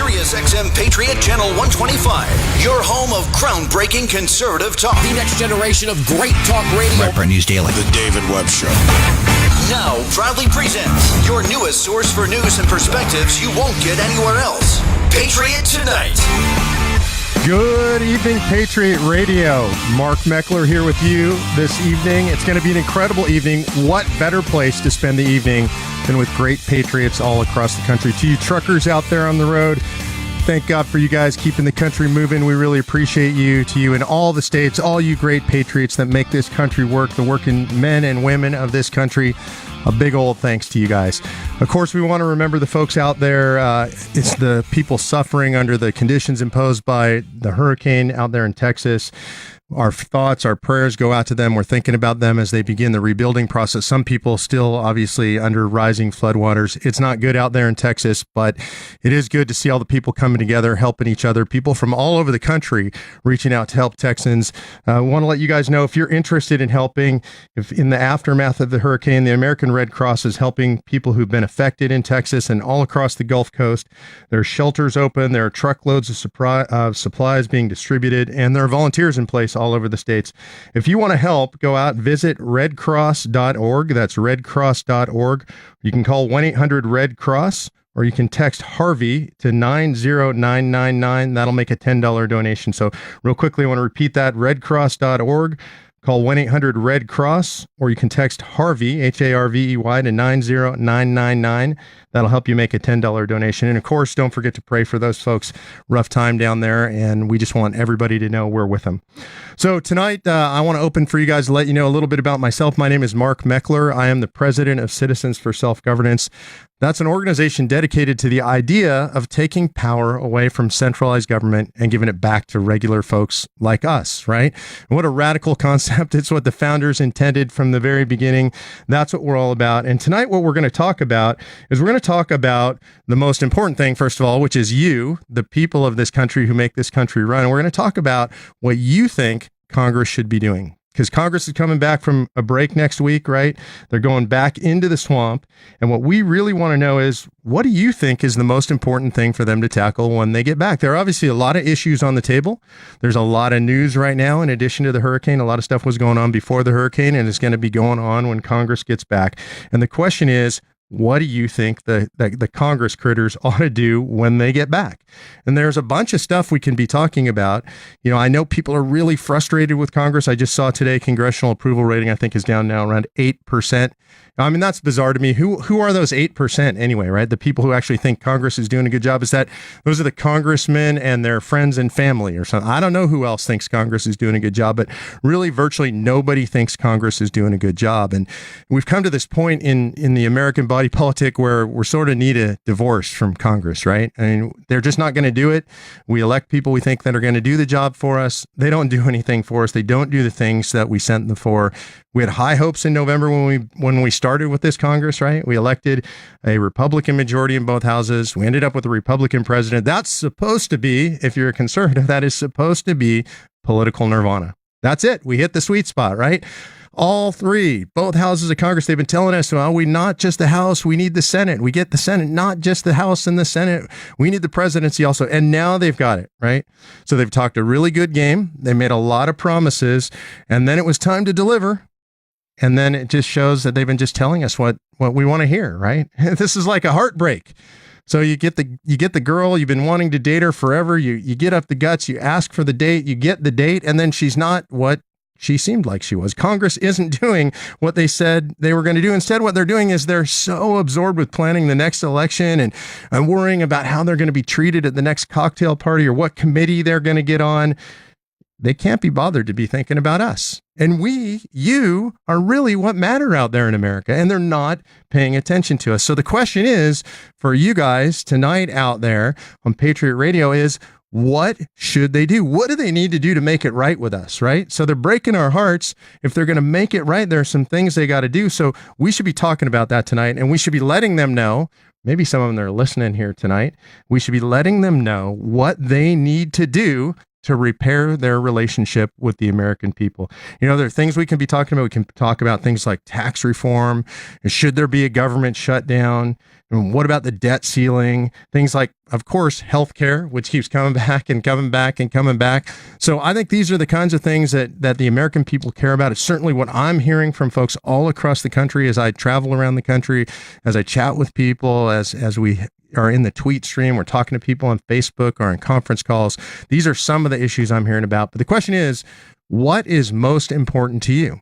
SiriusXM Patriot Channel 125, your home of groundbreaking conservative talk. The next generation of great talk radio. Breitbart News Daily. The David Webb Show. Now proudly presents your newest source for news and perspectives you won't get anywhere else. Patriot Tonight. Good evening, Patriot Radio. Mark Meckler here with you this evening. It's going to be an incredible evening. What better place to spend the evening than with great patriots all across the country? To you truckers out there on the road, thank God for you guys keeping the country moving. We really appreciate you. To you in all the states, all you great patriots that make this country work, the working men and women of this country, a big old thanks to you guys. Of course, we want to remember the folks out there. It's the people suffering under the conditions imposed by the hurricane out there in Texas. Our thoughts, our prayers go out to them. We're thinking about them as they begin the rebuilding process. Some people still obviously under rising floodwaters. It's not good out there in Texas, but it is good to see all the people coming together, helping each other. People from all over the country reaching out to help Texans. I want to let you guys know, if you're interested in helping, if in the aftermath of the hurricane, the American Red Cross is helping people who've been affected in Texas and all across the Gulf Coast. There are shelters open. There are truckloads of supplies being distributed, and there are volunteers in place all over the states. If you want to help, go out, visit redcross.org. That's redcross.org. You can call 1-800-RED-CROSS, or you can text Harvey to 90999. That'll make a $10 donation. So real quickly, I want to repeat that, redcross.org. Call 1-800-RED-CROSS, or you can text Harvey, Harvey, to 90999. That'll help you make a $10 donation. And of course, don't forget to pray for those folks. Rough time down there, and we just want everybody to know we're with them. So tonight, I want to open for you guys to let you know a little bit about myself. My name is Mark Meckler. I am the president of Citizens for Self-Governance. That's an organization dedicated to the idea of taking power away from centralized government and giving it back to regular folks like us, right? And what a radical concept. It's what the founders intended from the very beginning. That's what we're all about. And tonight, what we're going to talk about is we're going to talk about the most important thing, first of all, which is you, the people of this country who make this country run. And we're going to talk about what you think Congress should be doing. Because Congress is coming back from a break next week, right? They're going back into the swamp. And what we really want to know is, what do you think is the most important thing for them to tackle when they get back? There are obviously a lot of issues on the table. There's a lot of news right now. In addition to the hurricane, a lot of stuff was going on before the hurricane, and it's going to be going on when Congress gets back. And the question is, what do you think the Congress critters ought to do when they get back? And there's a bunch of stuff we can be talking about. You know, I know people are really frustrated with Congress. I just saw today congressional approval rating, I think, is down now around 8%. I mean, that's bizarre to me. Who are those 8% anyway, right? The people who actually think Congress is doing a good job. Those are the congressmen and their friends and family or something. I don't know who else thinks Congress is doing a good job, but really virtually nobody thinks Congress is doing a good job. And we've come to this point in the American body politic where we're sort of need a divorce from Congress, right? I mean, they're just not going to do it. We elect people we think that are going to do the job for us. They don't do anything for us. They don't do the things that we sent them for. We had high hopes in November when we started with this Congress, right? We elected a Republican majority in both houses. We ended up with a Republican president. That's supposed to be, if you're a conservative, that is supposed to be political nirvana. That's it. We hit the sweet spot, right? All three, both houses of Congress, they've been telling us, well, we not just the House, we need the Senate. We get the Senate, not just the House and the Senate. We need the presidency also. And now they've got it, right? So they've talked a really good game. They made a lot of promises, and then it was time to deliver. And then it just shows that they've been just telling us what we want to hear, right? This is like a heartbreak. So you get the girl, you've been wanting to date her forever. You get up the guts, you ask for the date, you get the date, and then she's not what she seemed like she was. Congress isn't doing what they said they were going to do. Instead, what they're doing is they're so absorbed with planning the next election and worrying about how they're going to be treated at the next cocktail party or what committee they're going to get on. They can't be bothered to be thinking about us. And you are really what matter out there in America, and they're not paying attention to us. So the question is, for you guys tonight out there on Patriot Radio is, what should they do? What do they need to do to make it right with us, right? So they're breaking our hearts. If they're going to make it right, there are some things they got to do. So we should be talking about that tonight, and we should be letting them know, maybe some of them that are listening here tonight, we should be letting them know what they need to do to repair their relationship with the American people. You know, there are things we can be talking about. We can talk about things like tax reform. And should there be a government shutdown? And what about the debt ceiling? Things like, of course, healthcare, which keeps coming back and coming back and coming back. So I think these are the kinds of things that the American people care about. It's certainly what I'm hearing from folks all across the country as I travel around the country, as I chat with people, as we are in the tweet stream, we're talking to people on Facebook or on conference calls. These are some of the issues I'm hearing about. But the question is, what is most important to you?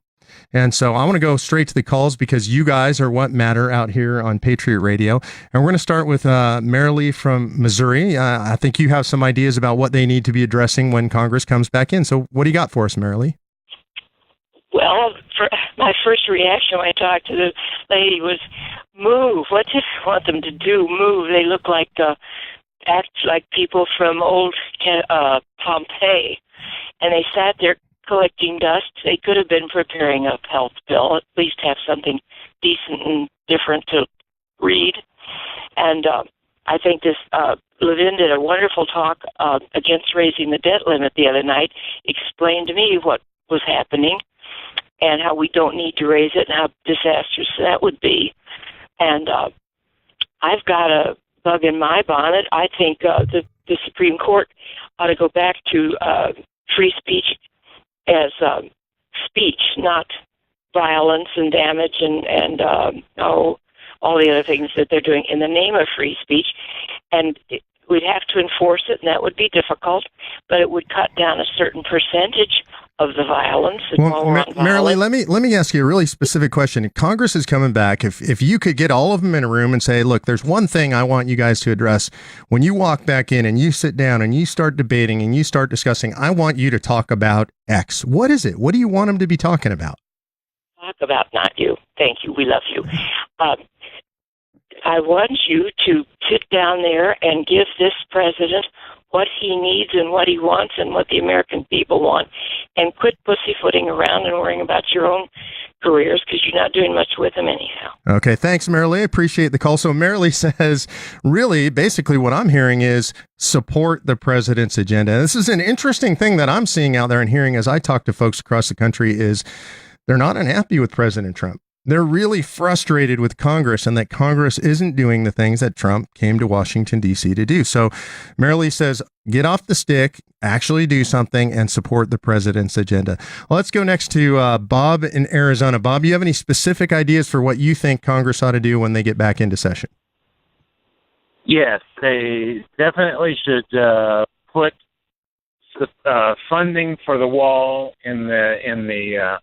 And so I want to go straight to the calls because you guys are what matter out here on Patriot Radio. And we're going to start with Marilee from Missouri. I think you have some ideas about what they need to be addressing when Congress comes back in. So what do you got for us, Marilee? Well, my first reaction when I talked to the lady was, move. What did I want them to do? Move. They look like, act like people from old Pompeii. And they sat there collecting dust. They could have been preparing a health bill, at least have something decent and different to read. And I think this Levin did a wonderful talk against raising the debt limit the other night, explained to me what was happening and how we don't need to raise it and how disastrous that would be. And I've got a bug in my bonnet. I think the Supreme Court ought to go back to free speech as speech, not violence and damage and all the other things that they're doing in the name of free speech. And we'd have to enforce it, and that would be difficult, but it would cut down a certain percentage of the violence. Well, Marilee, let me ask you a really specific question. Congress is coming back. If you could get all of them in a room and say, look, there's one thing I want you guys to address. When you walk back in and you sit down and you start debating and you start discussing, I want you to talk about X. What is it? What do you want them to be talking about? Talk about, not you. Thank you. We love you. I want you to sit down there and give this president what he needs and what he wants and what the American people want, and quit pussyfooting around and worrying about your own careers because you're not doing much with them anyhow. Okay, thanks, Marilee. Appreciate the call. So Marilee says, really, basically what I'm hearing is support the president's agenda. And this is an interesting thing that I'm seeing out there and hearing as I talk to folks across the country is they're not unhappy with President Trump. They're really frustrated with Congress and that Congress isn't doing the things that Trump came to Washington, D.C. to do. So Marilee says, get off the stick, actually do something, and support the president's agenda. Well, let's go next to Bob in Arizona. Bob, you have any specific ideas for what you think Congress ought to do when they get back into session? Yes, they definitely should put funding for the wall in the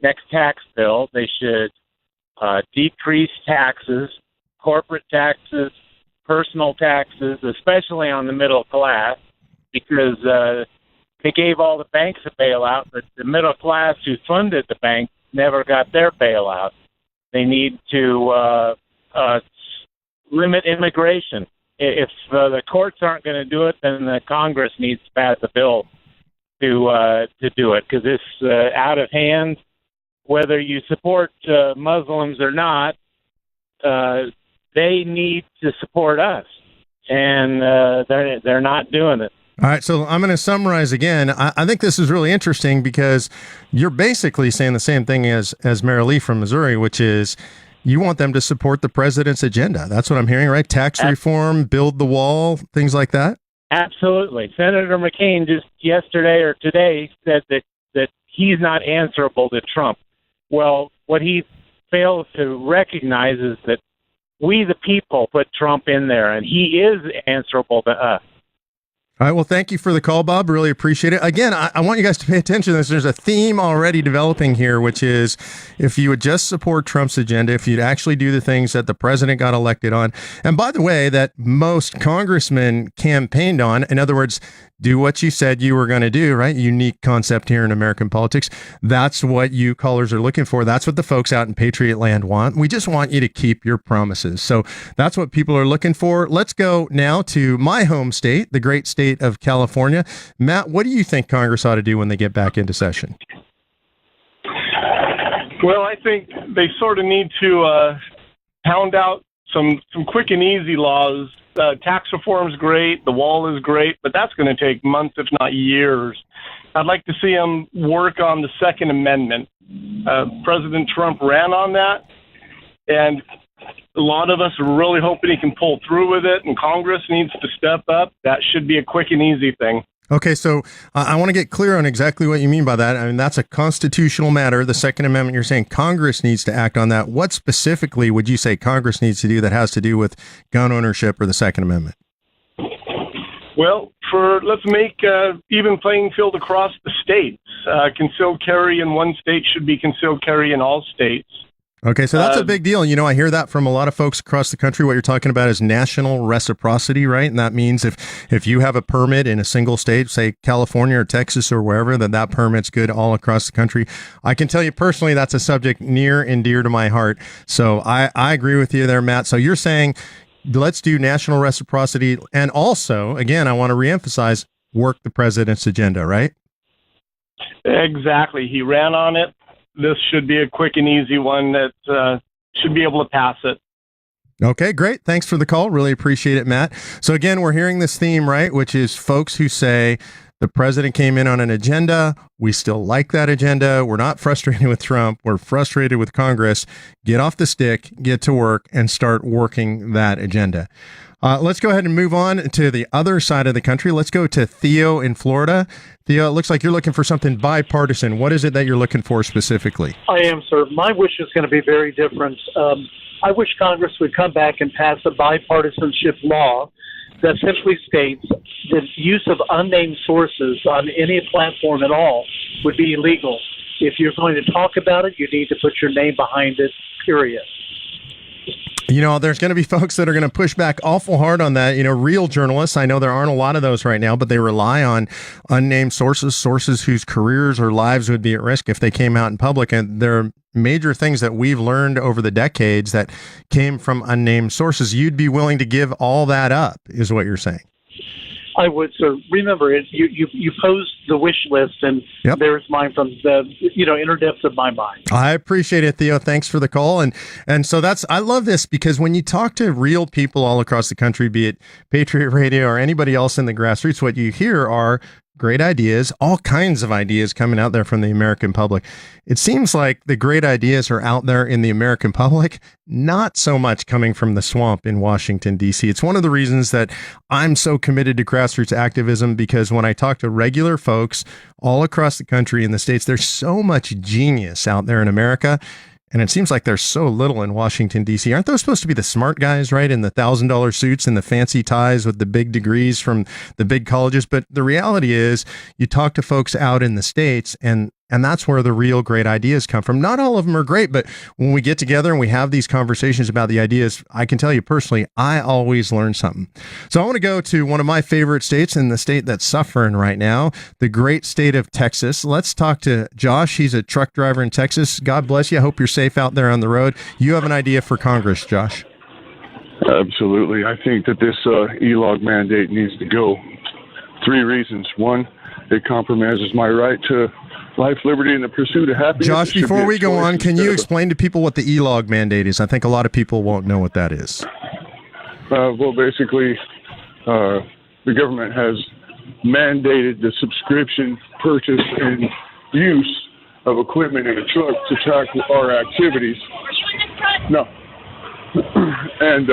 next tax bill. They should decrease taxes, corporate taxes, personal taxes, especially on the middle class, because they gave all the banks a bailout, but the middle class who funded the bank never got their bailout. They need to limit immigration. If the courts aren't going to do it, then the Congress needs to pass a bill to do it, because it's out of hand. Whether you support Muslims or not, they need to support us, and they're not doing it. All right, so I'm going to summarize again. I think this is really interesting because you're basically saying the same thing as Marilee from Missouri, which is you want them to support the president's agenda. That's what I'm hearing, right? Tax reform, build the wall, things like that? Absolutely. Senator McCain just yesterday or today said that he's not answerable to Trump. Well, what he fails to recognize is that we, the people, put Trump in there, and he is answerable to us. All right. Well, thank you for the call, Bob. Really appreciate it. Again, I want you guys to pay attention to this. There's a theme already developing here, which is if you would just support Trump's agenda, if you'd actually do the things that the president got elected on, and by the way, that most congressmen campaigned on, in other words, do what you said you were going to do, right? Unique concept here in American politics. That's what you callers are looking for. That's what the folks out in Patriot land want. We just want you to keep your promises. So that's what people are looking for. Let's go now to my home state, the great state of California. Matt, what do you think Congress ought to do when they get back into session? Well, I think they sort of need to pound out some quick and easy laws tax reform's great, the wall is great, but that's going to take months, if not years. I'd like to see him work on the Second Amendment. President Trump ran on that, and a lot of us are really hoping he can pull through with it, and Congress needs to step up. That should be a quick and easy thing. Okay, so I want to get clear on exactly what you mean by that. I mean, that's a constitutional matter. The Second Amendment, you're saying Congress needs to act on that. What specifically would you say Congress needs to do that has to do with gun ownership or the Second Amendment? Well, let's make even playing field across the states. Concealed carry in one state should be concealed carry in all states. Okay, so that's a big deal. You know, I hear that from a lot of folks across the country. What you're talking about is national reciprocity, right? And that means if you have a permit in a single state, say California or Texas or wherever, that permit's good all across the country. I can tell you personally, that's a subject near and dear to my heart. So I agree with you there, Matt. So you're saying let's do national reciprocity. And also, again, I want to reemphasize, work the president's agenda, right? Exactly. He ran on it. This should be a quick and easy one that should be able to pass it. Okay, great. Thanks for the call. Really appreciate it, Matt. So again, we're hearing this theme, right, which is folks who say the president came in on an agenda. We still like that agenda. We're not frustrated with Trump. We're frustrated with Congress. Get off the stick, get to work, and start working that agenda. Let's go ahead and move on to the other side of the country. Let's go to Theo in Florida. Theo, it looks like you're looking for something bipartisan. What is it that you're looking for specifically? I am, sir. My wish is going to be very different. I wish Congress would come back and pass a bipartisanship law that simply states the use of unnamed sources on any platform at all would be illegal. If you're going to talk about it, you need to put your name behind it, period. You know, there's going to be folks that are going to push back awful hard on that. You know, real journalists, I know there aren't a lot of those right now, but they rely on unnamed sources whose careers or lives would be at risk if they came out in public. And there are major things that we've learned over the decades that came from unnamed sources. You'd be willing to give all that up, is what you're saying. I would, sir. Remember, you posed the wish list, and Yep. There's mine from the inner depths of my mind. I appreciate it, Theo. Thanks for the call. And so I love this because when you talk to real people all across the country, be it Patriot Radio or anybody else in the grassroots, what you hear are great ideas, all kinds of ideas coming out there from the American public. It seems like the great ideas are out there in the American public, not so much coming from the swamp in Washington, D.C. It's one of the reasons that I'm so committed to grassroots activism, because when I talk to regular folks all across the country in the States, there's so much genius out there in America. And it seems like there's so little in Washington, D.C. Aren't those supposed to be the smart guys, right? In the $1,000 suits and the fancy ties with the big degrees from the big colleges. But the reality is you talk to folks out in the States, and that's where the real great ideas come from. Not all of them are great, but when we get together and we have these conversations about the ideas, I can tell you personally, I always learn something. So I want to go to one of my favorite states, and the state that's suffering right now, the great state of Texas. Let's talk to Josh. He's a truck driver in Texas. God bless you. I hope you're safe out there on the road. You have an idea for Congress, Josh. Absolutely. I think that this e-log mandate needs to go. 3 reasons. 1, it compromises my right to life, liberty, and the pursuit of happiness. Josh, before we go on, can you explain to people what the e-log mandate is? I think a lot of people won't know what that is. Well, basically, the government has mandated the subscription, purchase, and use of equipment in a truck to track our activities. No. And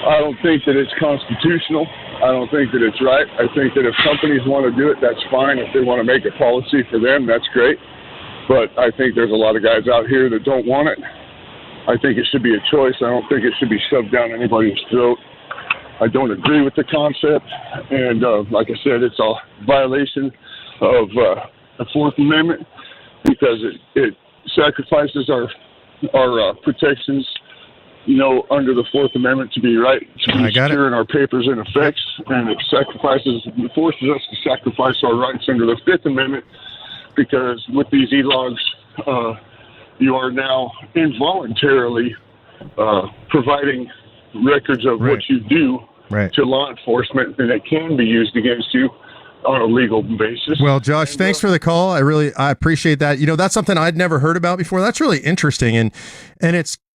I don't think that it's constitutional. I don't think that it's right. I think that if companies want to do it, that's fine. If they want to make a policy for them, that's great. But I think there's a lot of guys out here that don't want it. I think it should be a choice. I don't think it should be shoved down anybody's throat. I don't agree with the concept. And like I said, it's a violation of the Fourth Amendment because it sacrifices our protections, under the Fourth Amendment to be right, to be secure in our papers and effects, and it forces us to sacrifice our rights under the Fifth Amendment, because with these e-logs, you are now involuntarily providing records of what you do to law enforcement, and it can be used against you on a legal basis. Well, Josh, thanks for the call. I appreciate that. That's something I'd never heard about before. That's really interesting. And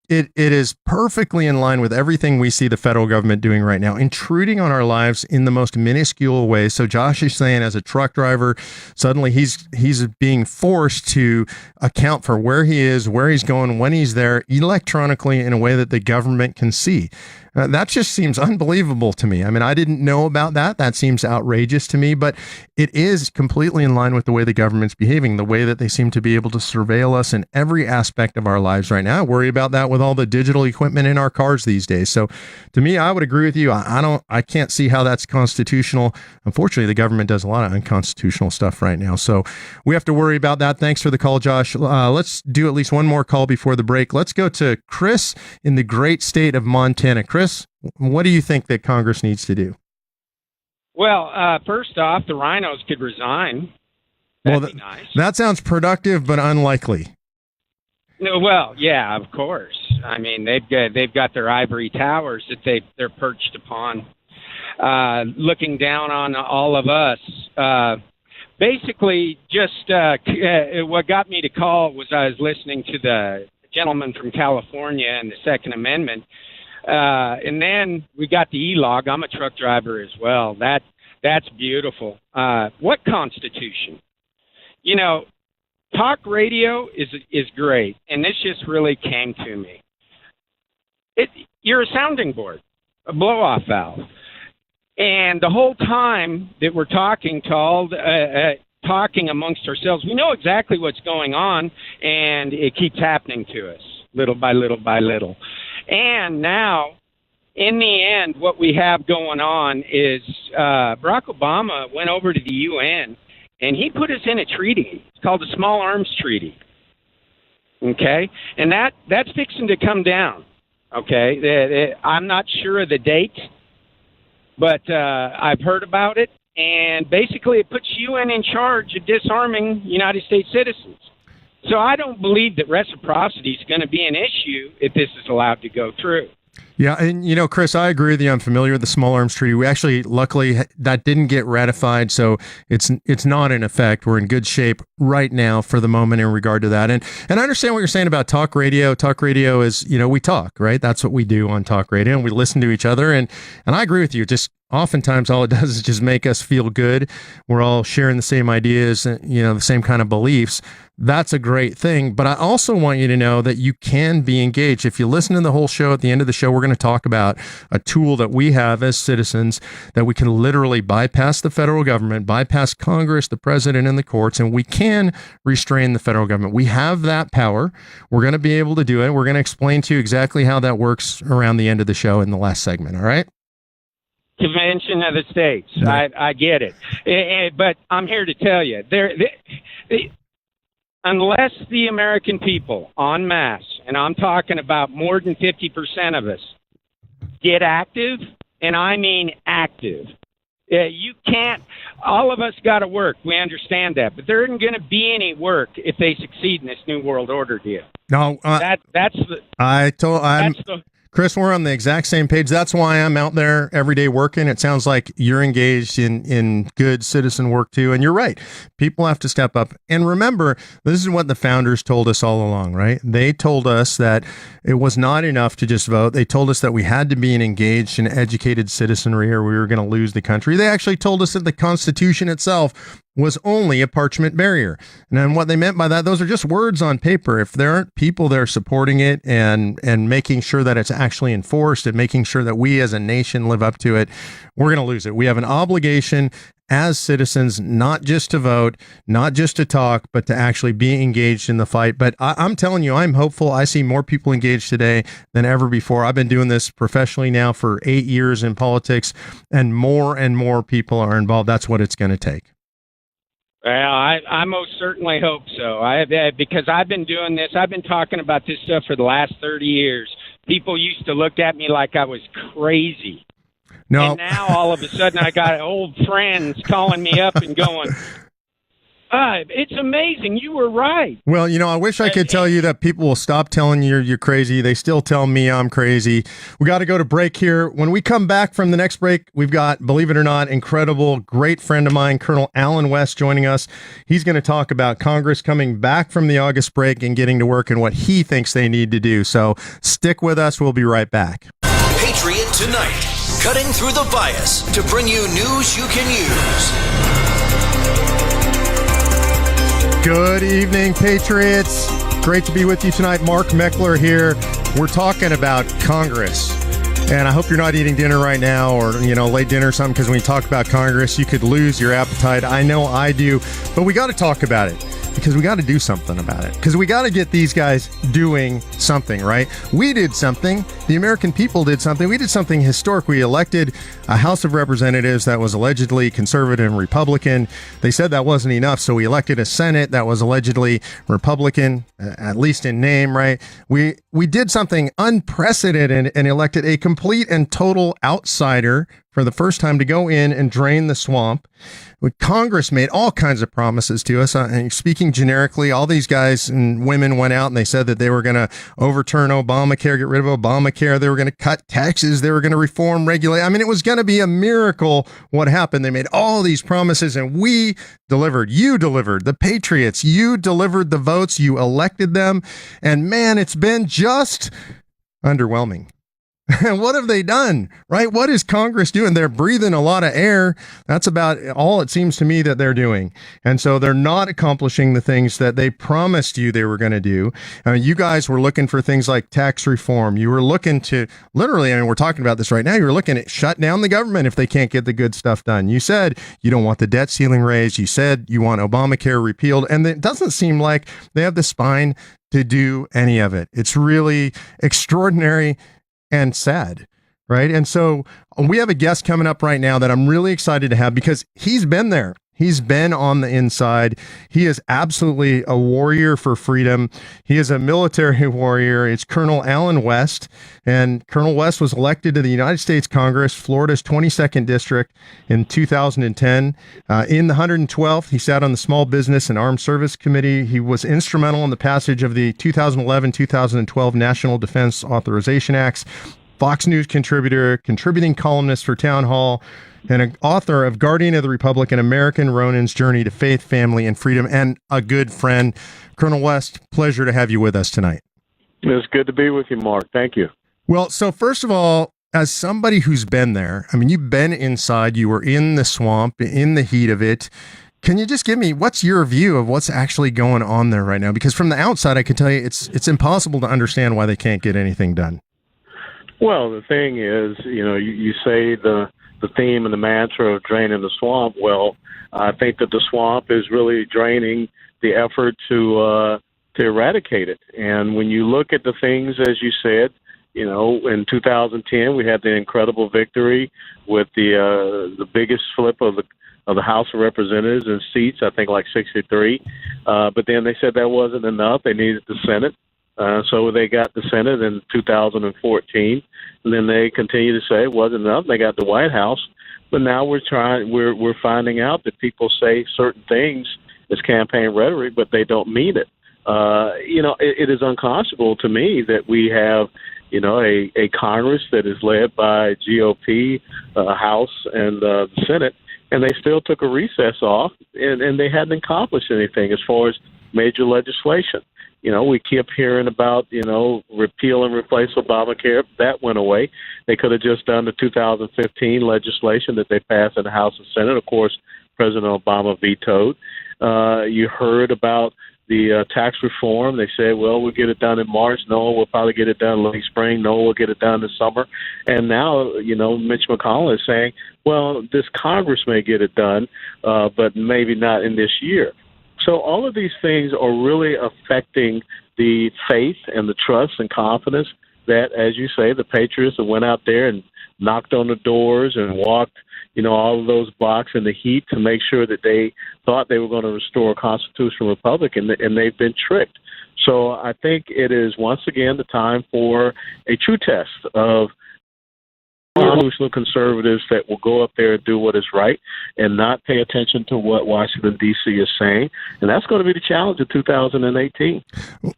It is perfectly in line with everything we see the federal government doing right now, intruding on our lives in the most minuscule ways. So Josh is saying, as a truck driver, suddenly he's being forced to account for where he is, where he's going, when he's there, electronically in a way that the government can see. That just seems unbelievable to me. I mean, I didn't know about that. That seems outrageous to me, but it is completely in line with the way the government's behaving, the way that they seem to be able to surveil us in every aspect of our lives right now. I worry about that with all the digital equipment in our cars these days. So to me, I would agree with you. I can't see how that's constitutional. Unfortunately, the government does a lot of unconstitutional stuff right now. So we have to worry about that. Thanks for the call, Josh. Let's do at least one more call before the break. Let's go to Chris in the great state of Montana. Chris, what do you think that Congress needs to do? Well, first off, the rhinos could resign. That'd be nice. That sounds productive, but unlikely. No, well, yeah, of course. I mean, they've got their ivory towers that they're perched upon, looking down on all of us. Basically, just what got me to call was I was listening to the gentleman from California and the Second Amendment. And then we got the E-log. I'm a truck driver as well. That's beautiful. What Constitution? You know, talk radio is great, and this just really came to me. You're a sounding board, a blow-off valve. And the whole time that we're talking talking amongst ourselves, we know exactly what's going on, and it keeps happening to us, little by little by little. And now, in the end, what we have going on is Barack Obama went over to the UN, and he put us in a treaty. It's called the Small Arms Treaty. Okay? And that's fixing to come down. Okay? I'm not sure of the date, but I've heard about it. And basically, it puts UN in charge of disarming United States citizens. So I don't believe that reciprocity is going to be an issue if this is allowed to go through. Yeah, and Chris, I agree with you. I'm familiar with the Small Arms Treaty. We actually, luckily, that didn't get ratified, so it's not in effect. We're in good shape right now for the moment in regard to that. And I understand what you're saying about talk radio. Talk radio is, we talk, right? That's what we do on talk radio, and we listen to each other. And I agree with you. Just oftentimes all it does is just make us feel good. We're all sharing the same ideas, the same kind of beliefs. That's a great thing. But I also want you to know that you can be engaged. If you listen to the whole show, at the end of the show, we're going to talk about a tool that we have as citizens that we can literally bypass the federal government, bypass Congress, the president, and the courts, and we can restrain the federal government. We have that power. We're going to be able to do it. We're going to explain to you exactly how that works around the end of the show in the last segment. All right? Convention of the States. I get it. But I'm here to tell you, unless the American people en masse, and I'm talking about more than 50% of us, get active, and I mean active. You can't, all of us got to work. We understand that. But there isn't going to be any work if they succeed in this New World Order deal. No, Chris, we're on the exact same page. That's why I'm out there every day working. It sounds like you're engaged in good citizen work too. And you're right. People have to step up. And remember, this is what the founders told us all along, right? They told us that it was not enough to just vote. They told us that we had to be an engaged and educated citizenry or we were going to lose the country. They actually told us that the Constitution itself was only a parchment barrier. And then what they meant by that, those are just words on paper. If there aren't people there supporting it and making sure that it's actually enforced and making sure that we as a nation live up to it, we're going to lose it. We have an obligation as citizens, not just to vote, not just to talk, but to actually be engaged in the fight. But I'm telling you, I'm hopeful. I see more people engaged today than ever before. I've been doing this professionally now for 8 years in politics, and more people are involved. That's what it's going to take. Well, I most certainly hope so. Because I've been doing this. I've been talking about this stuff for the last 30 years. People used to look at me like I was crazy. No. And now all of a sudden I got old friends calling me up and going, It's amazing. You were right. Well, I wish I could tell you that people will stop telling you you're crazy. They still tell me I'm crazy. We got to go to break here. When we come back from the next break, we've got, believe it or not, incredible, great friend of mine, Colonel Alan West, joining us. He's going to talk about Congress coming back from the August break and getting to work and what he thinks they need to do. So stick with us. We'll be right back. Patriot Tonight, cutting through the bias to bring you news you can use. Good evening, Patriots. Great to be with you tonight. Mark Meckler here. We're talking about Congress. And I hope you're not eating dinner right now or, late dinner or something, because when you talk about Congress, you could lose your appetite. I know I do. But we got to talk about it because we got to do something about it. Because we got to get these guys doing something, right? We did something. The American people did something. We did something historic. We elected a House of Representatives that was allegedly conservative and Republican. They said that wasn't enough, so we elected a Senate that was allegedly Republican, at least in name, right? We did something unprecedented and elected a complete and total outsider for the first time to go in and drain the swamp. Congress made all kinds of promises to us. And speaking generically, all these guys and women went out and they said that they were going to overturn Obamacare, get rid of Obamacare. They were going to cut taxes. They were going to reform, regulate. I mean, it was going to be a miracle what happened. They made all these promises and we delivered. You delivered. The Patriots, you delivered the votes. You elected them. And man, it's been just underwhelming. What have they done, right? What is Congress doing? They're breathing a lot of air. That's about all it seems to me that they're doing. And so they're not accomplishing the things that they promised you they were going to do. I mean, you guys were looking for things like tax reform. You were looking to literally, we're talking about this right now. You were looking at shut down the government if they can't get the good stuff done. You said you don't want the debt ceiling raised. You said you want Obamacare repealed. And it doesn't seem like they have the spine to do any of it. It's really extraordinary and sad, right? And so we have a guest coming up right now that I'm really excited to have because he's been there. He's been on the inside. He is absolutely a warrior for freedom. He is a military warrior. It's Colonel Alan West. And Colonel West was elected to the United States Congress, Florida's 22nd District in 2010. In the 112th, he sat on the Small Business and Armed Service Committee. He was instrumental in the passage of the 2011-2012 National Defense Authorization Acts, Fox News contributor, contributing columnist for Town Hall, and an author of Guardian of the Republic, An American Ronin's Journey to Faith, Family, and Freedom, and a good friend. Colonel West, pleasure to have you with us tonight. It's good to be with you, Mark. Thank you. Well, so first of all, as somebody who's been there, you've been inside, you were in the swamp, in the heat of it. Can you just give me, what's your view of what's actually going on there right now? Because from the outside, I can tell you it's impossible to understand why they can't get anything done. Well, the thing is, you say the theme and the mantra of draining the swamp. Well, I think that the swamp is really draining the effort to eradicate it. And when you look at the things, as you said, in 2010 we had the incredible victory with the biggest flip of the House of Representatives in seats, I think like 63. But then they said that wasn't enough. They needed the Senate. So they got the Senate in 2014, and then they continue to say it wasn't enough. They got the White House, but now we're finding out that people say certain things as campaign rhetoric, but they don't mean it. It is unconscionable to me that we have, a Congress that is led by GOP, House, and the Senate, and they still took a recess off, and they hadn't accomplished anything as far as major legislation. We keep hearing about, repeal and replace Obamacare. That went away. They could have just done the 2015 legislation that they passed in the House and Senate. Of course, President Obama vetoed. You heard about the tax reform. They said, well, we'll get it done in March. No, we'll probably get it done late spring. No, we'll get it done this summer. And now, Mitch McConnell is saying, well, this Congress may get it done, but maybe not in this year. So all of these things are really affecting the faith and the trust and confidence that, as you say, the Patriots that went out there and knocked on the doors and walked, all of those blocks in the heat to make sure that they thought they were going to restore a constitutional republic, and they've been tricked. So I think it is once again the time for a true test of constitutional conservatives that will go up there and do what is right and not pay attention to what Washington, D.C. is saying. And that's going to be the challenge of 2018.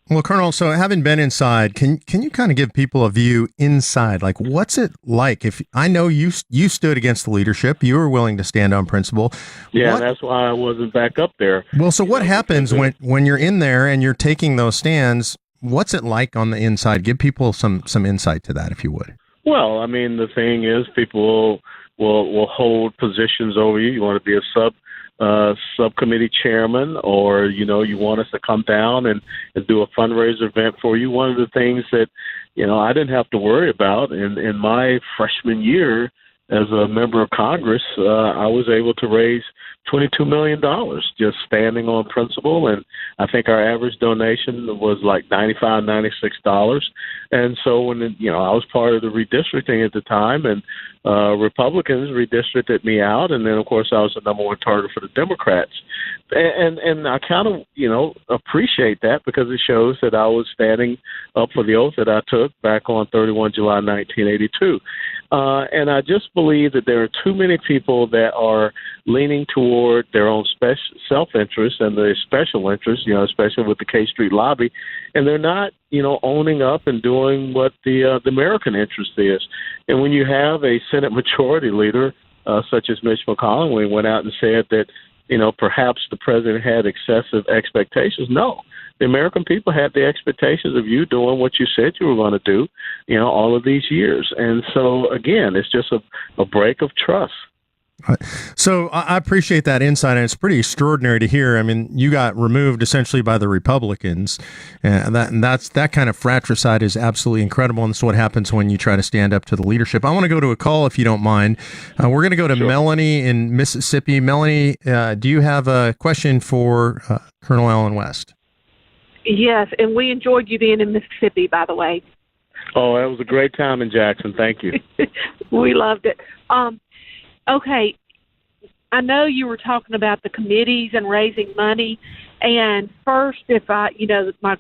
Well, Colonel, so having been inside, can you kind of give people a view inside? Like, what's it like? If I know you stood against the leadership, you were willing to stand on principle. Yeah, that's why I wasn't back up there. Well, so what happens when you're in there and you're taking those stands? What's it like on the inside? Give people some insight to that, if you would. Well, I mean, the thing is, people will hold positions over you. You want to be a subcommittee chairman, or you want us to come down and do a fundraiser event for you. One of the things that I didn't have to worry about in my freshman year as a member of Congress, I was able to raise $22 million just standing on principle. And I think our average donation was like $95, $96. And so when, I was part of the redistricting at the time, and Republicans redistricted me out. And then, of course, I was the number one target for the Democrats. And I kind of, appreciate that, because it shows that I was standing up for the oath that I took back on 31 July 1982. And I just believe that there are too many people that are leaning toward their own self-interest and their special interest, especially with the K Street lobby, and they're not, owning up and doing what the American interest is. And when you have a Senate Majority Leader such as Mitch McConnell, when he went out and said that, perhaps the president had excessive expectations, no. The American people had the expectations of you doing what you said you were going to do, all of these years. And so, again, it's just a break of trust. So I appreciate that insight, and it's pretty extraordinary to hear. I mean, you got removed essentially by the Republicans, and that kind of fratricide is absolutely incredible, and that's what happens when you try to stand up to the leadership. I want to go to a call, if you don't mind. We're going to go to Melanie in Mississippi. Melanie, do you have a question for Colonel Allen West? Yes, and we enjoyed you being in Mississippi, by the way. Oh, it was a great time in Jackson. Thank you. We loved it. Okay, I know you were talking about the committees and raising money, and first, if I, my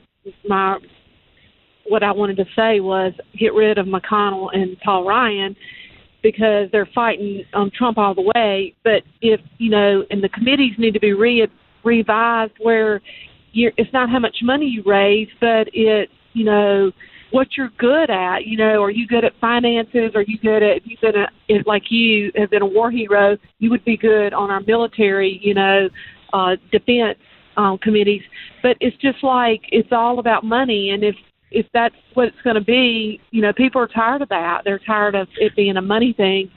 what I wanted to say was get rid of McConnell and Paul Ryan, because they're fighting Trump all the way. But if and the committees need to be revised where it's not how much money you raise, but it's what you're good at. Are you good at finances? Are you good at, like you have been a war hero, you would be good on our military, defense committees. But it's just like, it's all about money. And if that's what it's going to be, people are tired of that. They're tired of it being a money thing.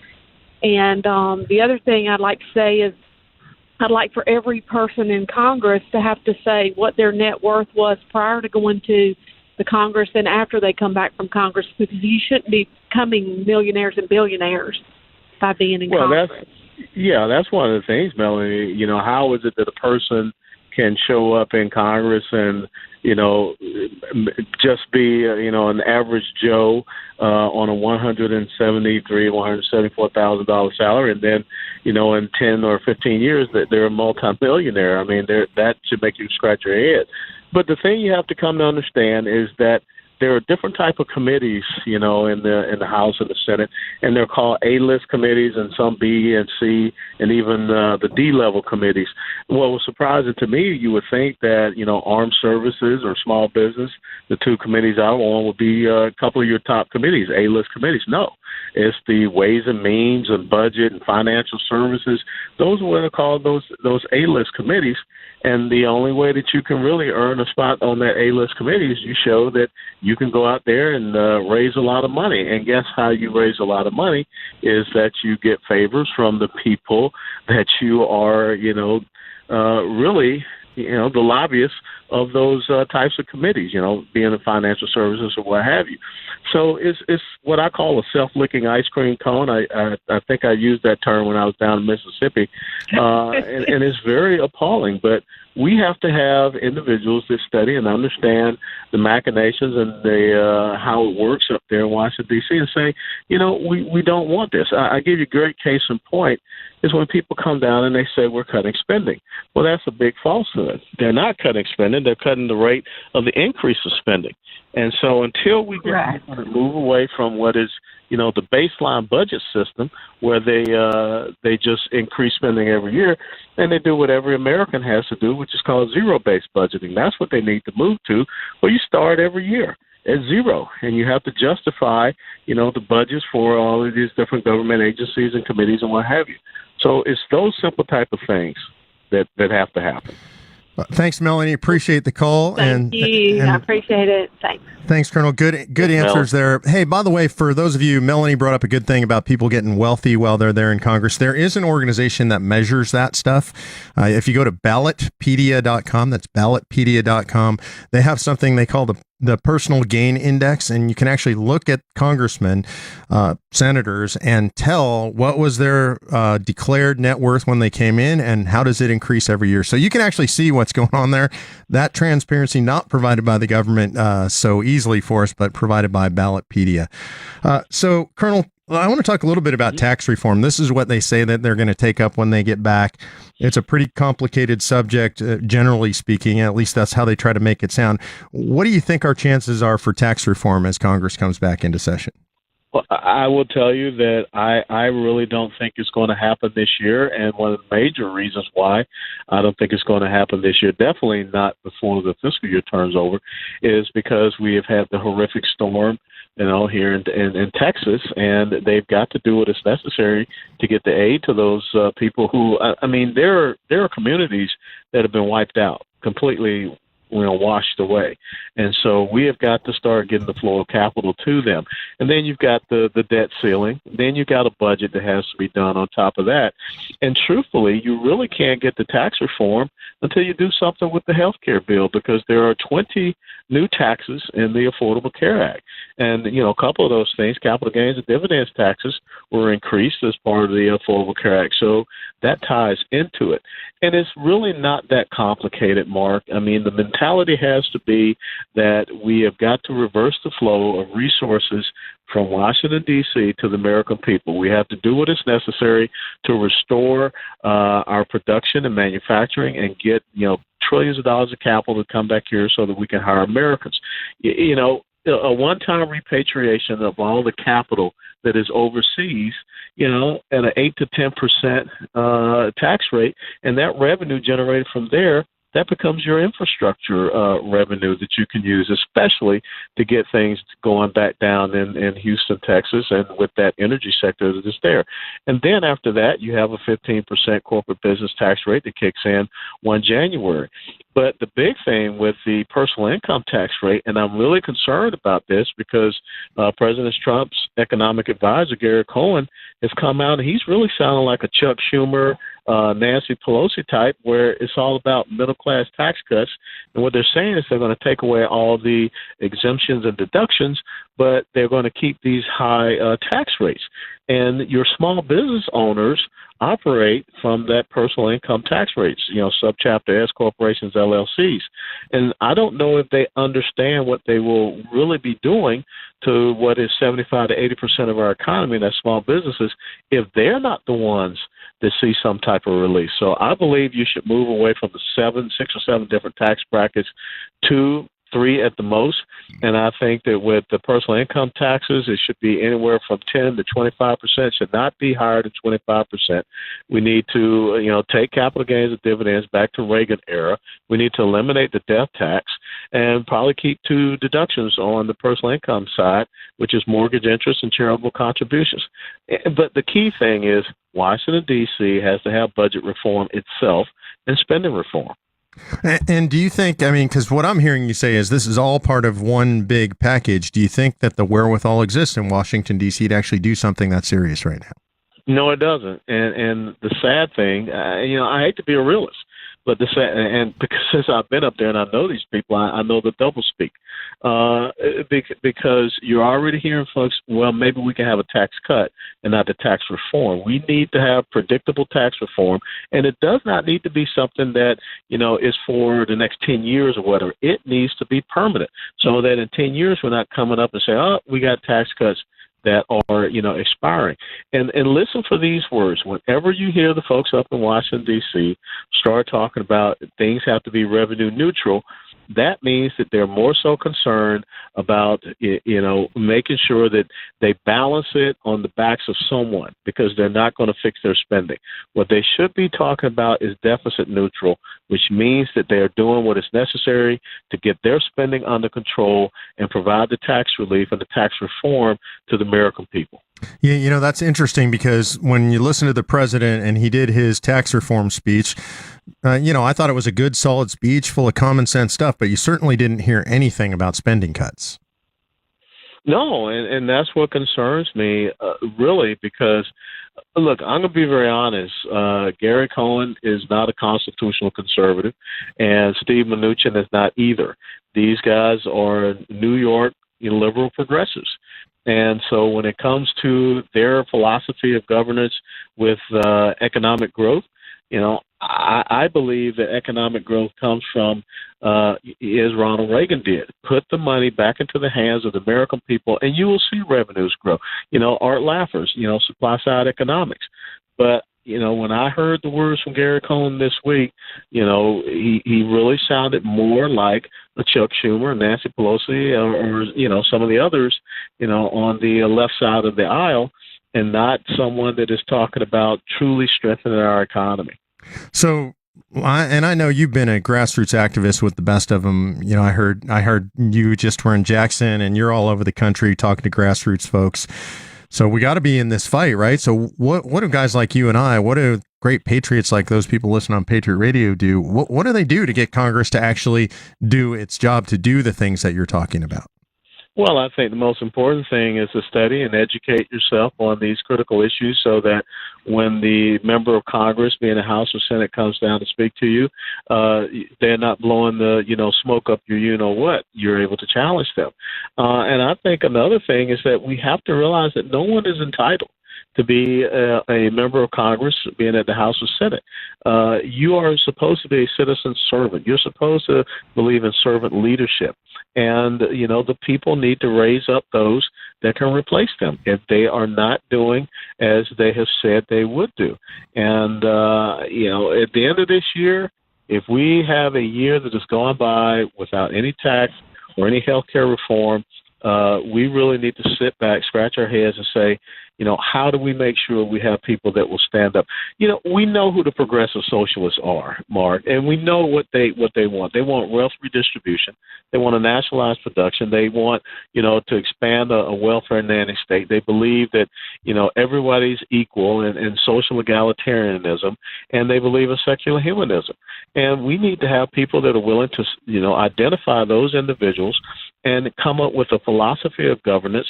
And the other thing I'd like to say is, I'd like for every person in Congress to have to say what their net worth was prior to going to the Congress and after they come back from Congress, because you shouldn't be becoming millionaires and billionaires by being in Congress. That's one of the things, Melanie. How is it that a person can show up in Congress and, just be, an average Joe on a $174,000 salary, and then, in 10 or 15 years that they're a multimillionaire? I mean, that should make you scratch your head. But the thing you have to come to understand is that there are different type of committees, in the House and the Senate, and they're called A-list committees, and some B and C, and even the D-level committees. What was surprising to me, you would think that, armed services or small business, the two committees I want, would be a couple of your top committees, A-list committees. No, it's the Ways and Means and Budget and Financial Services. Those are what are called those A-list committees. And the only way that you can really earn a spot on that A-list committee is you show that you can go out there and raise a lot of money. And guess how you raise a lot of money is that you get favors from the people that you are, really, the lobbyists of those types of committees, being in financial services or what have you. So it's what I call a self-licking ice cream cone. I think I used that term when I was down in Mississippi, and it's very appalling. But we have to have individuals that study and understand the machinations and the how it works up there in Washington, D.C. and say, we don't want this. I give you a great case in point is when people come down and they say we're cutting spending. Well, that's a big falsehood. They're not cutting spending. They're cutting the rate of the increase of spending. And so until we get to move away from what is, the baseline budget system where they just increase spending every year, and they do what every American has to do, which is called zero-based budgeting. That's what they need to move to, where you start every year at zero, and you have to justify, the budgets for all of these different government agencies and committees and what have you. So it's those simple type of things that have to happen. Thanks, Melanie. Appreciate the call. Thank you. I appreciate it. Thanks, Colonel. Good answers there. Hey, by the way, for those of you, Melanie brought up a good thing about people getting wealthy while they're there in Congress. There is an organization that measures that stuff. If you go to ballotpedia.com, that's ballotpedia.com, they have something they call the personal gain index, and you can actually look at congressmen, senators, and tell what was their declared net worth when they came in and how does it increase every year. So you can actually see what's going on there. That transparency not provided by the government so easily for us, but provided by Ballotpedia. So, Colonel, I want to talk a little bit about tax reform. This is what they say that they're going to take up when they get back. It's a pretty complicated subject, generally speaking. At least that's how they try to make it sound. What do you think our chances are for tax reform as Congress comes back into session? Well, I will tell you that I really don't think it's going to happen this year, and one of the major reasons why I don't think it's going to happen this year, definitely not before the fiscal year turns over, is because we have had the horrific storm, here in Texas, and they've got to do what is necessary to get the aid to those people who, there are communities that have been wiped out, completely washed away. And so we have got to start getting the flow of capital to them. And then you've got the debt ceiling. Then you've got a budget that has to be done on top of that. And truthfully, you really can't get the tax reform until you do something with the health care bill, because there are 20 new taxes in the Affordable Care Act. And, a couple of those things, capital gains and dividends taxes, were increased as part of the Affordable Care Act. So that ties into it. And it's really not that complicated, Mark. The mentality has to be that we have got to reverse the flow of resources from Washington, D.C. to the American people. We have to do what is necessary to restore our production and manufacturing and get, trillions of dollars of capital to come back here so that we can hire Americans. A one-time repatriation of all the capital that is overseas, at an 8 to 10% tax rate, and that revenue generated from there, that becomes your infrastructure revenue that you can use, especially to get things going back down in Houston, Texas, and with that energy sector that is there. And then after that, you have a 15% corporate business tax rate that kicks in 1 January. But the big thing with the personal income tax rate, and I'm really concerned about this because President Trump's economic advisor, Gary Cohen, has come out and he's really sounding like a Chuck Schumer, Nancy Pelosi type, where it's all about middle-class tax cuts. And what they're saying is they're going to take away all the exemptions and deductions, but they're going to keep these high tax rates. And your small business owners operate from that personal income tax rates, subchapter S corporations, LLCs. And I don't know if they understand what they will really be doing to what is 75 to 80% of our economy, and that's small businesses, if they're not the ones that see some type of relief. So I believe you should move away from the 6 or 7 different tax brackets to 3 at the most. And I think that with the personal income taxes, it should be anywhere from 10 to 25%. It should not be higher than 25%. We need to, take capital gains and dividends back to Reagan era. We need to eliminate the death tax and probably keep 2 deductions on the personal income side, which is mortgage interest and charitable contributions. But the key thing is Washington, D.C. has to have budget reform itself and spending reform. And do you think, because what I'm hearing you say is this is all part of one big package. Do you think that the wherewithal exists in Washington, D.C. to actually do something that's serious right now? No, it doesn't. And the sad thing, I hate to be a realist, but because since I've been up there and I know these people, I know the doublespeak. Because you're already hearing folks, well, maybe we can have a tax cut and not the tax reform. We need to have predictable tax reform, and it does not need to be something that, is for the next 10 years or whatever. It needs to be permanent so that in 10 years we're not coming up and saying, oh, we got tax cuts that are, expiring. And listen for these words. Whenever you hear the folks up in Washington, D.C. start talking about things have to be revenue neutral, that means that they're more so concerned about, making sure that they balance it on the backs of someone, because they're not going to fix their spending. What they should be talking about is deficit neutral, which means that they are doing what is necessary to get their spending under control and provide the tax relief and the tax reform to the American people. Yeah, that's interesting, because when you listen to the president and he did his tax reform speech, I thought it was a good, solid speech full of common sense stuff, but you certainly didn't hear anything about spending cuts. No, and that's what concerns me, really, because, look, I'm going to be very honest. Gary Cohn is not a constitutional conservative, and Steve Mnuchin is not either. These guys are New York liberal progressives. And so when it comes to their philosophy of governance with economic growth, I believe that economic growth comes from, as Ronald Reagan did, put the money back into the hands of the American people, and you will see revenues grow. Art Laffers, supply side economics. But, when I heard the words from Gary Cohn this week, he really sounded more like a Chuck Schumer and Nancy Pelosi or some of the others, on the left side of the aisle, and not someone that is talking about truly strengthening our economy. So, I know you've been a grassroots activist with the best of them. I heard you just were in Jackson, and you're all over the country talking to grassroots folks. So we got to be in this fight, right? So what do guys like you and I, what do great patriots like those people listening on Patriot Radio do? What do they do to get Congress to actually do its job, to do the things that you're talking about? Well, I think the most important thing is to study and educate yourself on these critical issues, so that when the member of Congress, being the House or Senate, comes down to speak to you, they're not blowing the, smoke up your you-know-what. You're able to challenge them. And I think another thing is that we have to realize that no one is entitled to be a member of Congress, being at the House or Senate. You are supposed to be a citizen servant. You're supposed to believe in servant leadership. And, the people need to raise up those that can replace them if they are not doing as they have said they would do. And, at the end of this year, if we have a year that has gone by without any tax or any health care reform, we really need to sit back, scratch our heads and say, how do we make sure we have people that will stand up? We know who the progressive socialists are, Mark, and we know what they want. They want wealth redistribution. They want a nationalized production. They want, to expand a welfare nanny state. They believe that, everybody's equal and social egalitarianism, and they believe in secular humanism. And we need to have people that are willing to, identify those individuals and come up with a philosophy of governance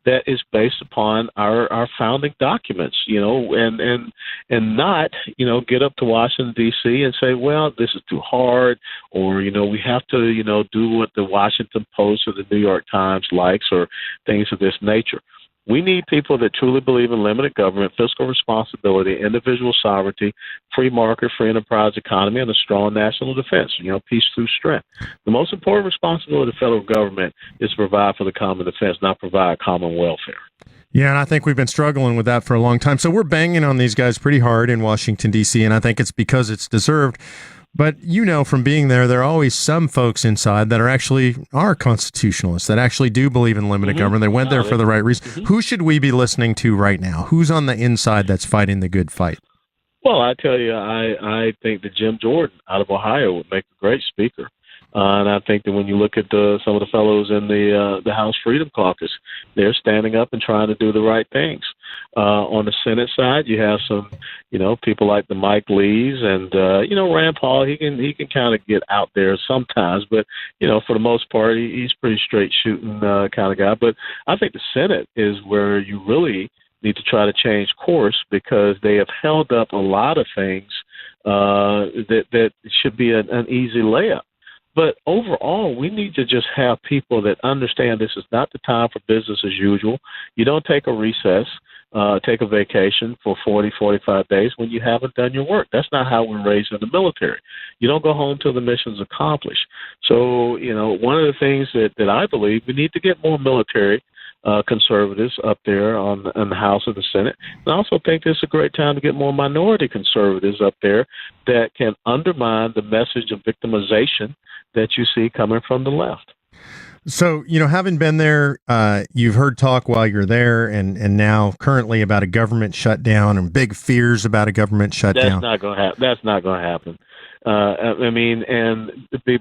that is based upon our founding documents, and not, get up to Washington, D.C. and say, well, this is too hard, or, we have to, do what the Washington Post or the New York Times likes, or things of this nature. We need people that truly believe in limited government, fiscal responsibility, individual sovereignty, free market, free enterprise economy, and a strong national defense, peace through strength. The most important responsibility of the federal government is to provide for the common defense, not provide common welfare. Yeah, and I think we've been struggling with that for a long time. So we're banging on these guys pretty hard in Washington, D.C., and I think it's because it's deserved. But from being there are always some folks inside that are constitutionalists, that actually do believe in limited government. They went there for the right reason. Who should we be listening to right now? Who's on the inside that's fighting the good fight? Well, I tell you, I think that Jim Jordan out of Ohio would make a great speaker. And I think that when you look at some of the fellows in the House Freedom Caucus, they're standing up and trying to do the right things. On the Senate side, you have some, people like the Mike Lees and, Rand Paul. He can kind of get out there sometimes, but, for the most part, he's pretty straight shooting kind of guy. But I think the Senate is where you really need to try to change course, because they have held up a lot of things that should be an easy layup. But overall, we need to just have people that understand this is not the time for business as usual. You don't take a recess, take a vacation for 40, 45 days when you haven't done your work. That's not how we're raised in the military. You don't go home till the mission's accomplished. So, one of the things that I believe, we need to get more military conservatives up there in the House and the Senate. And I also think this is a great time to get more minority conservatives up there that can undermine the message of victimization that you see coming from the left. So, having been there, you've heard talk while you're there and now currently about a government shutdown and big fears about a government shutdown. That's not going to happen.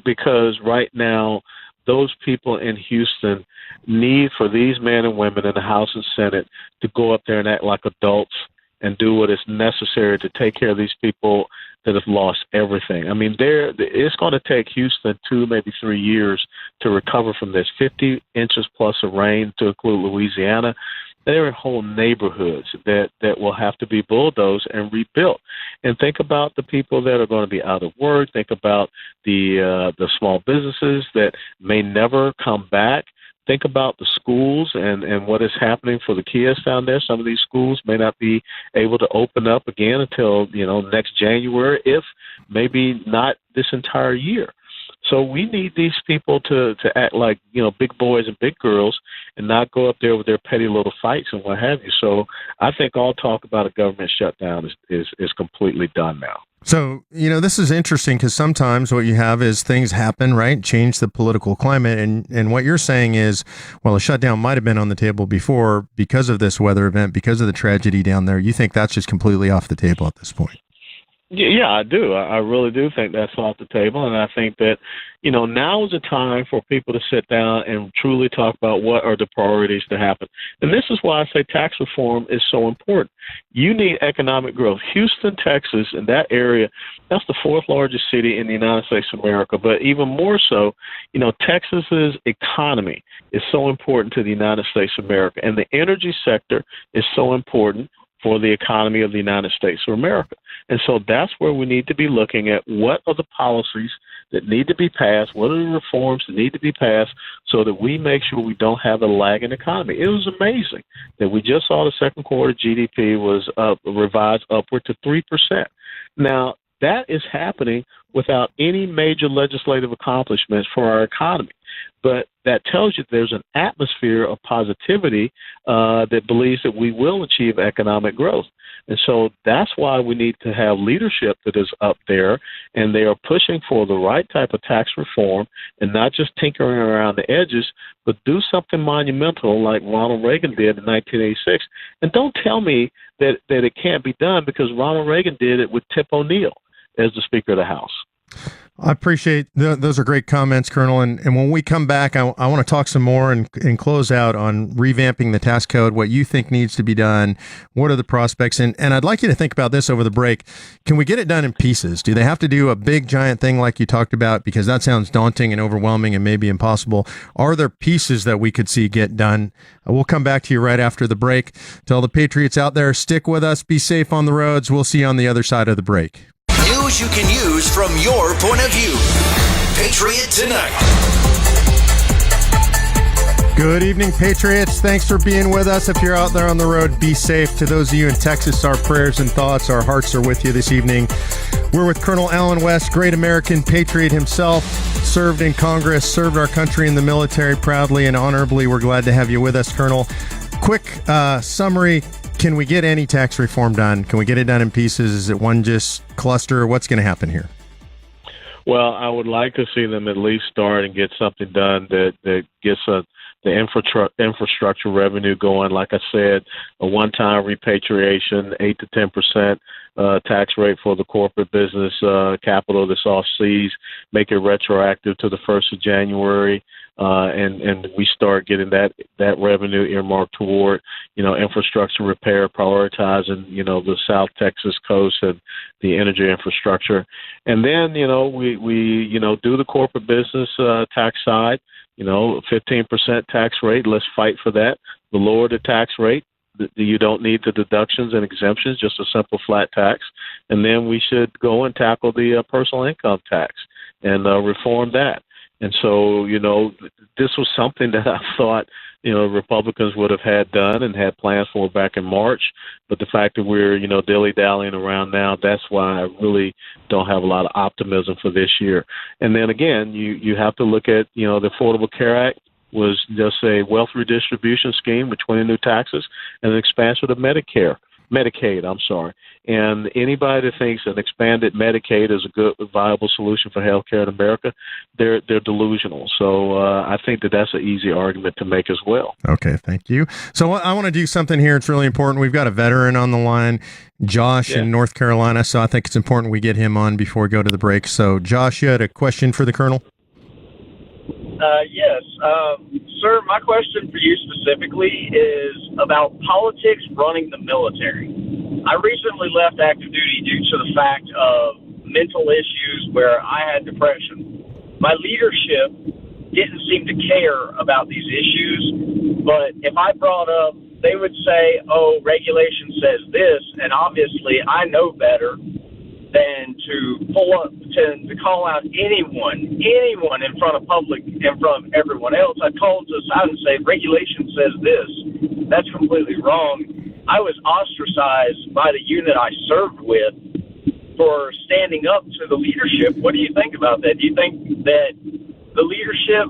Because right now, those people in Houston need for these men and women in the House and Senate to go up there and act like adults and do what is necessary to take care of these people that have lost everything. I mean, it's going to take Houston 2, maybe 3 years to recover from this. 50 inches plus of rain to include Louisiana. There are whole neighborhoods that will have to be bulldozed and rebuilt. And think about the people that are going to be out of work. Think about the small businesses that may never come back. Think about the schools and what is happening for the kids down there. Some of these schools may not be able to open up again until next January, if maybe not this entire year. So we need these people to act like, big boys and big girls and not go up there with their petty little fights and what have you. So I think all talk about a government shutdown is completely done now. So, this is interesting because sometimes what you have is things happen, right? Change the political climate. And what you're saying is, well, a shutdown might have been on the table before because of this weather event, because of the tragedy down there. You think that's just completely off the table at this point? Yeah, I do. I really do think that's off the table. And I think that, now is the time for people to sit down and truly talk about what are the priorities to happen. And this is why I say tax reform is so important. You need economic growth. Houston, Texas, and that area, that's the 4th largest city in the United States of America. But even more so, Texas's economy is so important to the United States of America. And the energy sector is so important for the economy of the United States of America. And so that's where we need to be looking at what are the policies that need to be passed, what are the reforms that need to be passed so that we make sure we don't have a lagging economy. It was amazing that we just saw the second quarter GDP was revised upward to 3%. Now, that is happening without any major legislative accomplishments for our economy. But that tells you there's an atmosphere of positivity that believes that we will achieve economic growth. And so that's why we need to have leadership that is up there, and they are pushing for the right type of tax reform and not just tinkering around the edges, but do something monumental like Ronald Reagan did in 1986. And don't tell me that it can't be done, because Ronald Reagan did it with Tip O'Neill as the Speaker of the House. I appreciate those are great comments, Colonel. And when we come back, I want to talk some more and close out on revamping the tax code, what you think needs to be done, what are the prospects. And I'd like you to think about this over the break. Can we get it done in pieces? Do they have to do a big, giant thing like you talked about? Because that sounds daunting and overwhelming and maybe impossible. Are there pieces that we could see get done? We'll come back to you right after the break. To all the Patriots out there, stick with us. Be safe on the roads. We'll see you on the other side of the break. News you can use from your point of view. Patriot Tonight. Good evening, Patriots. Thanks for being with us. If you're out there on the road, be safe. To those of you in Texas, our prayers and thoughts, our hearts are with you this evening. We're with Colonel Allen West, great American patriot himself, served in Congress, served our country in the military proudly and honorably. We're glad to have you with us, Colonel. Quick summary. Can we get any tax reform done? Can we get it done in pieces? Is it one just cluster? What's going to happen here? Well, I would like to see them at least start and get something done that gets the infrastructure revenue going. Like I said, a one-time repatriation, 8 to 10% tax rate for the corporate business capital that's off seas, make it retroactive to the 1st of January. And we start getting that revenue earmarked toward, infrastructure repair, prioritizing, the South Texas coast and the energy infrastructure. And then, we do the corporate business tax side, 15% tax rate. Let's fight for that. The lower the tax rate, you don't need the deductions and exemptions, just a simple flat tax. And then we should go and tackle the personal income tax and reform that. And so, this was something that I thought, Republicans would have had done and had plans for back in March. But the fact that we're, dilly-dallying around now, that's why I really don't have a lot of optimism for this year. And then again, you have to look at, the Affordable Care Act. was just a wealth redistribution scheme with 20 new taxes and an expansion of Medicaid. And anybody that thinks an expanded Medicaid is a good, viable solution for health care in America, they're delusional. So I think that's an easy argument to make as well. Okay, thank you. So I want to do something here. It's really important. We've got a veteran on the line, Josh in North Carolina, so I think it's important we get him on before we go to the break. So, Josh, you had a question for the Colonel? Yes. Sir, my question for you specifically is about politics running the military. I recently left active duty due to the fact of mental issues where I had depression. My leadership didn't seem to care about these issues, but if I brought up, they would say, oh, regulation says this, and obviously I know better than to pull up, to call out anyone in front of public, in front of everyone else. I'd call them to the side and say, regulation says this. That's completely wrong. I was ostracized by the unit I served with for standing up to the leadership. What do you think about that? Do you think that the leadership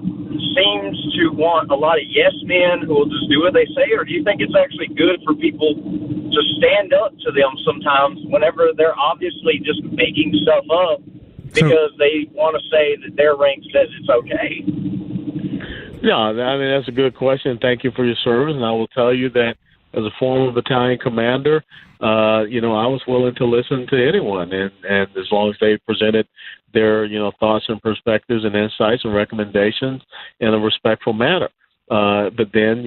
seems to want a lot of yes men who will just do what they say, or do you think it's actually good for people to stand up to them sometimes whenever they're obviously just making stuff up because they want to say that their rank says it's okay? Yeah, I mean, that's a good question. Thank you for your service, and I will tell you that as a former battalion commander, I was willing to listen to anyone, and as long as they presented their, thoughts and perspectives and insights and recommendations in a respectful manner. But then,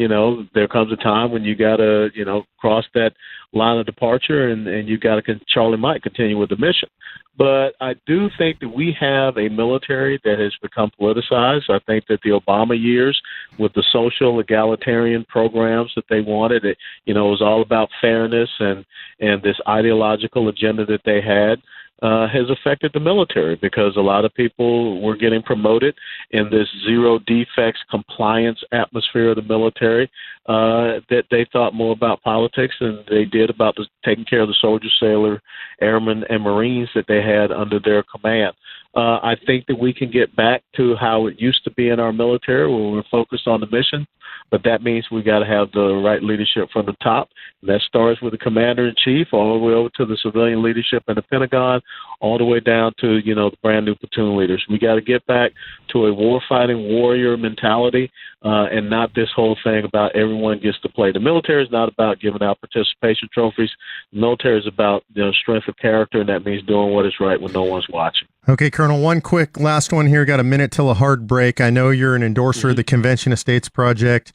there comes a time when you got to, cross that line of departure and you got to, Charlie might continue with the mission. But I do think that we have a military that has become politicized. I think that the Obama years with the social egalitarian programs that they wanted, it was all about fairness and this ideological agenda that they had. Has affected the military because a lot of people were getting promoted in this zero defects compliance atmosphere of the military that they thought more about politics than they did about taking care of the soldiers, sailor, airmen, and Marines that they had under their command. I think that we can get back to how it used to be in our military where we're focused on the mission, but that means we got to have the right leadership from the top. And that starts with the commander-in-chief all the way over to the civilian leadership in the Pentagon, all the way down to, the brand-new platoon leaders. We got to get back to a war-fighting warrior mentality and not this whole thing about everyone gets to play. The military is not about giving out participation trophies. The military is about strength of character, and that means doing what is right when no one's watching. Okay, Colonel, one quick last one here. Got a minute till a hard break. I know you're an endorser of the Convention of States Project.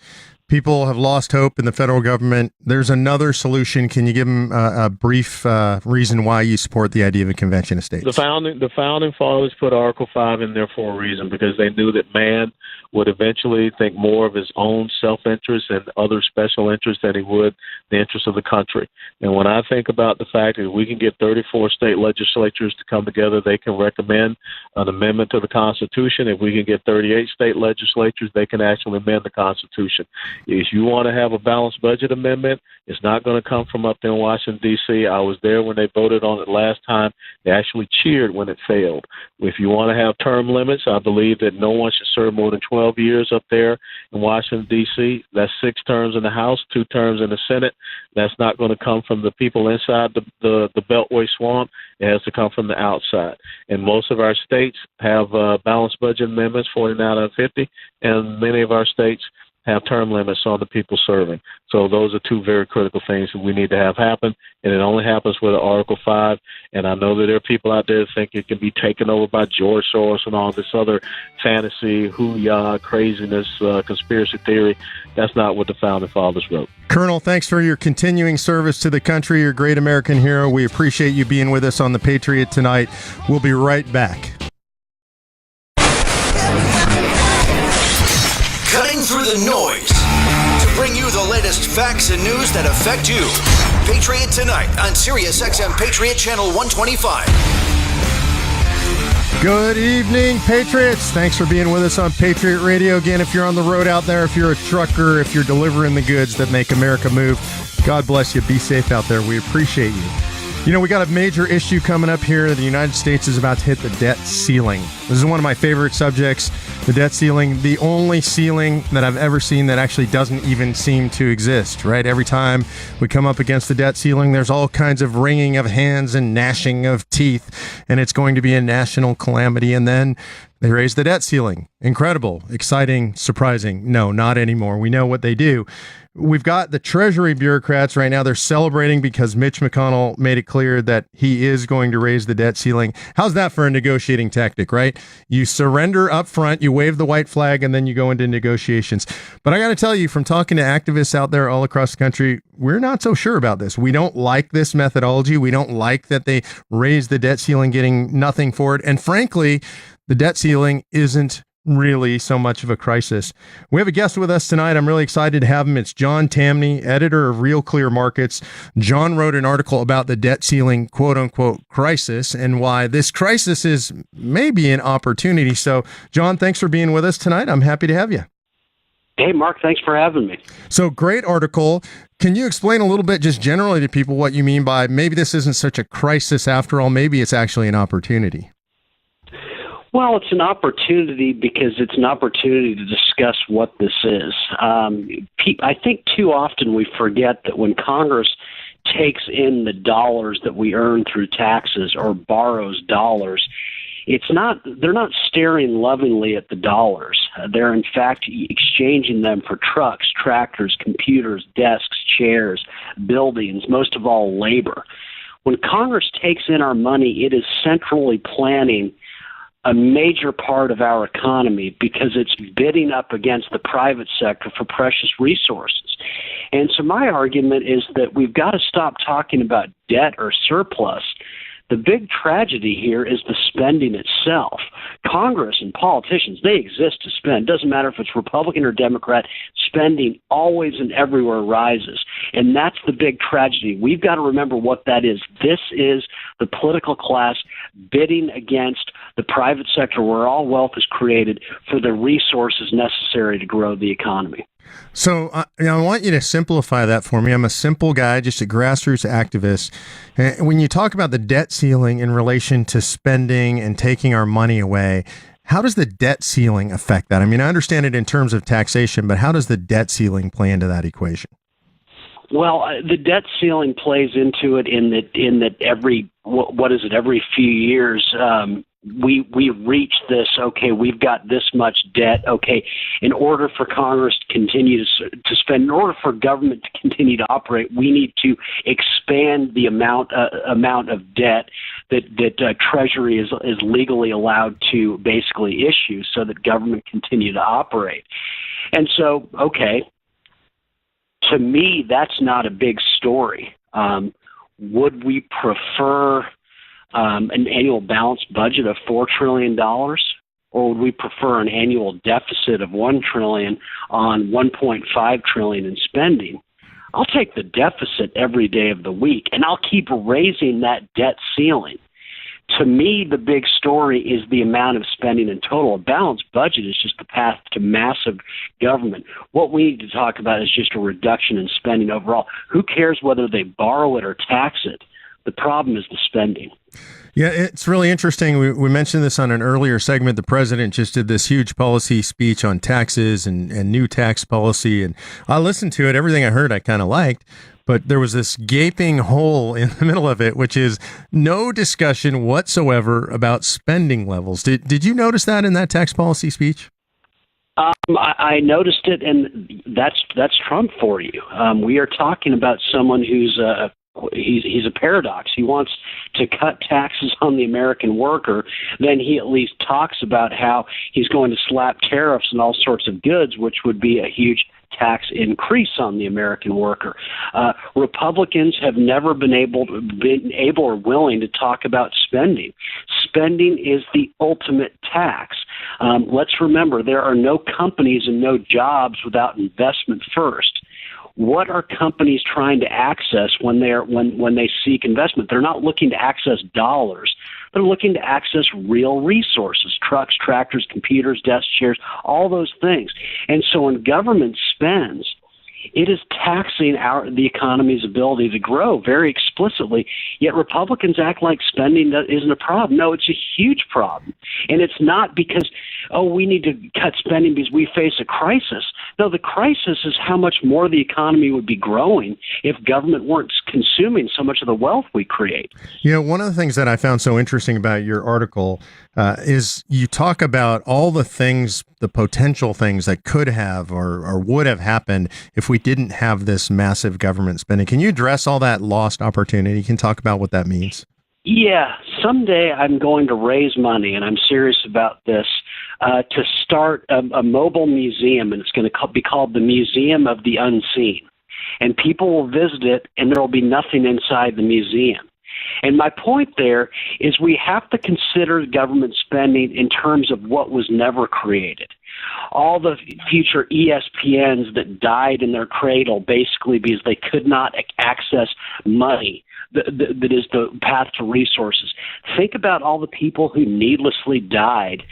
People have lost hope in the federal government. There's another solution. Can you give them a brief reason why you support the idea of a Convention of States? The founding fathers put Article 5 in there for a reason because they knew that man would eventually think more of his own self-interest and other special interests than he would the interests of the country. And when I think about the fact that we can get 34 state legislatures to come together, they can recommend an amendment to the Constitution. If we can get 38 state legislatures, they can actually amend the Constitution. If you want to have a balanced budget amendment, it's not going to come from up there in Washington, D.C. I was there when they voted on it last time. They actually cheered when it failed. If you want to have term limits, I believe that no one should serve more than 12 years up there in Washington, D.C. That's 6 terms in the House, 2 terms in the Senate. That's not going to come from the people inside the Beltway swamp. It has to come from the outside. And most of our states have balanced budget amendments, 49 out of 50, and many of our states have term limits on the people serving. So those are 2 very critical things that we need to have happen, and it only happens with Article 5. And I know that there are people out there that think it can be taken over by George Soros and all this other fantasy, hoo-yah, craziness, conspiracy theory. That's not what the Founding Fathers wrote. Colonel, thanks for your continuing service to the country. You're a great American hero. We appreciate you being with us on the Patriot tonight. We'll be right back. Cutting through the noise to bring you the latest facts and news that affect you. Patriot Tonight on SiriusXM Patriot Channel 125. Good evening, Patriots. Thanks for being with us on Patriot Radio. Again, if you're on the road out there, if you're a trucker, if you're delivering the goods that make America move, God bless you. Be safe out there. We appreciate you. We got a major issue coming up here. The United States is about to hit the debt ceiling. This is one of my favorite subjects. The debt ceiling, the only ceiling that I've ever seen that actually doesn't even seem to exist, right? Every time we come up against the debt ceiling, there's all kinds of wringing of hands and gnashing of teeth, and it's going to be a national calamity. And then they raise the debt ceiling. Incredible, exciting, surprising. No, not anymore. We know what they do. We've got the Treasury bureaucrats right now. They're celebrating because Mitch McConnell made it clear that he is going to raise the debt ceiling. How's that for a negotiating tactic, right? You surrender up front, you wave the white flag, and then you go into negotiations. But I got to tell you, from talking to activists out there all across the country, we're not so sure about this. We don't like this methodology. We don't like that they raise the debt ceiling, getting nothing for it. And frankly, the debt ceiling isn't really so much of a crisis. We have a guest with us tonight. I'm really excited to have him. It's John Tamny, editor of Real Clear Markets. John wrote an article about the debt ceiling, quote unquote, crisis and why this crisis is maybe an opportunity. So, John, thanks for being with us tonight. I'm happy to have you. Hey, Mark, thanks for having me. So, great article. Can you explain a little bit just generally to people what you mean by maybe this isn't such a crisis after all? Maybe it's actually an opportunity. Well, it's an opportunity because it's an opportunity to discuss what this is. I think too often we forget that when Congress takes in the dollars that we earn through taxes or borrows dollars, they're not staring lovingly at the dollars. They're in fact exchanging them for trucks, tractors, computers, desks, chairs, buildings, most of all labor. When Congress takes in our money, it is centrally planning a major part of our economy because it's bidding up against the private sector for precious resources. And so my argument is that we've got to stop talking about debt or surplus. The big tragedy here is the spending itself. Congress and politicians, they exist to spend. Doesn't matter if it's Republican or Democrat, spending always and everywhere rises. And that's the big tragedy. We've got to remember what that is. This is the political class bidding against the private sector where all wealth is created for the resources necessary to grow the economy. So I want you to simplify that for me. I'm a simple guy, just a grassroots activist. And when you talk about the debt ceiling in relation to spending and taking our money away, how does the debt ceiling affect that? I mean, I understand it in terms of taxation, but how does the debt ceiling play into that equation? Well, the debt ceiling plays into it in that every few years we reach this. Okay, we've got this much debt. Okay, in order for Congress to continue to spend, in order for government to continue to operate, we need to expand the amount of debt that Treasury is legally allowed to basically issue, so that government continue to operate. And so, okay. To me, that's not a big story. Would we prefer an annual balanced budget of $4 trillion, or would we prefer an annual deficit of $1 trillion on $1.5 trillion in spending? I'll take the deficit every day of the week, and I'll keep raising that debt ceiling. To me, the big story is the amount of spending in total. A balanced budget is just the path to massive government. What we need to talk about is just a reduction in spending overall. Who cares whether they borrow it or tax it? The problem is the spending. Yeah, it's really interesting. We mentioned this on an earlier segment. The president just did this huge policy speech on taxes and new tax policy. And I listened to it. Everything I heard, I kind of liked. But there was this gaping hole in the middle of it, which is no discussion whatsoever about spending levels. Did you notice that in that tax policy speech? I noticed it, and that's Trump for you. We are talking about someone who's he's a paradox. He wants to cut taxes on the American worker. Then he at least talks about how he's going to slap tariffs on all sorts of goods, which would be a huge tax increase on the American worker. Republicans have never been able or willing to talk about spending. Spending is the ultimate tax. Let's remember, there are no companies and no jobs without investment first. What are companies trying to access when they seek investment? They're not looking to access dollars. They're looking to access real resources, trucks, tractors, computers, desk chairs, all those things. And so when government spends, It is taxing the economy's ability to grow very explicitly, yet Republicans act like spending isn't a problem. No, it's a huge problem. And it's not because, we need to cut spending because we face a crisis. No, the crisis is how much more the economy would be growing if government weren't consuming so much of the wealth we create. One of the things that I found so interesting about your article is you talk about all the things, the potential things that could have or would have happened if we didn't have this massive government spending. Can you address all that lost opportunity? You can talk about what that means. Yeah, someday I'm going to raise money, and I'm serious about this, to start a mobile museum, and it's going to be called the Museum of the Unseen. And people will visit it, and there will be nothing inside the museum. And my point there is we have to consider government spending in terms of what was never created. All the future ESPNs that died in their cradle basically because they could not access money that is the path to resources. Think about all the people who needlessly died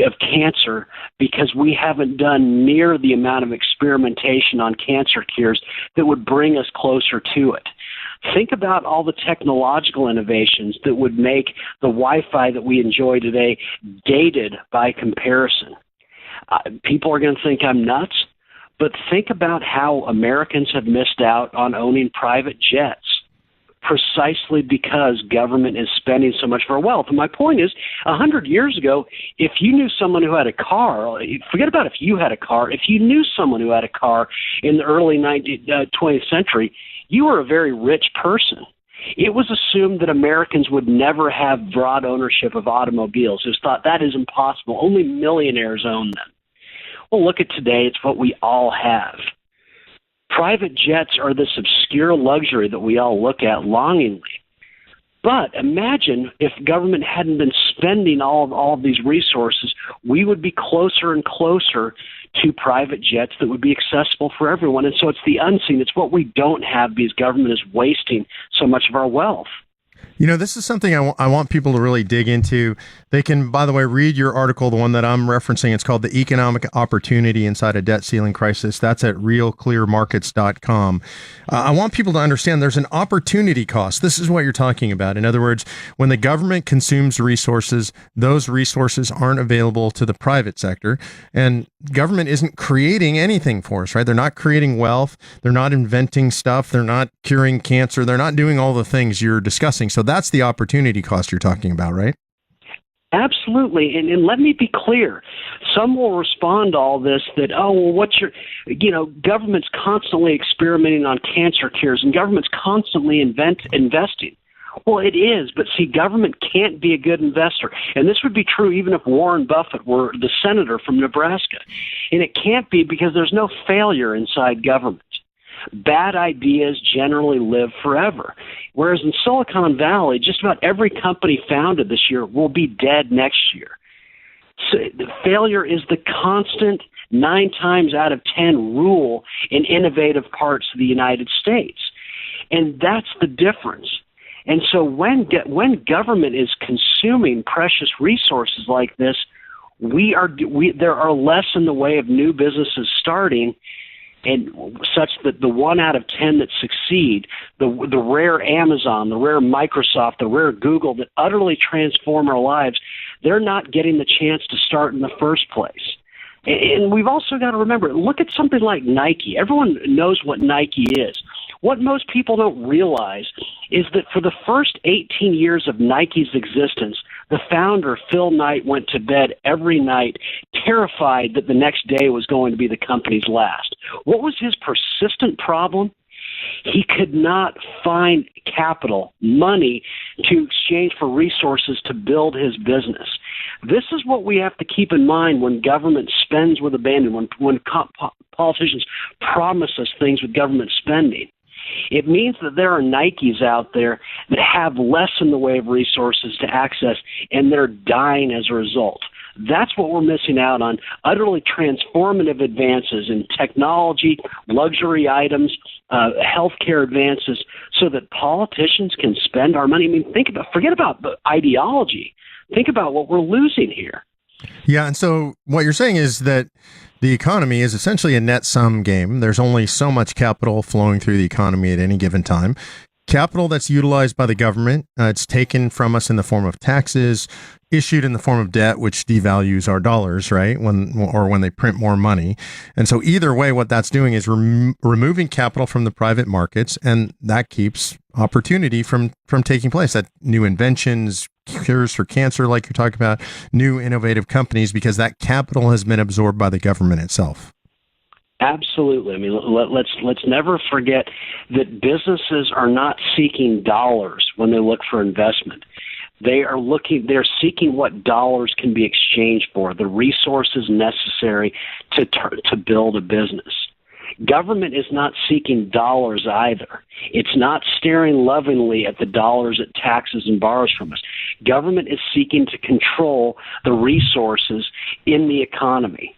of cancer because we haven't done near the amount of experimentation on cancer cures that would bring us closer to it. Think about all the technological innovations that would make the Wi-Fi that we enjoy today dated by comparison. People are going to think I'm nuts, but think about how Americans have missed out on owning private jets precisely because government is spending so much of our wealth. And my point is, 100 years ago, if you knew someone who had a car, forget about if you had a car, if you knew someone who had a car in the early 20th century, you were a very rich person. It was assumed that Americans would never have broad ownership of automobiles. It was thought that is impossible. Only millionaires own them. Well, look at today. It's what we all have. Private jets are this obscure luxury that we all look at longingly. But imagine if government hadn't been spending all of these resources, we would be closer and closer to private jets that would be accessible for everyone. And so it's the unseen. It's what we don't have because government is wasting so much of our wealth. This is something I want people to really dig into. They can, by the way, read your article, the one that I'm referencing. It's called The Economic Opportunity Inside a Debt Ceiling Crisis. That's at realclearmarkets.com. I want people to understand there's an opportunity cost. This is what you're talking about. In other words, when the government consumes resources, those resources aren't available to the private sector. And government isn't creating anything for us, right? They're not creating wealth. They're not inventing stuff. They're not curing cancer. They're not doing all the things you're discussing. So that's the opportunity cost you're talking about, right? Absolutely. And let me be clear. Some will respond to all this that, government's constantly experimenting on cancer cures and government's constantly investing. Well, it is, but see, government can't be a good investor. And this would be true even if Warren Buffett were the senator from Nebraska. And it can't be because there's no failure inside government. Bad ideas generally live forever. Whereas in Silicon Valley, just about every company founded this year will be dead next year. So the failure is the constant 9 times out of 10 rule in innovative parts of the United States. And that's the difference. And so when government is consuming precious resources like this, there are less in the way of new businesses starting, and such that the 1 out of 10 that succeed, the rare Amazon, the rare Microsoft, the rare Google that utterly transform our lives, they're not getting the chance to start in the first place. And we've also got to remember, look at something like Nike. Everyone knows what Nike is. What most people don't realize is that for the first 18 years of Nike's existence, the founder, Phil Knight, went to bed every night terrified that the next day was going to be the company's last. What was his persistent problem? He could not find capital, money, to exchange for resources to build his business. This is what we have to keep in mind when government spends with abandon, when politicians promise us things with government spending. It means that there are Nikes out there that have less in the way of resources to access, and they're dying as a result. That's what we're missing out on, utterly transformative advances in technology, luxury items, healthcare advances, so that politicians can spend our money. I mean, forget about the ideology. Think about what we're losing here. Yeah, and so what you're saying is that the economy is essentially a net sum game. There's only so much capital flowing through the economy at any given time. Capital that's utilized by the government, it's taken from us in the form of taxes, issued in the form of debt, which devalues our dollars, right? When they print more money. And so either way, what that's doing is removing capital from the private markets, and that keeps opportunity from taking place. That new inventions, cures for cancer, like you're talking about, new innovative companies, because that capital has been absorbed by the government itself. Absolutely. I mean, let's never forget that businesses are not seeking dollars when they look for investment. They're seeking what dollars can be exchanged for, the resources necessary to build a business. Government is not seeking dollars either. It's not staring lovingly at the dollars it taxes and borrows from us. Government is seeking to control the resources in the economy.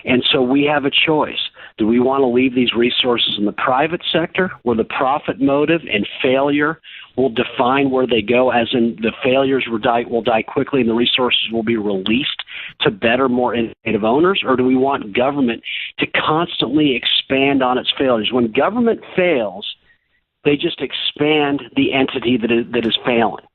And so we have a choice. Do we want to leave these resources in the private sector, where the profit motive and failure will define where they go, as in the failures will die quickly and the resources will be released to better, more innovative owners? Or do we want government to constantly expand on its failures? When government fails, they just expand the entity that is failing.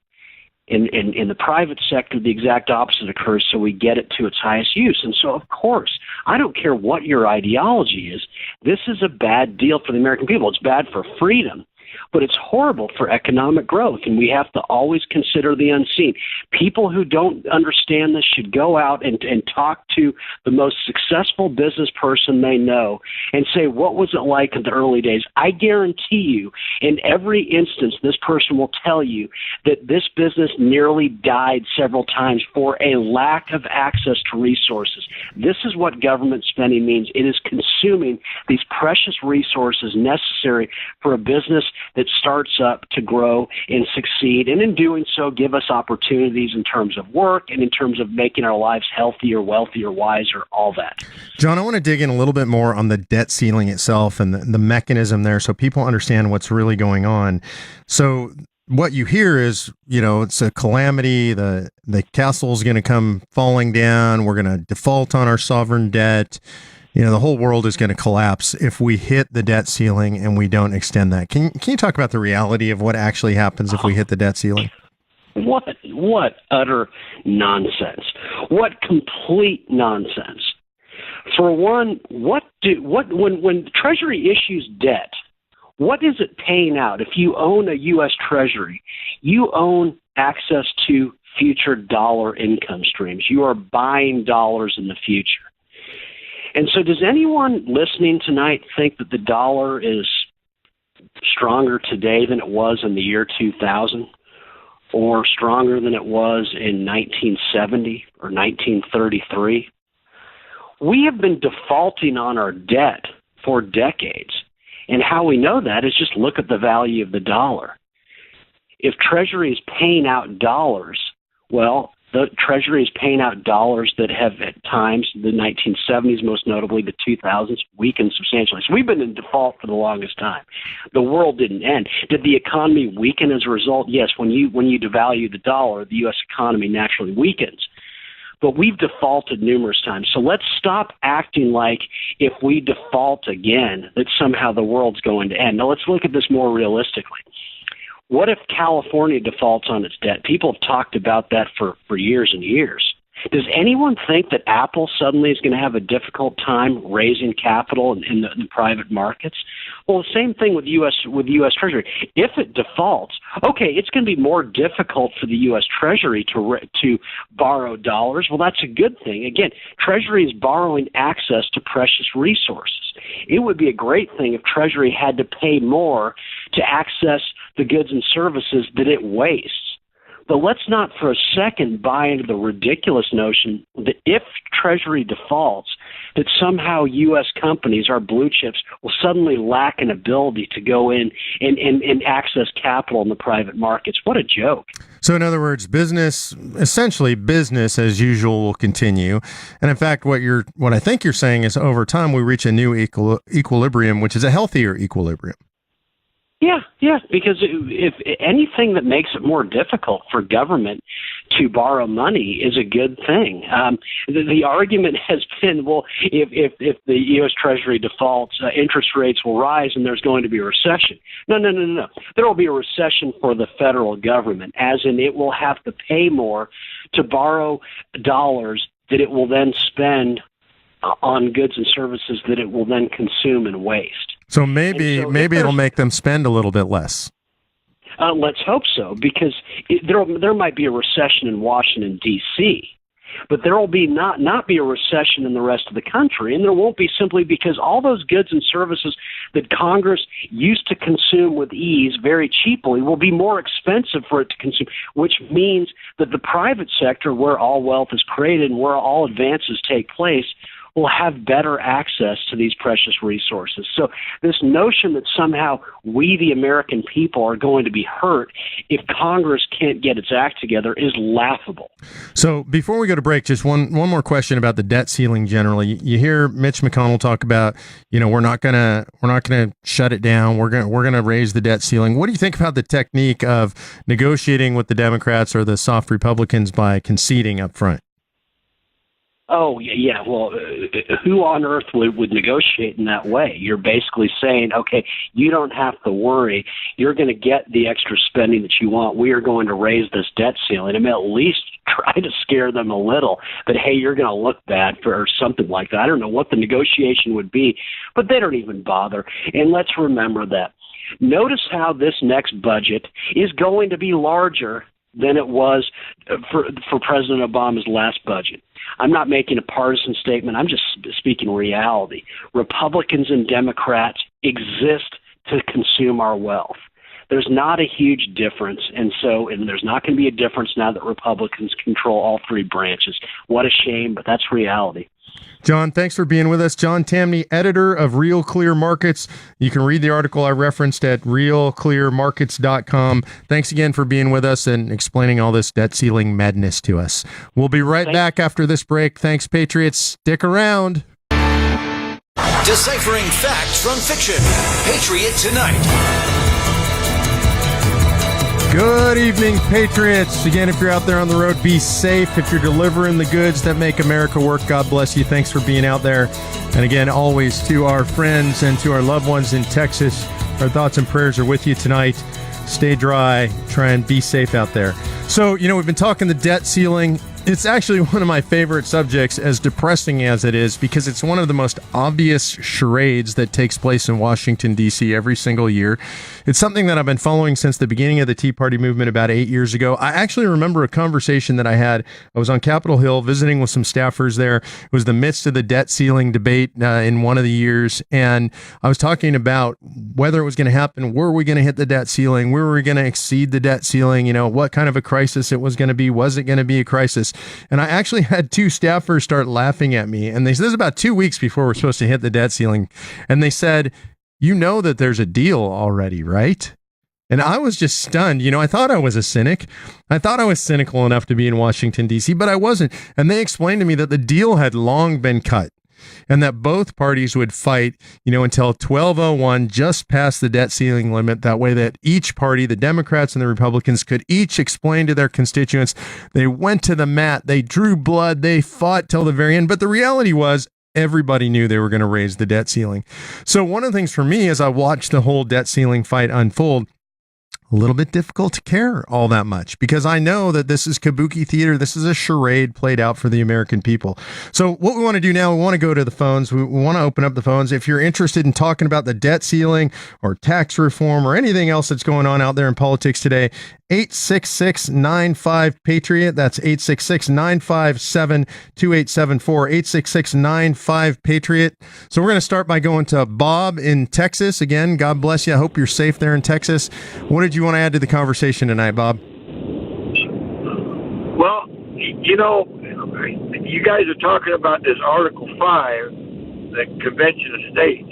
In the private sector, the exact opposite occurs, so we get it to its highest use. And so, of course, I don't care what your ideology is, this is a bad deal for the American people. It's bad for freedom, but it's horrible for economic growth, and we have to always consider the unseen. People who don't understand this should go out and talk to the most successful business person they know and say, what was it like in the early days? I guarantee you, in every instance, this person will tell you that this business nearly died several times for a lack of access to resources. This is what government spending means. It is consuming these precious resources necessary for a business that starts up to grow and succeed, and in doing so give us opportunities in terms of work and in terms of making our lives healthier, wealthier, wiser, all that. John, I want to dig in a little bit more on the debt ceiling itself and the mechanism there so people understand what's really going on. So what you hear is, it's a calamity. The castle's going to come falling down. We're going to default on our sovereign debt. The whole world is going to collapse if we hit the debt ceiling and we don't extend that. Can you talk about the reality of what actually happens if we hit the debt ceiling? What utter nonsense. What complete nonsense. For one, when Treasury issues debt, what is it paying out? If you own a U.S. Treasury, you own access to future dollar income streams. You are buying dollars in the future. And so does anyone listening tonight think that the dollar is stronger today than it was in the year 2000, or stronger than it was in 1970 or 1933? We have been defaulting on our debt for decades. And how we know that is just look at the value of the dollar. If Treasury is paying out dollars, well, the Treasury is paying out dollars that have at times, the 1970s most notably, the 2000s, weakened substantially. So we've been in default for the longest time. The world didn't end. Did the economy weaken as a result? Yes, when you devalue the dollar, the U.S. economy naturally weakens. But we've defaulted numerous times. So let's stop acting like if we default again, that somehow the world's going to end. Now let's look at this more realistically. What if California defaults on its debt? People have talked about that for years and years. Does anyone think that Apple suddenly is going to have a difficult time raising capital in the private markets? Well, the same thing with U.S. Treasury. If it defaults, okay, it's going to be more difficult for the U.S. Treasury to borrow dollars. Well, that's a good thing. Again, Treasury is borrowing access to precious resources. It would be a great thing if Treasury had to pay more to access the goods and services that it wastes. But let's not for a second buy into the ridiculous notion that if Treasury defaults, that somehow U.S. companies, our blue chips, will suddenly lack an ability to go in and access capital in the private markets. What a joke. So in other words, essentially business as usual will continue. And in fact, what I think you're saying is over time we reach a new equilibrium, which is a healthier equilibrium. Yeah, because if anything that makes it more difficult for government to borrow money is a good thing. The argument has been, well, if the U.S. Treasury defaults, interest rates will rise and there's going to be a recession. No. There will be a recession for the federal government, as in it will have to pay more to borrow dollars that it will then spend on goods and services that it will then consume and waste. So maybe it'll make them spend a little bit less. Let's hope so, because there might be a recession in Washington, D.C., but there will be not be a recession in the rest of the country, and there won't be simply because all those goods and services that Congress used to consume with ease very cheaply will be more expensive for it to consume, which means that the private sector, where all wealth is created and where all advances take place, will have better access to these precious resources. So this notion that somehow we, the American people, are going to be hurt if Congress can't get its act together is laughable. So before we go to break, just one more question about the debt ceiling generally. You hear Mitch McConnell talk about, we're not gonna shut it down. We're gonna raise the debt ceiling. What do you think about the technique of negotiating with the Democrats or the soft Republicans by conceding up front? Oh, yeah. Well, who on earth would negotiate in that way? You're basically saying, okay, you don't have to worry. You're going to get the extra spending that you want. We are going to raise this debt ceiling. I mean, at least try to scare them a little that, hey, you're going to look bad or something like that. I don't know what the negotiation would be, but they don't even bother. And let's remember that. Notice how this next budget is going to be larger than it was for President Obama's last budget. I'm not making a partisan statement. I'm just speaking reality. Republicans and Democrats exist to consume our wealth. There's not a huge difference, and there's not going to be a difference now that Republicans control all three branches. What a shame, but that's reality. John, thanks for being with us. John Tamny, editor of Real Clear Markets. You can read the article I referenced at realclearmarkets.com. Thanks again for being with us and explaining all this debt ceiling madness to us. We'll be right back after this break. Thanks, Patriots. Stick around. Deciphering facts from fiction. Patriot Tonight. Good evening, Patriots. Again, if you're out there on the road, be safe. If you're delivering the goods that make America work, God bless you. Thanks for being out there. And again, always to our friends and to our loved ones in Texas, our thoughts and prayers are with you tonight. Stay dry. Try and be safe out there. So, we've been talking the debt ceiling. It's actually one of my favorite subjects, as depressing as it is, because it's one of the most obvious charades that takes place in Washington, D.C. every single year. It's something that I've been following since the beginning of the Tea Party movement about 8 years ago. I actually remember a conversation that I had. I was on Capitol Hill visiting with some staffers there. It was the midst of the debt ceiling debate in one of the years, and I was talking about whether it was going to happen. Were we going to hit the debt ceiling? Were we going to exceed the debt ceiling? What kind of a crisis it was going to be? Was it going to be a crisis? And I actually had two staffers start laughing at me. And this is about 2 weeks before we're supposed to hit the debt ceiling. And they said, that there's a deal already, right? And I was just stunned. I thought I was a cynic. I thought I was cynical enough to be in Washington, D.C., but I wasn't. And they explained to me that the deal had long been cut, and that both parties would fight, until 1201, just past the debt ceiling limit. That way that each party, the Democrats and the Republicans, could each explain to their constituents. They went to the mat, they drew blood, they fought till the very end. But the reality was, everybody knew they were going to raise the debt ceiling. So one of the things for me, as I watched the whole debt ceiling fight unfold, a little bit difficult to care all that much, because I know that this is kabuki theater. This is a charade played out for the American people. So what we want to do now, we want to go to the phones. We want to open up the phones. If you're interested in talking about the debt ceiling or tax reform or anything else that's going on out there in politics today, 866-95-PATRIOT. That's 866-957-2874, 866-95-PATRIOT. So we're going to start by going to Bob in Texas. Again, God bless you. I hope you're safe there in Texas. What did you want to add to the conversation tonight, Bob? Well, you guys are talking about this Article 5, the Convention of States,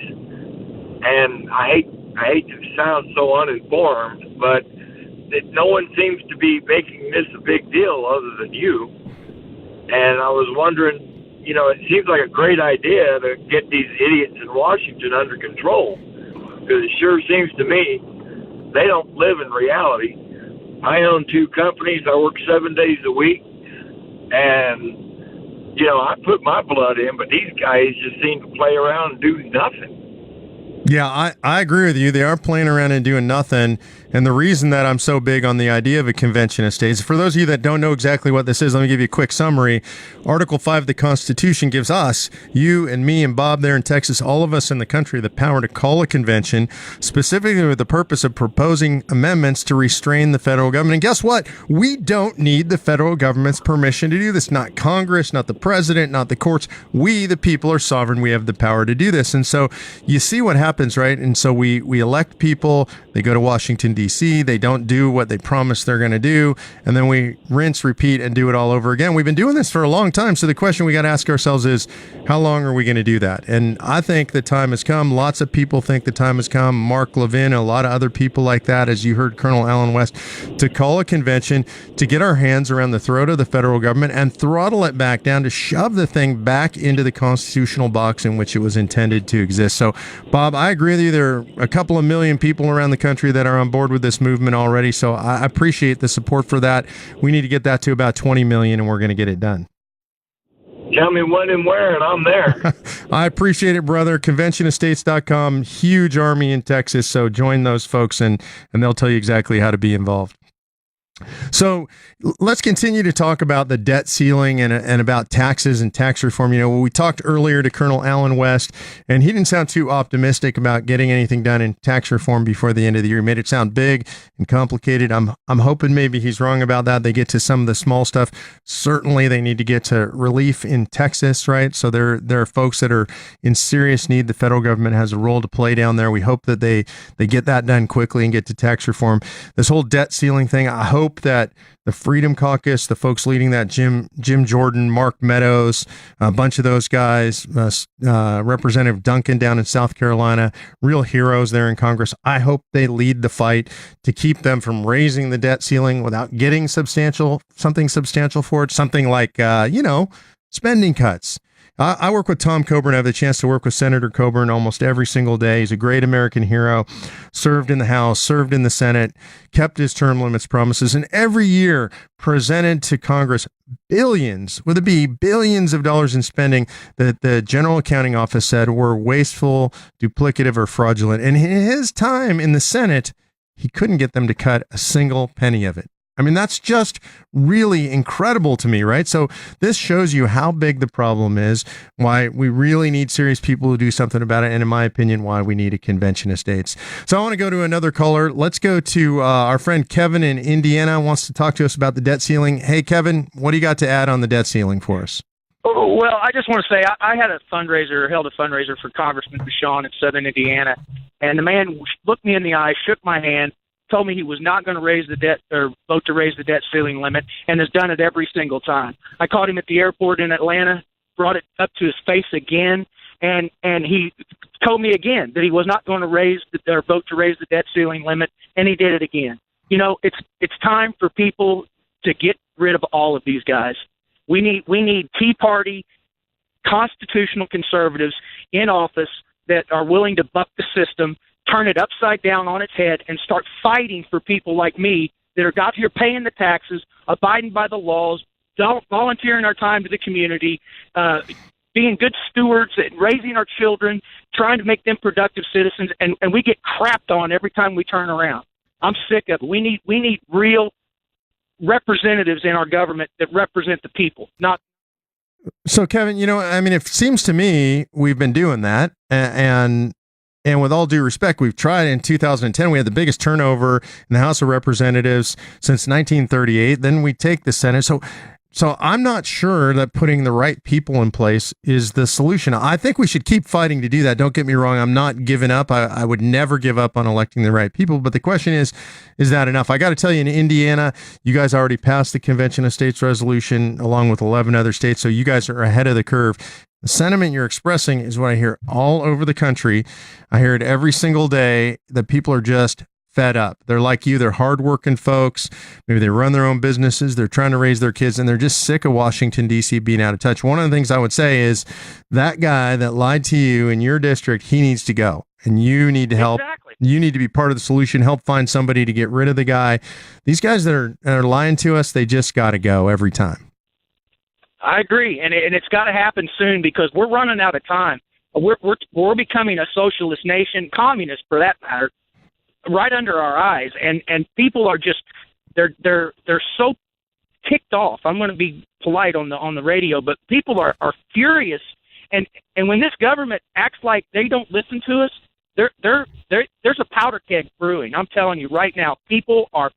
and I hate to sound so uninformed, but that no one seems to be making this a big deal other than you. And I was wondering, it seems like a great idea to get these idiots in Washington under control, because it sure seems to me they don't live in reality. I own 2 companies. I work 7 days a week, and I put my blood in, but these guys just seem to play around and do nothing. Yeah, I agree with you. They are playing around and doing nothing. And the reason that I'm so big on the idea of a convention of states, for those of you that don't know exactly what this is, let me give you a quick summary. Article 5 of the Constitution gives us, you and me and Bob there in Texas, all of us in the country, the power to call a convention, specifically with the purpose of proposing amendments to restrain the federal government. And guess what? We don't need the federal government's permission to do this. Not Congress, not the president, not the courts. We, the people, are sovereign. We have the power to do this. And so you see what happens, right? And so we elect people. They go to Washington, D.C. They don't do what they promise they're going to do. And then we rinse, repeat, and do it all over again. We've been doing this for a long time. So the question we got to ask ourselves is, how long are we going to do that? And I think the time has come. Lots of people think the time has come. Mark Levin, a lot of other people like that, as you heard Colonel Allen West, to call a convention, to get our hands around the throat of the federal government and throttle it back down, to shove the thing back into the constitutional box in which it was intended to exist. So, Bob, I agree with you. There are a couple of million people around the country that are on board with this movement already. So I appreciate the support for that. We need to get that to about 20 million, and we're going to get it done. Tell me when and where, and I'm there. I appreciate it, brother. ConventionOfStates.com, huge army in Texas. So join those folks, and they'll tell you exactly how to be involved. So let's continue to talk about the debt ceiling and about taxes and tax reform. We talked earlier to Colonel Allen West, and he didn't sound too optimistic about getting anything done in tax reform before the end of the year. He made it sound big and complicated. I'm hoping maybe he's wrong about that. They get to some of the small stuff. Certainly they need to get to relief in Texas, right? So there are folks that are in serious need. The federal government has a role to play down there. We hope that they get that done quickly and get to tax reform. This whole debt ceiling thing, I hope that the Freedom Caucus, the folks leading that, Jim Jordan, Mark Meadows, a bunch of those guys, Representative Duncan down in South Carolina, real heroes there in Congress. I hope they lead the fight to keep them from raising the debt ceiling without getting something substantial for it, something like, spending cuts. I work with Tom Coburn. I have the chance to work with Senator Coburn almost every single day. He's a great American hero, served in the House, served in the Senate, kept his term limits promises, and every year presented to Congress billions, with a B, billions of dollars in spending that the General Accounting Office said were wasteful, duplicative, or fraudulent. And in his time in the Senate, he couldn't get them to cut a single penny of it. I mean, that's just really incredible to me, right? So this shows you how big the problem is, why we really need serious people to do something about it, and in my opinion, why we need a convention of states. So I want to go to another caller. Let's go to our friend Kevin in Indiana, wants to talk to us about the debt ceiling. Hey, Kevin, what do you got to add on the debt ceiling for us? Well, I just want to say I held a fundraiser for Congressman Bucshon in Southern Indiana, and the man looked me in the eye, shook my hand, told me he was not going to raise the debt or vote to raise the debt ceiling limit, and has done it every single time. I caught him at the airport in Atlanta, brought it up to his face again, and he told me again that he was not going to vote to raise the debt ceiling limit, and he did it again. It's time for people to get rid of all of these guys. We need Tea Party, constitutional conservatives in office that are willing to buck the system, turn it upside down on its head, and start fighting for people like me that are out here paying the taxes, abiding by the laws, volunteering our time to the community, being good stewards, raising our children, trying to make them productive citizens, and we get crapped on every time we turn around. I'm sick of it. We need real representatives in our government that represent the people, not. So, Kevin, it seems to me we've been doing that, and with all due respect, we've tried. In 2010, we had the biggest turnover in the House of Representatives since 1938. Then we take the Senate. So I'm not sure that putting the right people in place is the solution. I think we should keep fighting to do that. Don't get me wrong. I'm not giving up. I would never give up on electing the right people. But the question is that enough? I got to tell you, in Indiana, you guys already passed the Convention of States resolution along with 11 other states. So you guys are ahead of the curve. The sentiment you're expressing is what I hear all over the country. I hear it every single day that people are just fed up. They're like you. They're hardworking folks. Maybe they run their own businesses. They're trying to raise their kids, and they're just sick of Washington, D.C. being out of touch. One of the things I would say is that guy that lied to you in your district, he needs to go. And you need to help. Exactly. You need to be part of the solution. Help find somebody to get rid of the guy. These guys that are lying to us, they just got to go every time. I agree, and it's got to happen soon because we're running out of time. We're becoming a socialist nation, communist for that matter, right under our eyes, and people are just they're so ticked off. I'm going to be polite on the radio, but people are furious, and when this government acts like they don't listen to us, there's a powder keg brewing. I'm telling you right now, people are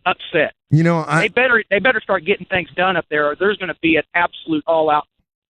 upset. You know, they better start getting things done up there, or there's going to be an absolute all-out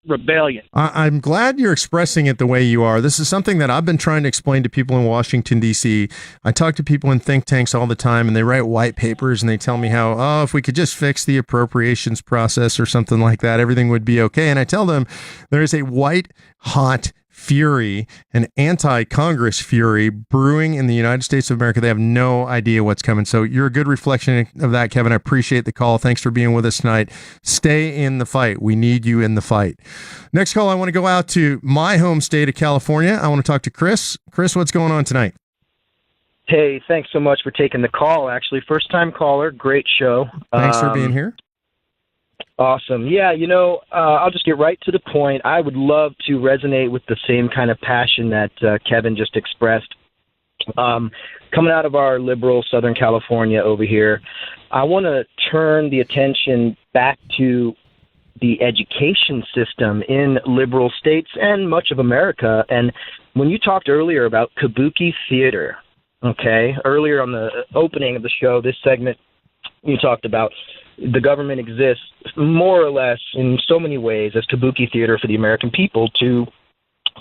rebellion. I'm glad you're expressing it the way you are. This is something that I've been trying to explain to people in Washington, D.C. I talk to people in think tanks all the time, and they write white papers, and they tell me how, if we could just fix the appropriations process or something like that, everything would be okay. And I tell them there is a white-hot fury, an anti-Congress fury brewing in the United States of America. They have no idea what's coming. So you're a good reflection of that, Kevin. I appreciate the call. Thanks for being with us tonight. Stay in the fight. We need you in the fight. Next call, I want to go out to my home state of California. I want to talk to Chris. Chris, what's going on tonight? Hey, thanks so much for taking the call. Actually, first-time caller. Great show. Thanks for being here. Awesome. Yeah, I'll just get right to the point. I would love to resonate with the same kind of passion that Kevin just expressed. Coming out of our liberal Southern California over here, I want to turn the attention back to the education system in liberal states and much of America. And when you talked earlier about kabuki theater, earlier on the opening of the show, this segment, you talked about the government exists more or less in so many ways as kabuki theater for the American people to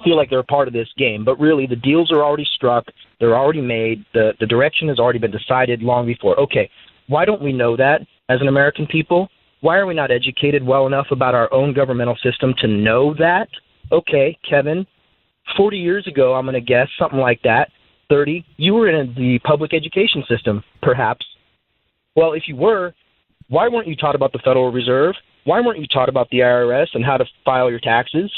feel like they're a part of this game. But really, the deals are already struck. They're already made. The direction has already been decided long before. Okay, why don't we know that as an American people? Why are we not educated well enough about our own governmental system to know that? Okay, Kevin, 40 years ago, I'm going to guess, something like that, 30, you were in the public education system, perhaps. Well, if you were, why weren't you taught about the Federal Reserve? Why weren't you taught about the IRS and how to file your taxes?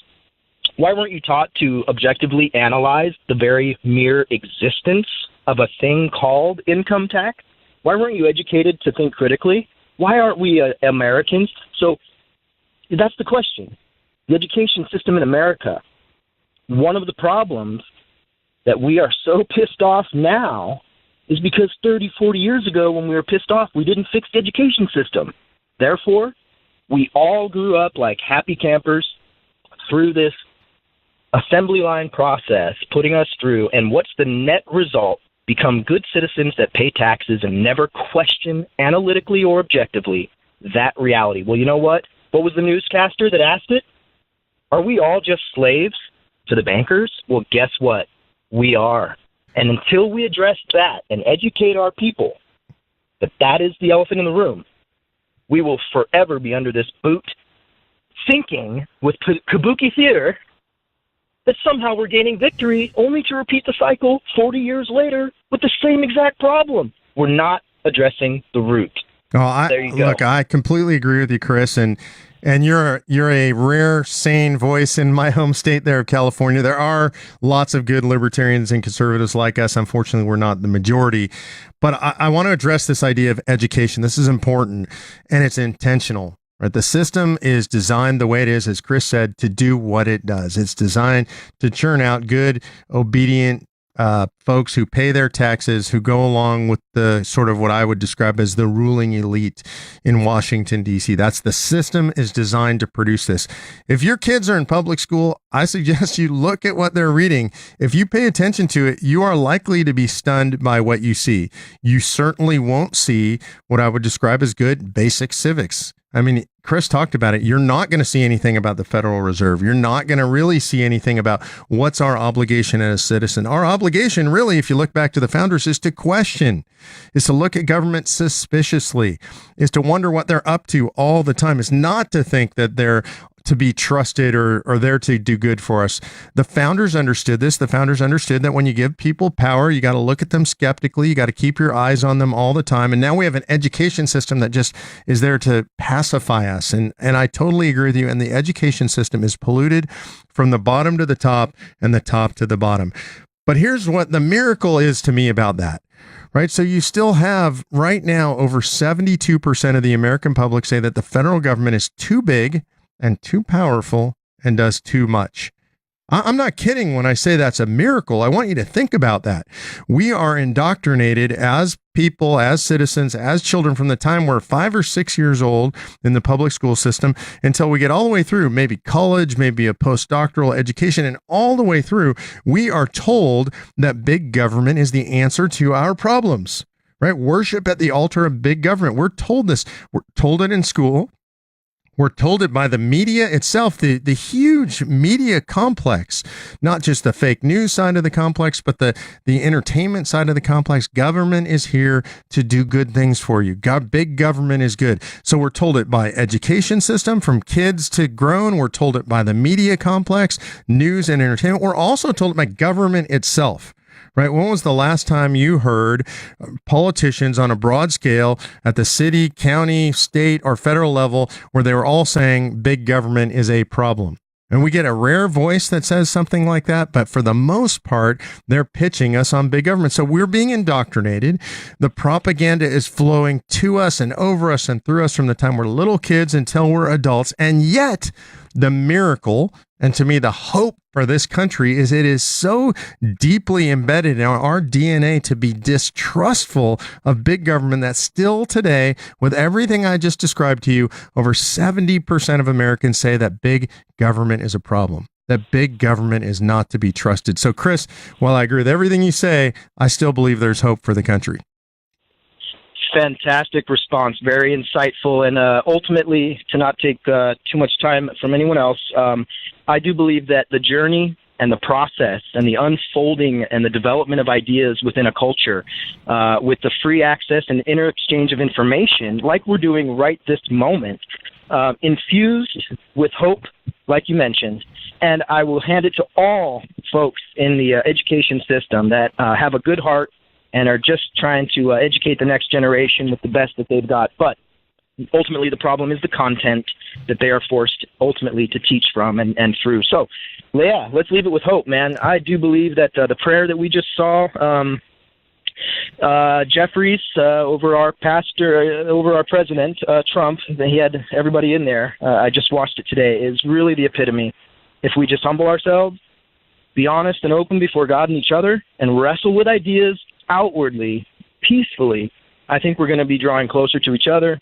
Why weren't you taught to objectively analyze the very mere existence of a thing called income tax? Why weren't you educated to think critically? Why aren't we Americans? So that's the question. The education system in America, one of the problems that we are so pissed off now is because 30, 40 years ago when we were pissed off, we didn't fix the education system. Therefore, we all grew up like happy campers through this assembly line process, putting us through, and what's the net result? Become good citizens that pay taxes and never question analytically or objectively that reality. Well, you know what? What was the newscaster that asked it? Are we all just slaves to the bankers? Well, guess what? We are. And until we address that and educate our people that is the elephant in the room, we will forever be under this boot, thinking with kabuki theater that somehow we're gaining victory, only to repeat the cycle 40 years later with the same exact problem. We're not addressing the root. There you go. Look, I completely agree with you, Chris, and you're a rare, sane voice in my home state there of California. There are lots of good libertarians and conservatives like us. Unfortunately, we're not the majority. But I want to address this idea of education. This is important, and it's intentional. Right? The system is designed the way it is, as Chris said, to do what it does. It's designed to churn out good, obedient folks who pay their taxes, who go along with the sort of what I would describe as the ruling elite in Washington, D.C. That's the system is designed to produce this. If your kids are in public school, I suggest you look at what they're reading. If you pay attention to it, you are likely to be stunned by what you see. You certainly won't see what I would describe as good basic civics. I mean, Chris talked about it. You're not going to see anything about the Federal Reserve. You're not going to really see anything about what's our obligation as a citizen. Our obligation, really, if you look back to the founders, is to question, is to look at government suspiciously, is to wonder what they're up to all the time, is not to think that they're to be trusted or there to do good for us. The founders understood this. The founders understood that when you give people power, you got to look at them skeptically. You got to keep your eyes on them all the time. And now we have an education system that just is there to pacify us. And I totally agree with you. And the education system is polluted from the bottom to the top and the top to the bottom. But here's what the miracle is to me about that, right? So you still have right now over 72% of the American public say that the federal government is too big and too powerful and does too much. I'm not kidding when I say that's a miracle. I want you to think about that. We are indoctrinated as people, as citizens, as children from the time we're 5 or 6 years old in the public school system until we get all the way through, maybe college, maybe a postdoctoral education, and all the way through, we are told that big government is the answer to our problems, right? Worship at the altar of big government. We're told this. We're told it in school. We're told it by the media itself, the huge media complex, not just the fake news side of the complex, but the entertainment side of the complex. Government is here to do good things for you. Big government is good. So we're told it by education system, from kids to grown. We're told it by the media complex, news and entertainment. We're also told it by government itself. Right? When was the last time you heard politicians on a broad scale at the city, county, state, or federal level where they were all saying big government is a problem? And we get a rare voice that says something like that, but for the most part, they're pitching us on big government. So we're being indoctrinated. The propaganda is flowing to us and over us and through us from the time we're little kids until we're adults. And yet, the miracle, and to me, the hope for this country is it is so deeply embedded in our DNA to be distrustful of big government that still today, with everything I just described to you, over 70% of Americans say that big government is a problem, that big government is not to be trusted. So, Chris, while I agree with everything you say, I still believe there's hope for the country. Fantastic response, very insightful, and ultimately, to not take too much time from anyone else, I do believe that the journey and the process and the unfolding and the development of ideas within a culture, with the free access and inter-exchange of information, like we're doing right this moment, infused with hope, like you mentioned, and I will hand it to all folks in the education system that have a good heart and are just trying to educate the next generation with the best that they've got. But ultimately, the problem is the content that they are forced ultimately to teach from and through. So, yeah, let's leave it with hope, man. I do believe that the prayer that we just saw, Jeffries, over our president, Trump, he had everybody in there. I just watched it today, is really the epitome. If we just humble ourselves, be honest and open before God and each other, and wrestle with ideas outwardly, peacefully, I think we're going to be drawing closer to each other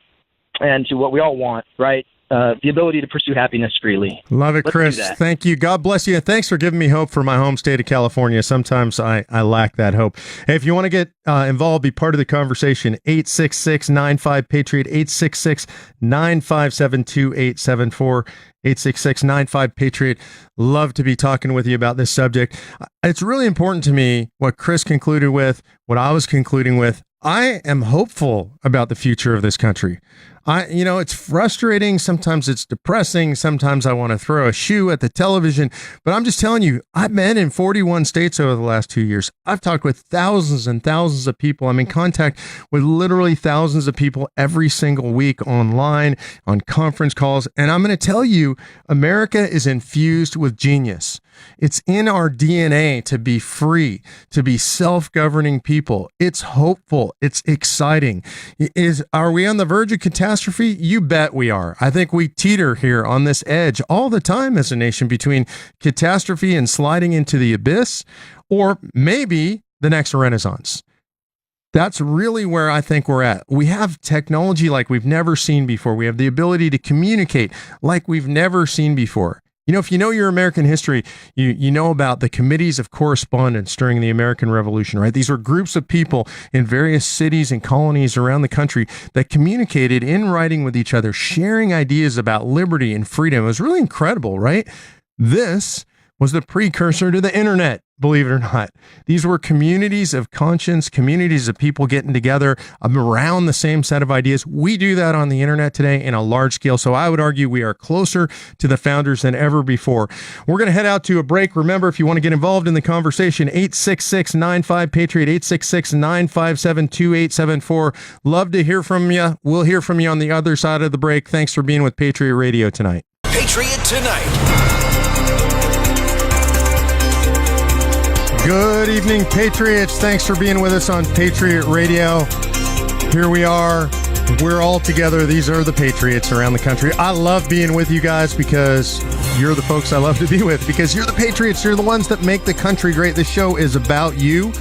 and to what we all want, right? The ability to pursue happiness freely. Love it, Chris. Thank you. God bless you. And thanks for giving me hope for my home state of California. Sometimes I lack that hope. Hey, if you want to get involved, be part of the conversation, 866-95-PATRIOT, 866-957-2874, 866-95-PATRIOT. Love to be talking with you about this subject. It's really important to me what Chris concluded with, what I was concluding with. I am hopeful about the future of this country. It's frustrating. Sometimes it's depressing. Sometimes I want to throw a shoe at the television. But I'm just telling you, I've been in 41 states over the last 2 years. I've talked with thousands and thousands of people. I'm in contact with literally thousands of people every single week online, on conference calls. And I'm going to tell you, America is infused with genius. It's in our DNA to be free, to be self-governing people. It's hopeful. It's exciting. Are we on the verge of catastrophe? You bet we are. I think we teeter here on this edge all the time as a nation between catastrophe and sliding into the abyss, or maybe the next Renaissance. That's really where I think we're at. We have technology like we've never seen before. We have the ability to communicate like we've never seen before. If you know your American history, you know about the committees of correspondence during the American Revolution, right? These were groups of people in various cities and colonies around the country that communicated in writing with each other, sharing ideas about liberty and freedom. It was really incredible, right? This was the precursor to the internet, believe it or not. These were communities of conscience, communities of people getting together around the same set of ideas. We do that on the internet today in a large scale. So I would argue we are closer to the founders than ever before. We're going to head out to a break. Remember, if you want to get involved in the conversation, 866-95-PATRIOT, 866-957-2874. Love to hear from you. We'll hear from you on the other side of the break. Thanks for being with Patriot Radio tonight. Patriot Tonight. Good evening, Patriots. Thanks for being with us on Patriot Radio. Here we are. We're all together. These are the Patriots around the country. I love being with you guys because you're the folks I love to be with, because you're the Patriots. You're the ones that make the country great. This show is about you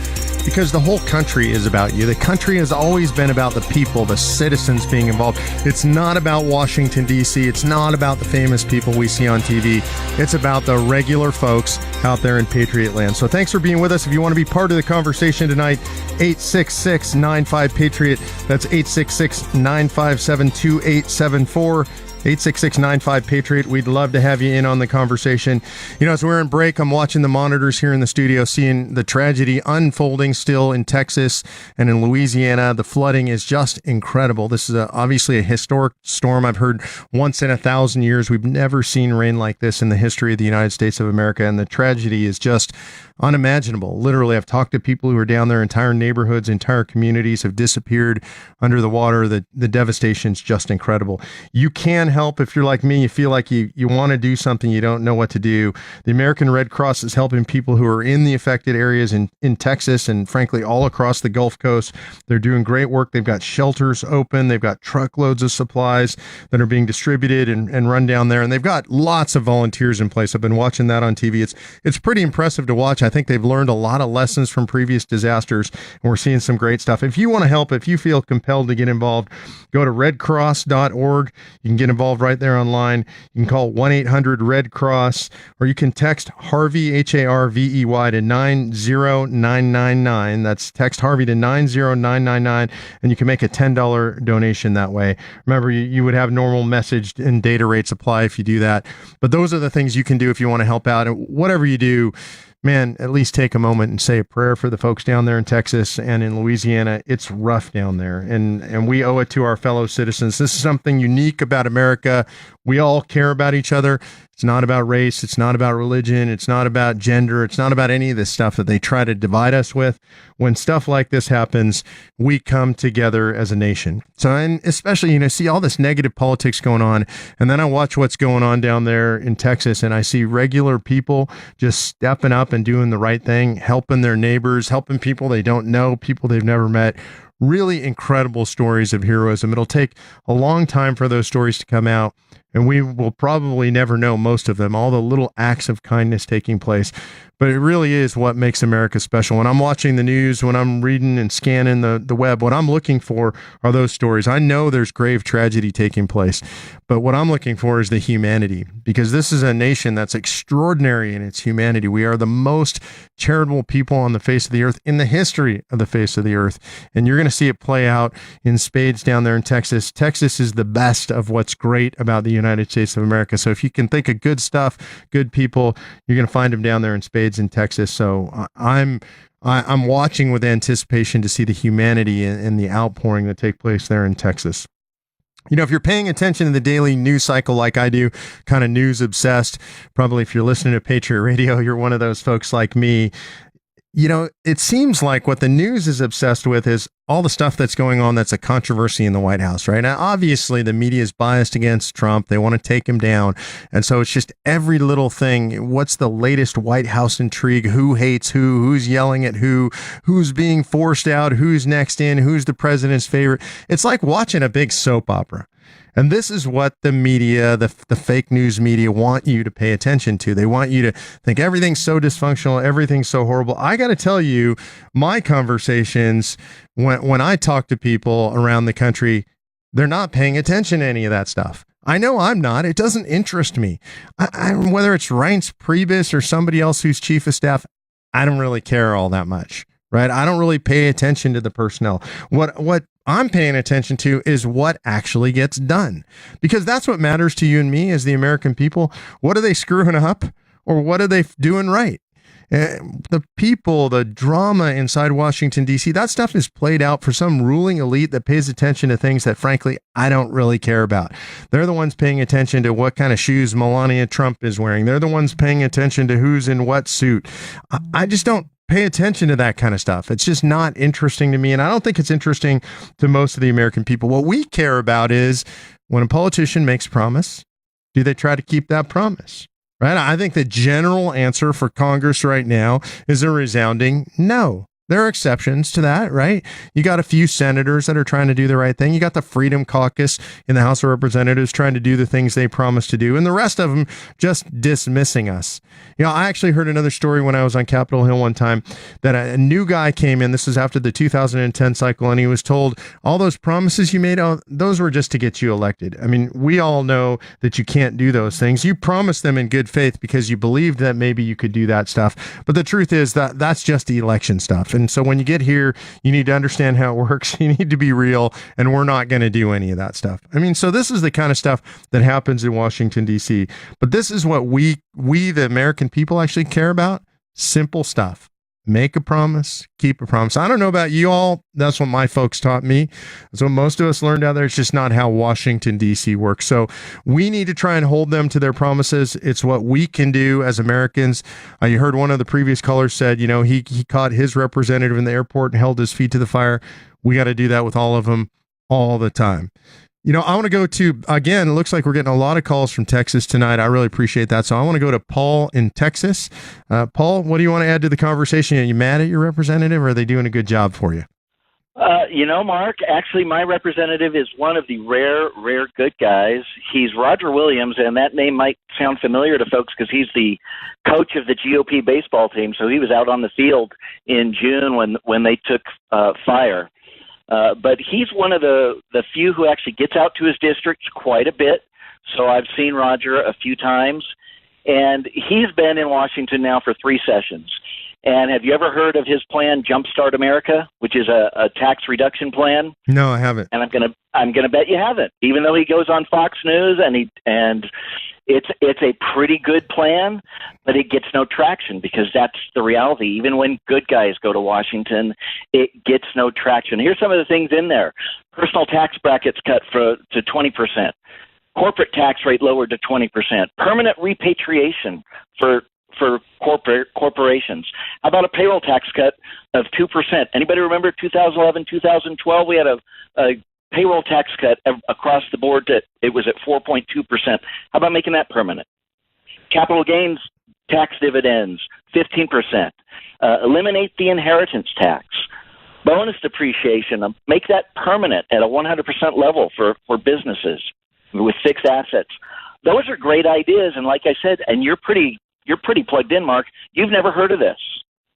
because the whole country is about you. The country has always been about the people, the citizens being involved. It's not about Washington, D.C. It's not about the famous people we see on TV. It's about the regular folks out there in Patriot land. So thanks for being with us. If you want to be part of the conversation tonight, 866-95-PATRIOT. That's 866-957-2874. 866-95-PATRIOT. We'd love to have you in on the conversation. You know, as we're in break, I'm watching the monitors here in the studio, seeing the tragedy unfolding still in Texas and in Louisiana. The flooding is just incredible. This is obviously a historic storm. I've heard once in 1,000 years. We've never seen rain like this in the history of the United States of America, and the tragedy is just unimaginable. Literally, I've talked to people who are down there. Entire neighborhoods, entire communities have disappeared under the water. The devastation's just incredible. You can help if you're like me. You feel like you want to do something, you don't know what to do. The American Red Cross is helping people who are in the affected areas in Texas and frankly all across the Gulf Coast. They're doing great work. They've got shelters open. They've got truckloads of supplies that are being distributed and run down there. And they've got lots of volunteers in place. I've been watching that on TV. It's pretty impressive to watch. I think they've learned a lot of lessons from previous disasters, and we're seeing some great stuff. If you want to help, if you feel compelled to get involved, go to redcross.org. You can get involved right there online. You can call 1-800-RED-CROSS, or you can text Harvey, Harvey, to 90999. That's text Harvey to 90999, and you can make a $10 donation that way. Remember, you would have normal message and data rates apply if you do that. But those are the things you can do if you want to help out. And whatever you do, man, at least take a moment and say a prayer for the folks down there in Texas and in Louisiana. It's rough down there, and we owe it to our fellow citizens. This is something unique about America. We all care about each other. It's not about race. It's not about religion. It's not about gender. It's not about any of this stuff that they try to divide us with. When stuff like this happens, we come together as a nation. So, and especially, see all this negative politics going on, and then I watch what's going on down there in Texas, and I see regular people just stepping up and doing the right thing, helping their neighbors, helping people they don't know, people they've never met. Really incredible stories of heroism. It'll take a long time for those stories to come out, and we will probably never know most of them, all the little acts of kindness taking place. But it really is what makes America special. When I'm watching the news, when I'm reading and scanning the web, what I'm looking for are those stories. I know there's grave tragedy taking place, but what I'm looking for is the humanity, because this is a nation that's extraordinary in its humanity. We are the most charitable people on the face of the earth, in the history of the face of the earth. And you're going to see it play out in spades down there in Texas. Texas is the best of what's great about the United States of America. So if you can think of good stuff, good people, you're going to find them down there in spades in Texas. So I'm watching with anticipation to see the humanity and the outpouring that take place there in Texas. If you're paying attention to the daily news cycle like I do, kind of news obsessed, probably if you're listening to Patriot Radio, you're one of those folks like me. It seems like what the news is obsessed with is all the stuff that's going on that's a controversy in the White House, right? Now, obviously, the media is biased against Trump. They want to take him down. And so it's just every little thing. What's the latest White House intrigue? Who hates who? Who's yelling at who? Who's being forced out? Who's next in? Who's the president's favorite? It's like watching a big soap opera. And this is what the media, the fake news media, want you to pay attention to. They want you to think everything's so dysfunctional, everything's so horrible. I got to tell you, my conversations, when I talk to people around the country, they're not paying attention to any of that stuff. I know I'm not. It doesn't interest me. Whether it's Reince Priebus or somebody else who's chief of staff, I don't really care all that much, right? I don't really pay attention to the personnel. What I'm paying attention to is what actually gets done, because that's what matters to you and me as the American people. What are they screwing up, or what are they doing right? The people, the drama inside Washington, D.C., that stuff is played out for some ruling elite that pays attention to things that, frankly, I don't really care about. They're the ones paying attention to what kind of shoes Melania Trump is wearing. They're the ones paying attention to who's in what suit. I just don't pay attention to that kind of stuff. It's just not interesting to me, and I don't think it's interesting to most of the American people. What we care about is when a politician makes a promise, do they try to keep that promise? right? I think the general answer for Congress right now is a resounding no. There are exceptions to that, right? You got a few senators that are trying to do the right thing. You got the Freedom Caucus in the House of Representatives trying to do the things they promised to do, and the rest of them just dismissing us. I actually heard another story when I was on Capitol Hill one time that a new guy came in. This was after the 2010 cycle, and he was told, all those promises you made, those were just to get you elected. I mean, we all know that you can't do those things. You promised them in good faith because you believed that maybe you could do that stuff. But the truth is that that's just the election stuff. And so when you get here, you need to understand how it works. You need to be real, and we're not going to do any of that stuff. I mean, so this is the kind of stuff that happens in Washington, D.C. But this is what we the American people, actually care about. Simple stuff. Make a promise, keep a promise. I don't know about you all. That's what my folks taught me. That's what most of us learned out there. It's just not how Washington, D.C. works. So we need to try and hold them to their promises. It's what we can do as Americans. You heard one of the previous callers said, he caught his representative in the airport and held his feet to the fire. We got to do that with all of them all the time. I want to go to, again, it looks like we're getting a lot of calls from Texas tonight. I really appreciate that. So I want to go to Paul in Texas. Paul, what do you want to add to the conversation? Are you mad at your representative, or are they doing a good job for you? Mark, actually, my representative is one of the rare good guys. He's Roger Williams, and that name might sound familiar to folks because he's the coach of the GOP baseball team. So he was out on the field in June when they took fire. But he's one of the few who actually gets out to his districts quite a bit. So I've seen Roger a few times, and he's been in Washington now for 3 sessions. And have you ever heard of his plan, Jumpstart America, which is a tax reduction plan? No, I haven't. And I'm gonna bet you haven't, even though he goes on Fox News and it's a pretty good plan, but it gets no traction because that's the reality. Even when good guys go to Washington, it gets no traction. Here's some of the things in there: personal tax brackets cut to 20%, corporate tax rate lowered to 20%, permanent repatriation for corporations. How about a payroll tax cut of 2%? Anybody remember 2011, 2012? We had a payroll tax cut across the board that it was at 4.2%. How about making that permanent? Capital gains tax dividends, 15%. Eliminate the inheritance tax. Bonus depreciation, make that permanent at a 100% level for businesses with fixed assets. Those are great ideas, and like I said, and you're pretty plugged in, Mark. You've never heard of this.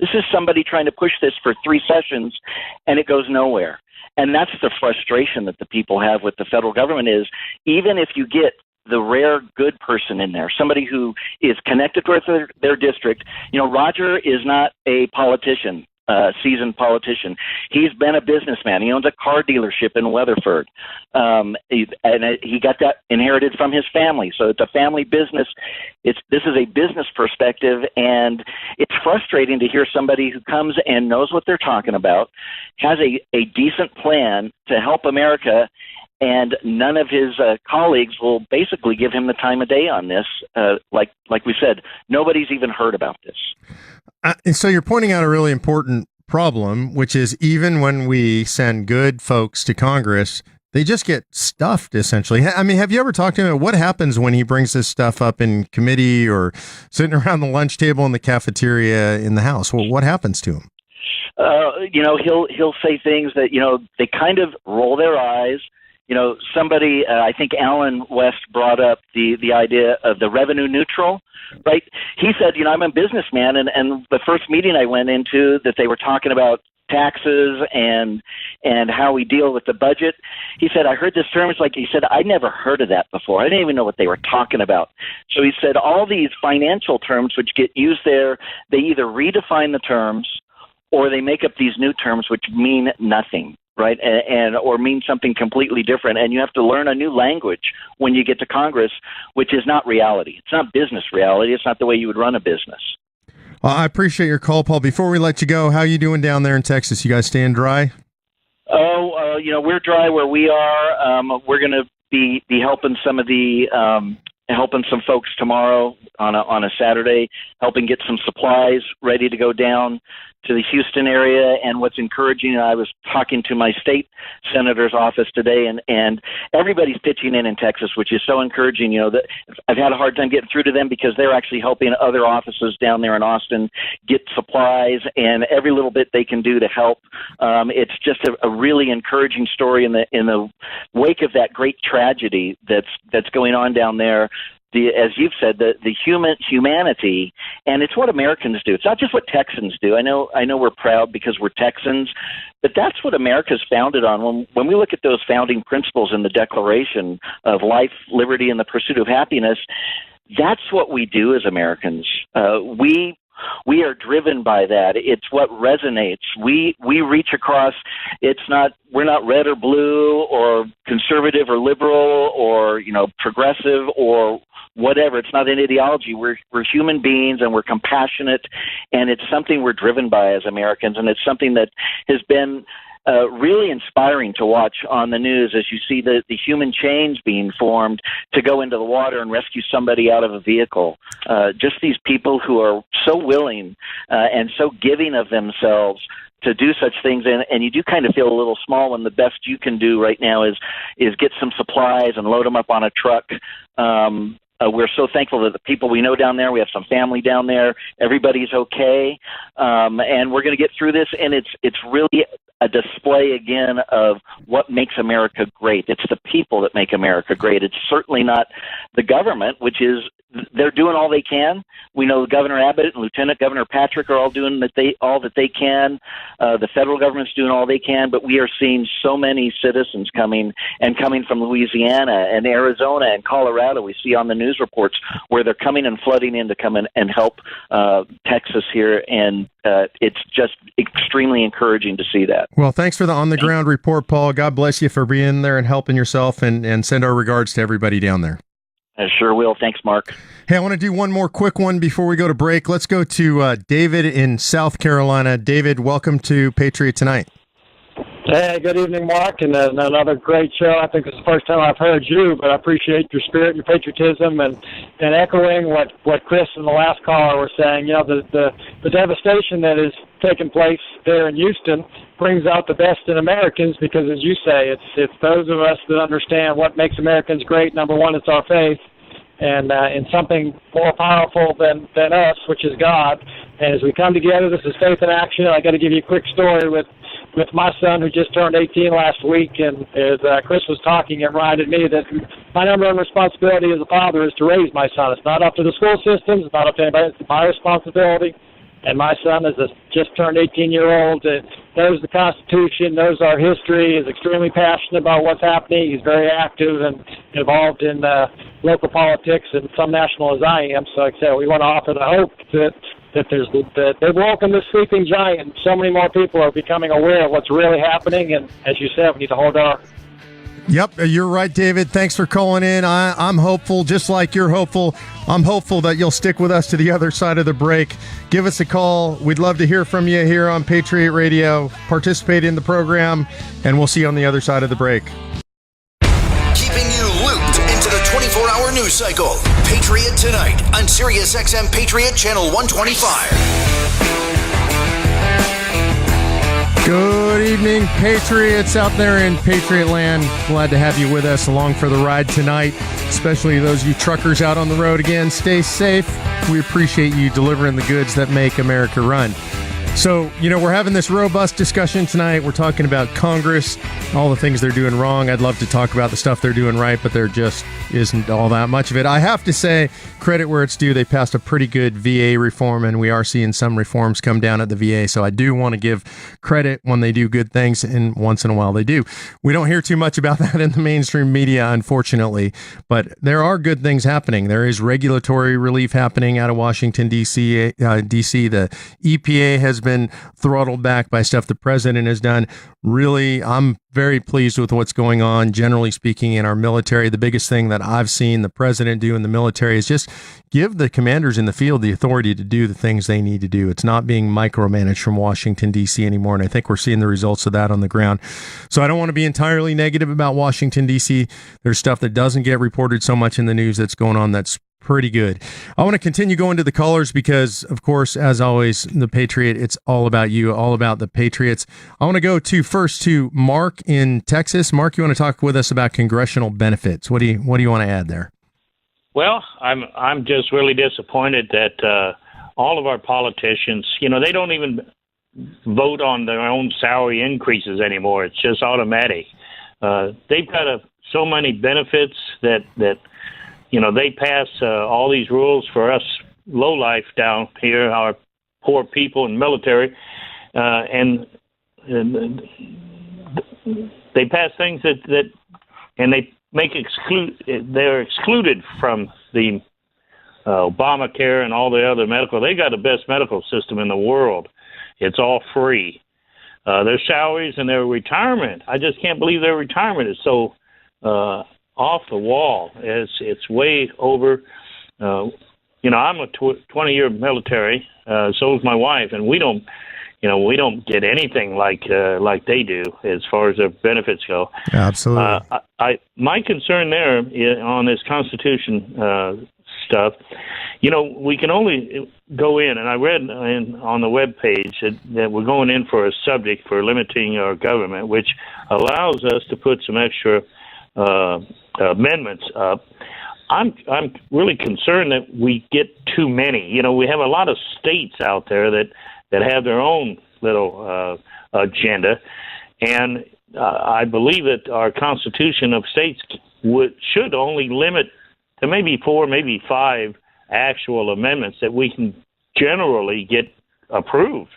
This is somebody trying to push this for 3 sessions, and it goes nowhere. And that's the frustration that the people have with the federal government is, even if you get the rare good person in there, somebody who is connected with their district. Roger is not a politician. Seasoned politician. He's been a businessman. He owns a car dealership in Weatherford, and he got that inherited from his family. So it's a family business. This is a business perspective, and it's frustrating to hear somebody who comes and knows what they're talking about, has a decent plan to help America, and none of his colleagues will basically give him the time of day on this. Like we said, nobody's even heard about this. And so you're pointing out a really important problem, which is even when we send good folks to Congress, they just get stuffed, essentially. I mean, have you ever talked to him? What happens when he brings this stuff up in committee or sitting around the lunch table in the cafeteria in the House? Well, what happens to him? He'll say things that, they kind of roll their eyes. Somebody, I think Alan West brought up the idea of the revenue neutral, right? He said, I'm a businessman, and the first meeting I went into that they were talking about taxes and how we deal with the budget. He said, I heard this term. He said, I never heard of that before. I didn't even know what they were talking about. So he said, all these financial terms which get used there, they either redefine the terms or they make up these new terms which mean nothing. Right, or mean something completely different, and you have to learn a new language when you get to Congress, which is not reality. It's not business reality. It's not the way you would run a business. I appreciate your call, Paul. Before we let you go, how are you doing down there in Texas? You guys staying dry? We're dry where we are. We're going to be helping some of the helping some folks tomorrow on a Saturday, helping get some supplies ready to go down to the Houston area. And what's encouraging, I was talking to my state senator's office today, and everybody's pitching in Texas, which is so encouraging. That I've had a hard time getting through to them because they're actually helping other offices down there in Austin get supplies and every little bit they can do to help. It's just a really encouraging story in the wake of that great tragedy that's going on down there. As you've said, the humanity, and it's what Americans do. It's not just what Texans do. I know we're proud because we're Texans, but that's what America's founded on. When we look at those founding principles in the Declaration of Life, Liberty, and the Pursuit of Happiness, that's what we do as Americans. We are driven by that. It's what resonates. We reach across. We're not red or blue or conservative or liberal or progressive or whatever. It's not an ideology. We're human beings and we're compassionate, and it's something we're driven by as Americans, and it's something that has been really inspiring to watch on the news as you see the human chains being formed to go into the water and rescue somebody out of a vehicle. Just these people who are so willing and so giving of themselves to do such things, and you do kind of feel a little small when the best you can do right now is get some supplies and load them up on a truck. We're so thankful that the people we know down there, we have some family down there, everybody's okay, and we're going to get through this, and it's really a display again of what makes America great. It's the people that make America great. It's certainly not the government, which is they're doing all they can. We know Governor Abbott and Lieutenant Governor Patrick are all doing all that they can. The federal government's doing all they can, but we are seeing so many citizens coming from Louisiana and Arizona and Colorado. We see on the news reports where they're coming and flooding in to come in and help Texas here, and it's just extremely encouraging to see that. Well, thanks for the on-the-ground report, Paul. God bless you for being there and helping yourself, and send our regards to everybody down there. I sure will. Thanks, Mark. Hey, I want to do one more quick one before we go to break. Let's go to David in South Carolina. David, welcome to Patriot Tonight. Hey, good evening, Mark, and another great show. I think it's the first time I've heard you, but I appreciate your spirit, your patriotism, and echoing what Chris and the last caller were saying. The devastation that is taking place there in Houston brings out the best in Americans because, as you say, it's those of us that understand what makes Americans great. Number one, it's our faith, and in something more powerful than us, which is God. And as we come together, this is faith in action. I got to give you a quick story with my son, who just turned 18 last week, and as Chris was talking, it reminded me that my number one responsibility as a father is to raise my son. It's not up to the school systems, it's not up to anybody, it's my responsibility. And my son is a just turned 18-year-old, knows the Constitution, knows our history, is extremely passionate about what's happening. He's very active and involved in local politics and some national as I am. So like I said, we want to offer the hope that they've woken this sleeping giant. So many more people are becoming aware of what's really happening, and as you said, we need to hold our. Yep, you're right, David. Thanks for calling in. I'm hopeful, just like you're hopeful. I'm hopeful that you'll stick with us to the other side of the break. Give us a call. We'd love to hear from you here on Patriot Radio. Participate in the program, and we'll see you on the other side of the break. Keeping you looped into the 24-hour news cycle. Patriot Tonight on SiriusXM Patriot Channel 125. Good evening, Patriots out there in Patriot land. Glad to have you with us along for the ride tonight, especially those of you truckers out on the road. Again, stay safe. We appreciate you delivering the goods that make America run. So, we're having this robust discussion tonight. We're talking about Congress, all the things they're doing wrong. I'd love to talk about the stuff they're doing right, but there just isn't all that much of it. I have to say, credit where it's due. They passed a pretty good VA reform, and we are seeing some reforms come down at the VA. So I do want to give credit when they do good things, and once in a while they do. We don't hear too much about that in the mainstream media, unfortunately, but there are good things happening. There is regulatory relief happening out of Washington, D.C. The EPA has been throttled back by stuff the president has done. Really, I'm very pleased with what's going on, generally speaking, in our military. The biggest thing that I've seen the president do in the military is just give the commanders in the field the authority to do the things they need to do. It's not being micromanaged from Washington, D.C. anymore, and I think we're seeing the results of that on the ground. So I don't want to be entirely negative about Washington, D.C. There's stuff that doesn't get reported so much in the news that's going on that's pretty good. I want to continue going to the callers because, of course, as always, the Patriot, it's all about you, all about the Patriots. I want to go first to Mark in Texas. Mark, you want to talk with us about congressional benefits. What do you want to add there? Well, I'm just really disappointed that all of our politicians, they don't even vote on their own salary increases anymore. It's just automatic. They've got so many benefits that they pass all these rules for us lowlife down here, our poor people and military, and they pass things that and they make they're excluded from the Obamacare and all the other medical. They got the best medical system in the world. It's all free. Their salaries and their retirement, I just can't believe their retirement is so off the wall. It's way over. I'm a 20-year military. So is my wife, and we don't get anything like they do as far as their benefits go. Absolutely. My concern there on this Constitution stuff, we can only go in, and I read on the web page that we're going in for a subject for limiting our government, which allows us to put some extra amendments up. I'm really concerned that we get too many. We have a lot of states out there that have their own little agenda, and I believe that our Constitution of states should only limit to maybe 4, maybe 5 actual amendments that we can generally get approved.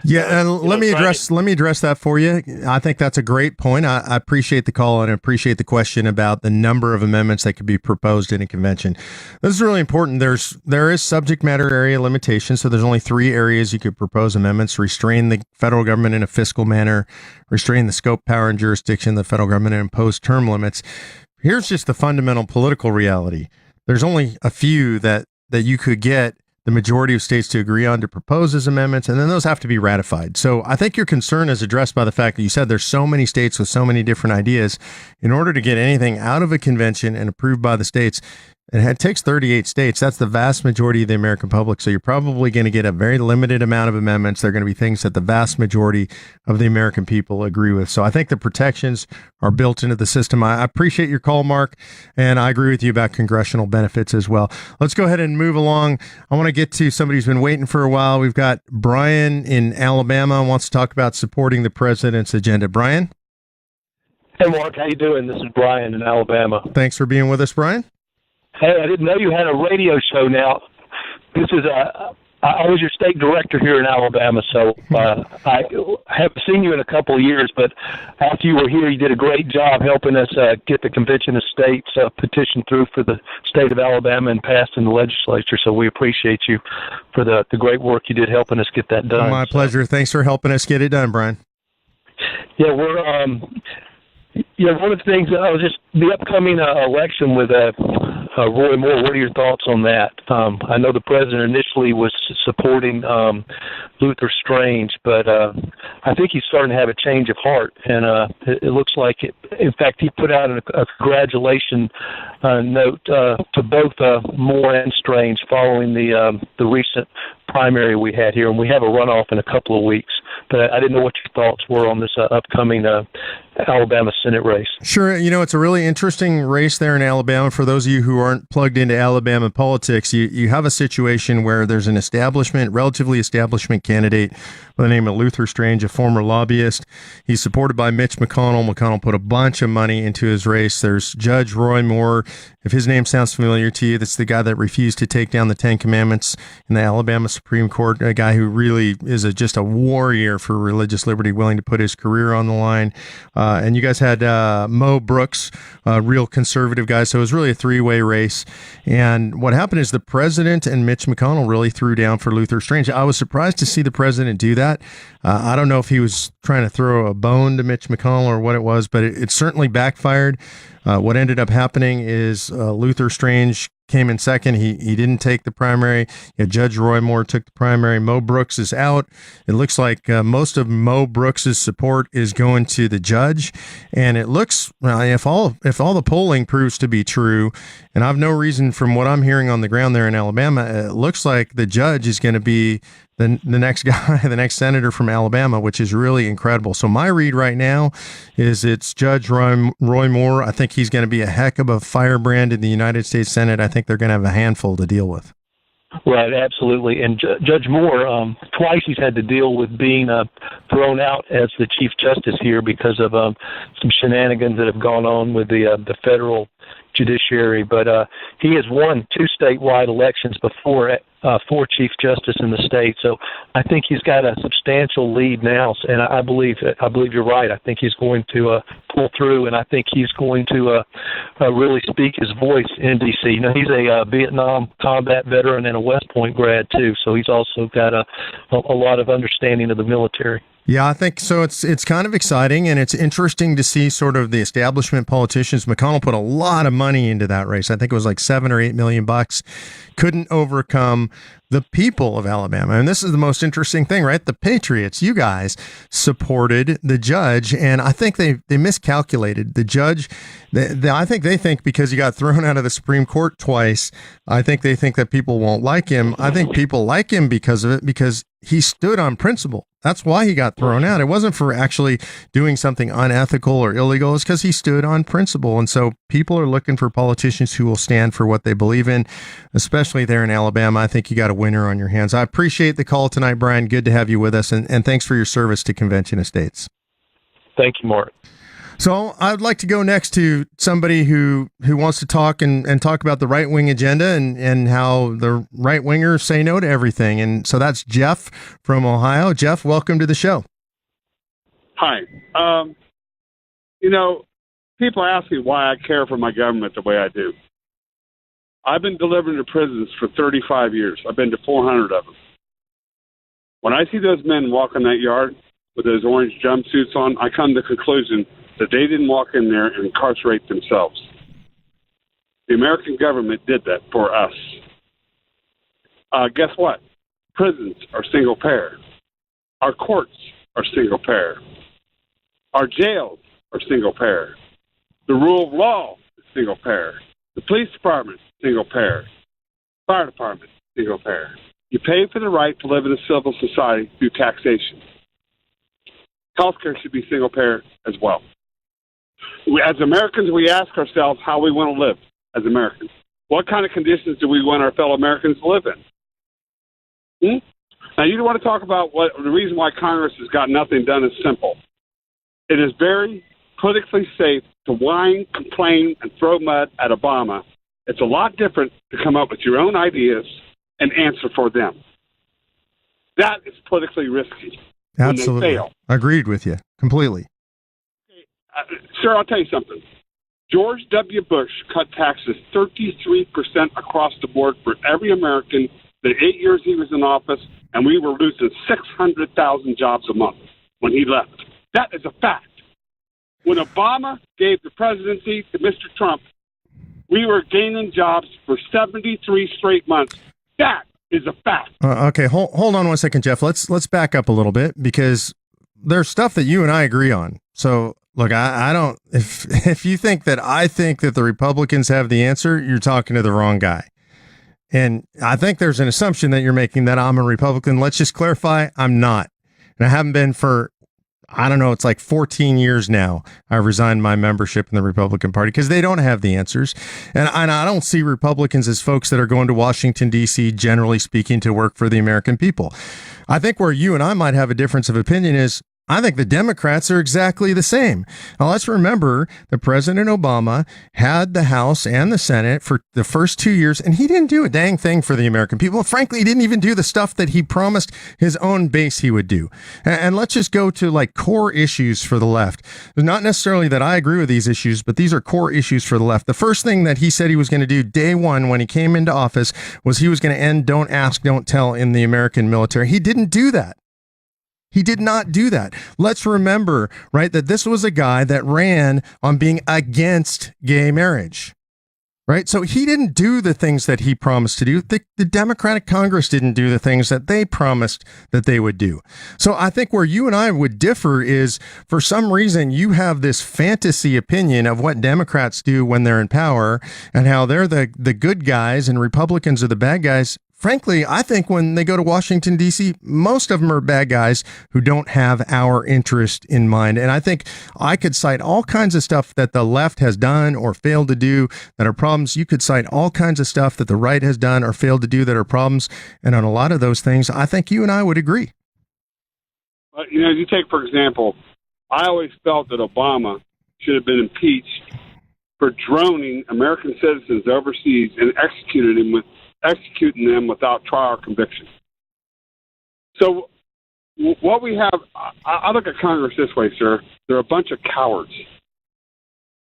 Yeah, and let me address that for you. I think that's a great point. I appreciate the call and appreciate the question about the number of amendments that could be proposed in a convention. This is really important. There is subject matter area limitation, so there's only 3 areas you could propose amendments: restrain the federal government in a fiscal manner, restrain the scope, power, and jurisdiction of the federal government, and impose term limits. Here's just the fundamental political reality. There's only a few that you could get the majority of states to agree on to propose as amendments, and then those have to be ratified. So I think your concern is addressed by the fact that you said there's so many states with so many different ideas. In order to get anything out of a convention and approved by the states, it takes 38 states. That's the vast majority of the American public. So you're probably going to get a very limited amount of amendments. They're going to be things that the vast majority of the American people agree with. So I think the protections are built into the system. I appreciate your call, Mark, and I agree with you about congressional benefits as well. Let's go ahead and move along. I want to get to somebody who's been waiting for a while. We've got Brian in Alabama wants to talk about supporting the president's agenda. Brian? Hey, Mark, how you doing? This is Brian in Alabama. Thanks for being with us, Brian. Hey, I didn't know you had a radio show now. This is I was your state director here in Alabama, so I haven't seen you in a couple of years, but after you were here, you did a great job helping us get the Convention of States petition through for the state of Alabama and passed in the legislature, so we appreciate you for the great work you did helping us get that done. My pleasure. Thanks for helping us get it done, Brian. Yeah, we're one of the things the upcoming election with Roy Moore. What are your thoughts on that? I know the president initially was supporting Luther Strange, but I think he's starting to have a change of heart, and it looks like it. In fact, he put out a congratulation note to both Moore and Strange following the recent primary we had here, and we have a runoff in a couple of weeks. But I didn't know what your thoughts were on this upcoming Alabama Senate race. Sure. It's a really interesting race there in Alabama. For those of you who aren't plugged into Alabama politics, you have a situation where there's an relatively establishment candidate by the name of Luther Strange, a former lobbyist. He's supported by Mitch McConnell. McConnell put a bunch of money into his race. There's Judge Roy Moore. If his name sounds familiar to you, that's the guy that refused to take down the 10 Commandments in the Alabama Supreme Court, a guy who really is just a warrior for religious liberty, willing to put his career on the line. And you guys had Mo Brooks, a real conservative guy. So it was really a 3-way race. And what happened is the president and Mitch McConnell really threw down for Luther Strange. I was surprised to see the president do that. I don't know if he was trying to throw a bone to Mitch McConnell or what it was, but it certainly backfired. What ended up happening is Luther Strange came in second. He didn't take the primary. Judge Roy Moore took the primary. Mo Brooks is out. It looks like most of Mo Brooks's support is going to the judge, and it looks if all the polling proves to be true, and I've no reason from what I'm hearing on the ground there in Alabama, it looks like the judge is going to be the next guy, the next senator from Alabama, which is really incredible. So my read right now is it's Judge Roy Moore. I think he's going to be a heck of a firebrand in the United States Senate. I think they're going to have a handful to deal with. Right, absolutely. And Judge Moore, twice he's had to deal with being thrown out as the Chief Justice here because of some shenanigans that have gone on with the federal judiciary. But he has won 2 statewide elections before for Chief Justice in the state. So I think he's got a substantial lead now, and I believe you're right. I think he's going to pull through, and I think he's going to really speak his voice in D.C. You know, he's a Vietnam combat veteran and a West Point grad too, so he's also got a lot of understanding of the military. Yeah, I think so. It's kind of exciting, and it's interesting to see sort of the establishment politicians. McConnell put a lot of money into that race. I think it was like $7 or $8 million. Couldn't overcome the people of Alabama. And this is the most interesting thing, right? The Patriots, you guys, supported the judge, and I think they miscalculated. The judge, I think they think because he got thrown out of the Supreme Court twice, I think they think that people won't like him. I think people like him because of it, because he stood on principle. That's why he got thrown out. It wasn't for actually doing something unethical or illegal. It's because he stood on principle. And so people are looking for politicians who will stand for what they believe in, especially there in Alabama. I think you got a winner on your hands. I appreciate the call tonight, Brian. Good to have you with us. And thanks for your service to Convention of States. Thank you, Mark. So I'd like to go next to somebody who wants to talk and talk about the right-wing agenda and how the right-wingers say no to everything. And so that's Jeff from Ohio. Jeff, welcome to the show. Hi. People ask me why I care for my government the way I do. I've been delivering to prisons for 35 years. I've been to 400 of them. When I see those men walk in that yard with those orange jumpsuits on, I come to the conclusion that they didn't walk in there and incarcerate themselves. The American government did that for us. Guess what? Prisons are single payer. Our courts are single payer. Our jails are single payer. The rule of law is single payer. The police department, single payer. Fire department, single payer. You pay for the right to live in a civil society through taxation. Healthcare should be single payer as well. As Americans, we ask ourselves how we want to live as Americans. What kind of conditions do we want our fellow Americans to live in? Now, you don't want to talk about what the reason why Congress has got nothing done is simple. It is very politically safe to whine, complain, and throw mud at Obama. It's a lot different to come up with your own ideas and answer for them. That is politically risky. Absolutely. When they fail. Agreed with you completely. Sir, I'll tell you something. George W. Bush cut taxes 33% across the board for every American the 8 years he was in office, and we were losing 600,000 jobs a month when he left. That is a fact. When Obama gave the presidency to Mr. Trump, we were gaining jobs for 73 straight months. That is a fact. Okay, hold on one second, Jeff. Let's back up a little bit, because there's stuff that you and I agree on. So look, I don't, if you think that I think that the Republicans have the answer, you're talking to the wrong guy. And I think there's an assumption that you're making that I'm a Republican. Let's just clarify, I'm not. And I haven't been for, I don't know, it's like 14 years now. I resigned my membership in the Republican Party because they don't have the answers. And I don't see Republicans as folks that are going to Washington, D.C., generally speaking, to work for the American people. I think where you and I might have a difference of opinion is, I think the Democrats are exactly the same. Now, let's remember that President Obama had the House and the Senate for the first 2 years, and he didn't do a dang thing for the American people. Frankly, he didn't even do the stuff that he promised his own base he would do. And let's just go to like core issues for the left. Not necessarily that I agree with these issues, but these are core issues for the left. The first thing that he said he was going to do day one when he came into office was he was going to end don't ask, don't tell in the American military. He didn't do that. He did not do that. Let's remember, right, that this was a guy that ran on being against gay marriage, right? So he didn't do the things that he promised to do. The Democratic Congress didn't do the things that they promised that they would do. So I think where you and I would differ is, for some reason, you have this fantasy opinion of what Democrats do when they're in power and how they're the good guys and Republicans are the bad guys. frankly, I think when they go to Washington, D.C., most of them are bad guys who don't have our interest in mind. And I think I could cite all kinds of stuff that the left has done or failed to do that are problems. You could cite all kinds of stuff that the right has done or failed to do that are problems. And on a lot of those things, I think you and I would agree. You take, for example, I always felt that Obama should have been impeached for droning American citizens overseas and executing them without trial or conviction. So what we have, I look at Congress this way, sir. They're a bunch of cowards.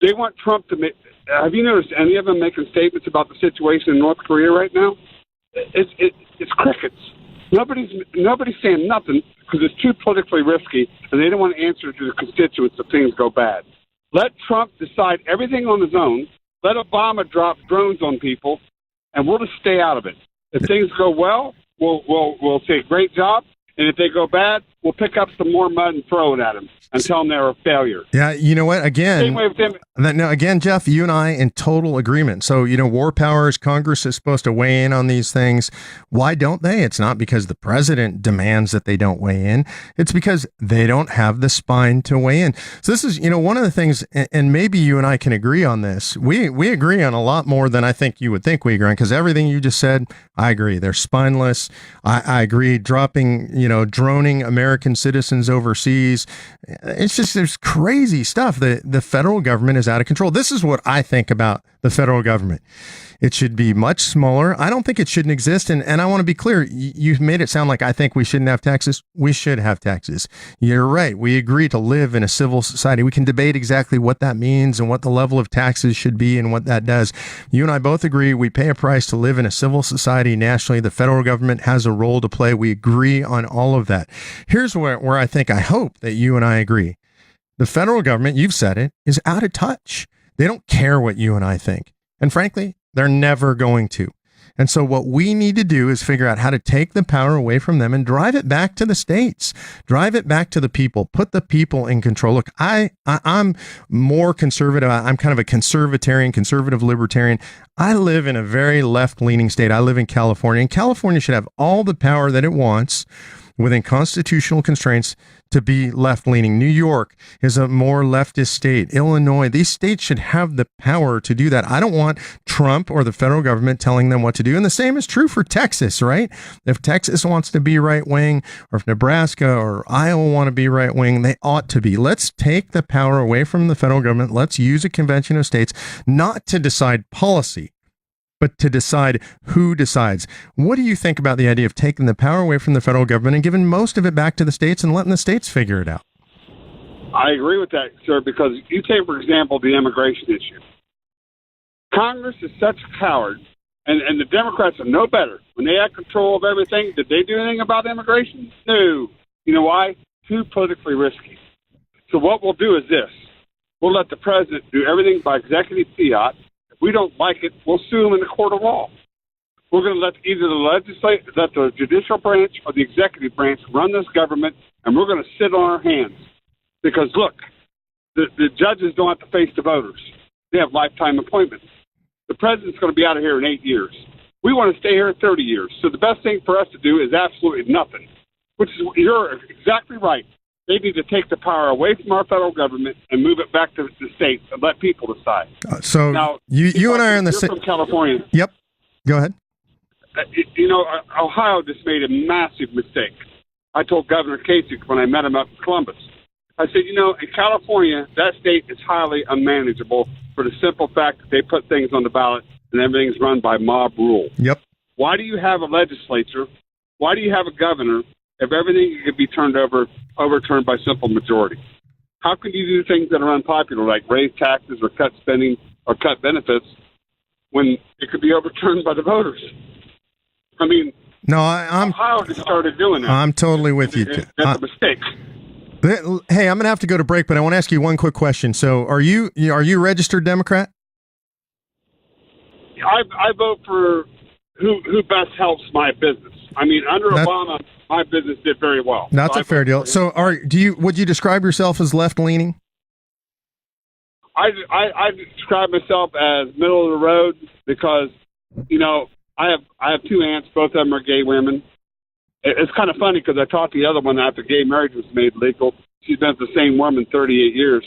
They want Trump to make. Have you noticed any of them making statements about the situation in North Korea right now? It's crickets. Nobody's saying nothing because it's too politically risky, and they don't want to answer to the constituents if things go bad. Let Trump decide everything on his own. Let Obama drop drones on people, and we'll just stay out of it. If things go well, we'll say great job, and if they go bad, we'll pick up some more mud and throw it at them and tell them they're a failure. Yeah, you know what? Again, Jeff, you and I in total agreement. So, war powers, Congress is supposed to weigh in on these things. Why don't they? It's not because the president demands that they don't weigh in. It's because they don't have the spine to weigh in. So this is, one of the things, and maybe you and I can agree on this. We agree on a lot more than I think you would think we agree on, because everything you just said, I agree. They're spineless. I agree. Dropping, droning American citizens overseas. It's just, there's crazy stuff. The federal government is out of control. This is what I think about the federal government. It should be much smaller. I don't think it shouldn't exist. And I want to be clear. You made it sound like I think we shouldn't have taxes. We should have taxes. You're right. We agree to live in a civil society. We can debate exactly what that means and what the level of taxes should be and what that does. You and I both agree we pay a price to live in a civil society nationally. The federal government has a role to play. We agree on all of that. Here's where I hope that you and I agree. The federal government, you've said it, is out of touch. They don't care what you and I think. And frankly, they're never going to. And so what we need to do is figure out how to take the power away from them and drive it back to the states, drive it back to the people, put the people in control. Look, I'm more conservative. I'm kind of a conservative libertarian. I live in a very left-leaning state. I live in California, and California should have all the power that it wants within constitutional constraints to be left-leaning. New York is a more leftist state. Illinois, these states should have the power to do that. I don't want Trump or the federal government telling them what to do. And the same is true for Texas, right? If Texas wants to be right-wing, or if Nebraska or Iowa want to be right-wing, they ought to be. Let's take the power away from the federal government. Let's use a convention of states not to decide policy, but to decide who decides. What do you think about the idea of taking the power away from the federal government and giving most of it back to the states and letting the states figure it out? I agree with that, sir, because you take, for example, the immigration issue. Congress is such a coward, and the Democrats are no better. When they had control of everything, did they do anything about immigration? No. You know why? Too politically risky. So what we'll do is this. We'll let the president do everything by executive fiat. If we don't like it, we'll sue him in the court of law. We're going to let either the judicial branch or the executive branch run this government, and we're going to sit on our hands. Because, look, the judges don't have to face the voters. They have lifetime appointments. The president's going to be out of here in 8 years. We want to stay here 30 years. So the best thing for us to do is absolutely nothing, which is, you're exactly right. They need to take the power away from our federal government and move it back to the states and let people decide. So now, you and I are in the same. From California. Yep. Go ahead. Ohio just made a massive mistake. I told Governor Kasich when I met him up in Columbus. I said, in California, that state is highly unmanageable for the simple fact that they put things on the ballot and everything's run by mob rule. Yep. Why do you have a legislature? Why do you have a governor if everything could be overturned by simple majority? How can you do things that are unpopular, like raise taxes or cut spending or cut benefits, when it could be overturned by the voters? I mean, no, Ohio just started doing that. I'm totally with you. That's a mistake. Hey, I'm going to have to go to break, but I want to ask you one quick question. So, are you a registered Democrat? I vote for who best helps my business. I mean, under Obama, my business did very well. That's a fair deal. So, would you describe yourself as left leaning? I describe myself as middle of the road because, I have two aunts. Both of them are gay women. It's kind of funny because I talked to the other one after gay marriage was made legal. She's been with the same woman 38 years.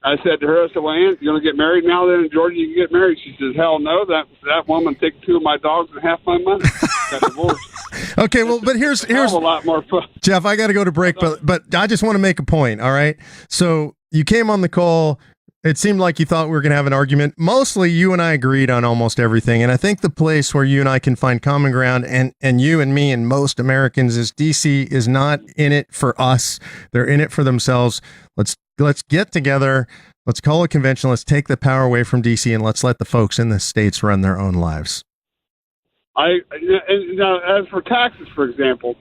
I said to her, I said, well, Aunt, you going to get married now then in Georgia? You can get married. She says, hell no. That woman took two of my dogs and half my money. Got divorced. Okay, well, but here's a lot more fun. Jeff, I got to go to break, but I just want to make a point, all right? So you came on the call. It seemed like you thought we were going to have an argument. Mostly you and I agreed on almost everything. And I think the place where you and I can find common ground, and you and me and most Americans, is DC is not in it for us. They're in it for themselves. Let's get together. Let's call a convention. Let's take the power away from DC, and let's let the folks in the states run their own lives. And now, as for taxes, for example.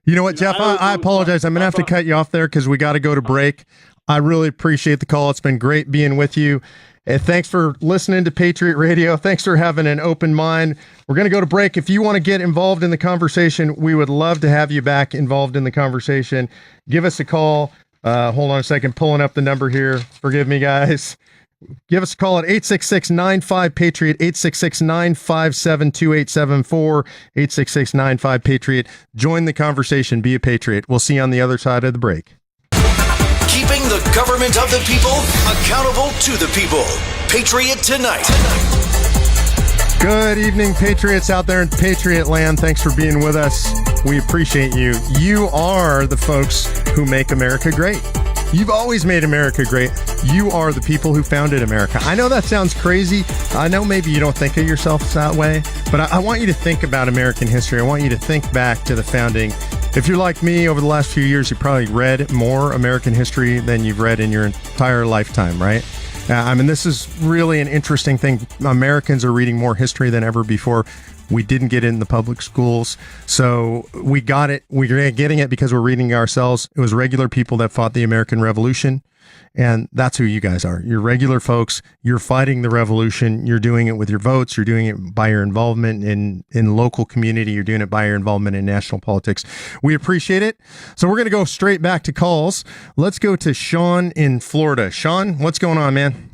You know what, Jeff? I apologize. I'm going to have to cut you off there because we got to go to break. I really appreciate the call. It's been great being with you. And thanks for listening to Patriot Radio. Thanks for having an open mind. We're going to go to break. If you want to get involved in the conversation, we would love to have you back involved in the conversation. Give us a call. Hold on a second. Pulling up the number here. Forgive me, guys. Give us a call at 866-95-PATRIOT, 866-957-2874, 866-95-PATRIOT. Join the conversation. Be a patriot. We'll see you on the other side of the break. Keeping the government of the people accountable to the people. Patriot Tonight. Good evening, Patriots out there in Patriot land. Thanks for being with us. We appreciate you. You are the folks who make America great. You've always made America great. You are the people who founded America. I know that sounds crazy. I know maybe you don't think of yourself that way, but I want you to think about American history. I want you to think back to the founding. If you're like me, over the last few years, you've probably read more American history than you've read in your entire lifetime, right? I mean, this is really an interesting thing. Americans are reading more history than ever before. We didn't get it in the public schools, so we got it. We're getting it because we're reading it ourselves. It was regular people that fought the American Revolution, and that's who you guys are. You're regular folks. You're fighting the revolution. You're doing it with your votes. You're doing it by your involvement in local community. You're doing it by your involvement in national politics. We appreciate it. So we're going to go straight back to calls. Let's go to Sean in Florida. Sean, what's going on, man?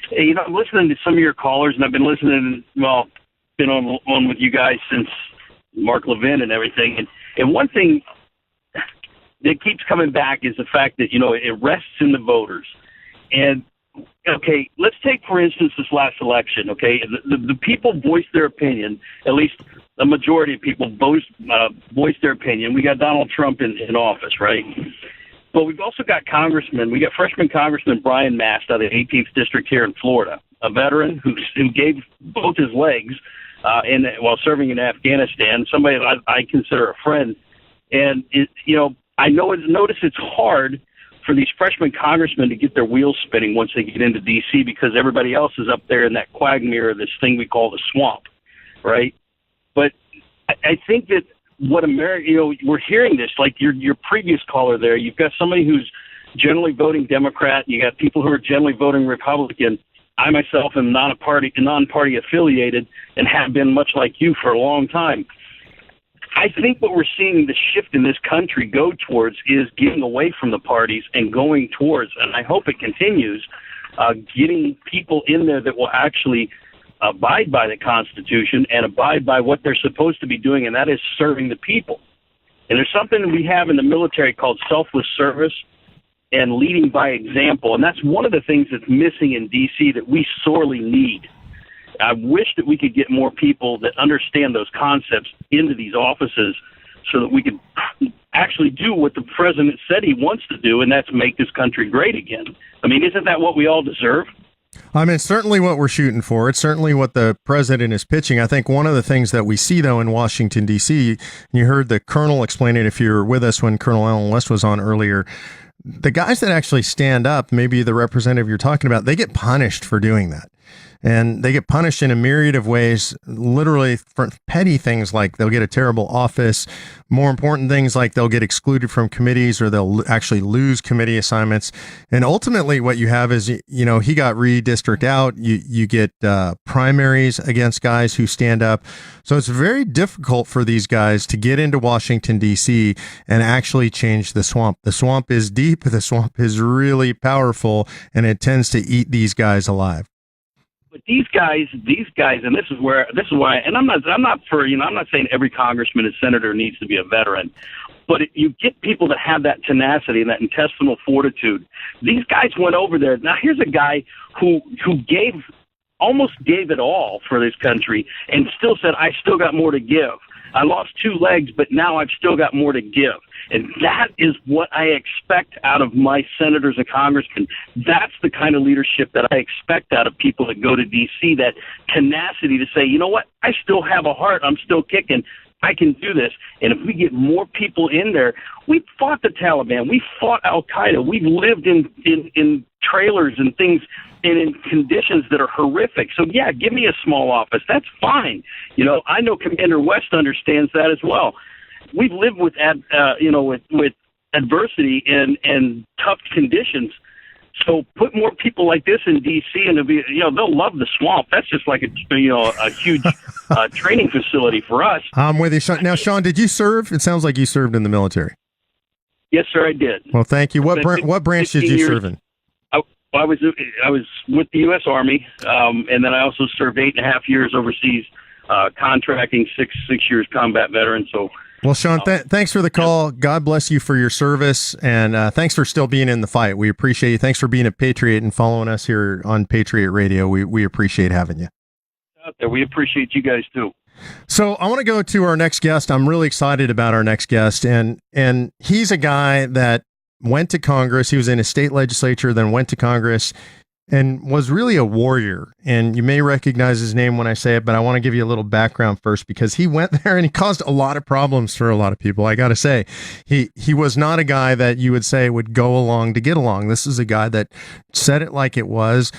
Hey, I'm listening to some of your callers, and I've been listening, been on with you guys since Mark Levin and everything. And one thing that keeps coming back is the fact that, it rests in the voters. And, okay, let's take, for instance, this last election, okay? The people voiced their opinion, at least a majority of people voiced their opinion. We got Donald Trump in office, right? But we've also got congressmen. We got freshman Congressman Brian Mast out of the 18th District here in Florida, a veteran who gave both his legs while serving in Afghanistan, somebody I consider a friend. And, I notice it's hard for these freshman congressmen to get their wheels spinning once they get into D.C. because everybody else is up there in that quagmire, this thing we call the swamp, right? But I think that what America, we're hearing this, like your previous caller there, you've got somebody who's generally voting Democrat, you got people who are generally voting Republican. I myself am non-party affiliated and have been much like you for a long time. I think what we're seeing the shift in this country go towards is getting away from the parties and going towards, and I hope it continues, getting people in there that will actually abide by the Constitution and abide by what they're supposed to be doing, and that is serving the people. And there's something we have in the military called selfless service and leading by example, and that's one of the things that's missing in D.C. that we sorely need. I wish that we could get more people that understand those concepts into these offices so that we could actually do what the president said he wants to do, and that's make this country great again. I mean, isn't that what we all deserve? I mean, it's certainly what we're shooting for. It's certainly what the president is pitching. I think one of the things that we see, though, in Washington, D.C., you heard the colonel explain it if you were with us when Colonel Allen West was on earlier, the guys that actually stand up, maybe the representative you're talking about, they get punished for doing that. And they get punished in a myriad of ways, literally for petty things like they'll get a terrible office, more important things like they'll get excluded from committees or they'll actually lose committee assignments. And ultimately what you have is, he got redistricted out. You get primaries against guys who stand up. So it's very difficult for these guys to get into Washington, D.C. and actually change the swamp. The swamp is deep. The swamp is really powerful, and it tends to eat these guys alive. But these guys, and this is why, and I'm not saying every congressman and senator needs to be a veteran, but you get people that have that tenacity and that intestinal fortitude. These guys went over there. Now here's a guy who almost gave it all for this country and still said, I still got more to give. I lost 2 legs, but now I've still got more to give. And that is what I expect out of my senators and congressmen. That's the kind of leadership that I expect out of people that go to D.C., that tenacity to say, you know what, I still have a heart. I'm still kicking. I can do this. And if we get more people in there, we fought the Taliban. We fought Al-Qaeda. We've lived in trailers and things and in conditions that are horrific. So, yeah, give me a small office. That's fine. I know Commander West understands that as well. We've lived with adversity and tough conditions. So put more people like this in D.C. and they'll love the swamp. That's just like a huge training facility for us. I'm with you, Sean. Now, Sean, did you serve? It sounds like you served in the military. Yes, sir, I did. Well, thank you. What branch did you serve in? I was with the U.S. Army, and then I also served 8.5 years overseas, contracting, six years combat veteran. So. Well, Sean, thanks for the call. God bless you for your service, and thanks for still being in the fight. We appreciate you. Thanks for being a Patriot and following us here on Patriot Radio. We appreciate having you. Out there. We appreciate you guys, too. So I want to go to our next guest. I'm really excited about our next guest, and he's a guy that went to Congress. He was in a state legislature, then went to Congress, and was really a warrior. And you may recognize his name when I say it, but I want to give you a little background first, because he went there and he caused a lot of problems for a lot of people. I got to say, he was not a guy that you would say would go along to get along. This is a guy that said it like it was.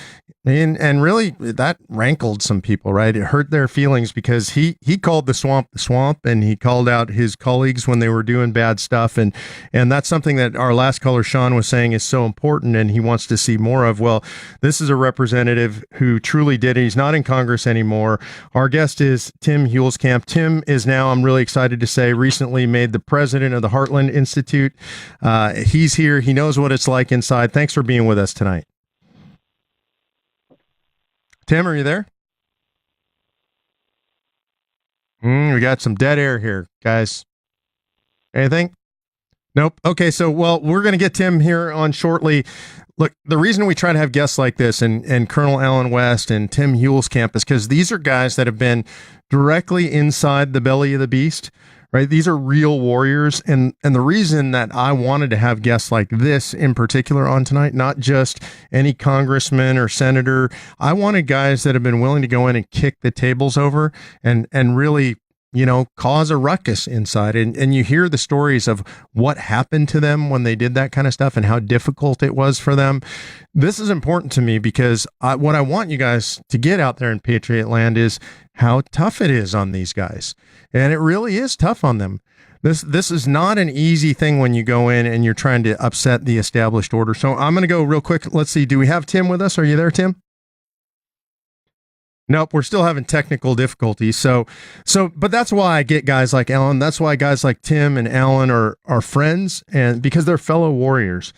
And really that rankled some people, right? It hurt their feelings, because he called the swamp, and he called out his colleagues when they were doing bad stuff. And that's something that our last caller, Sean, was saying is so important, and he wants to see more of. Well, this is a representative who truly did it. He's not in Congress anymore. Our guest is Tim Huelskamp. Tim is now, I'm really excited to say, recently made the president of the Heartland Institute. He's here. He knows what it's like inside. Thanks for being with us tonight. Tim, are you there? We got some dead air here, guys. Anything? Nope. Okay, so, we're going to get Tim here on shortly. Look, the reason we try to have guests like this and Colonel Alan West and Tim Huelskamp is because these are guys that have been directly inside the belly of the beast, right? These are real warriors. And the reason that I wanted to have guests like this in particular on tonight, not just any congressman or senator, I wanted guys that have been willing to go in and kick the tables over and really, cause a ruckus inside. And you hear the stories of what happened to them when they did that kind of stuff and how difficult it was for them. This is important to me, because what I want you guys to get out there in Patriot land is how tough it is on these guys. And it really is tough on them. This is not an easy thing when you go in and you're trying to upset the established order. So I'm going to go real quick. Let's see. Do we have Tim with us? Are you there, Tim? Nope, we're still having technical difficulties. But that's why I get guys like Alan. That's why guys like Tim and Alan are friends, and because they're fellow warriors.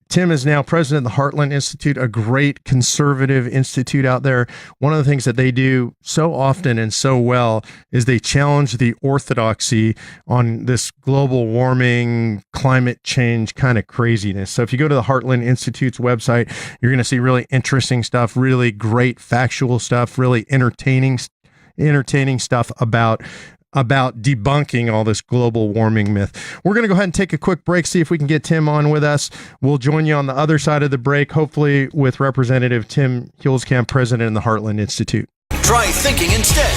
Tim is now president of the Heartland Institute, a great conservative institute out there. One of the things that they do so often and so well is they challenge the orthodoxy on this global warming, climate change kind of craziness. So if you go to the Heartland Institute's website, you're going to see really interesting stuff, really great factual stuff, really entertaining stuff about debunking all this global warming myth. We're going to go ahead and take a quick break, see if we can get Tim on with us. We'll join you on the other side of the break, hopefully with Representative Tim Huelskamp, president of the Heartland Institute. Try thinking instead.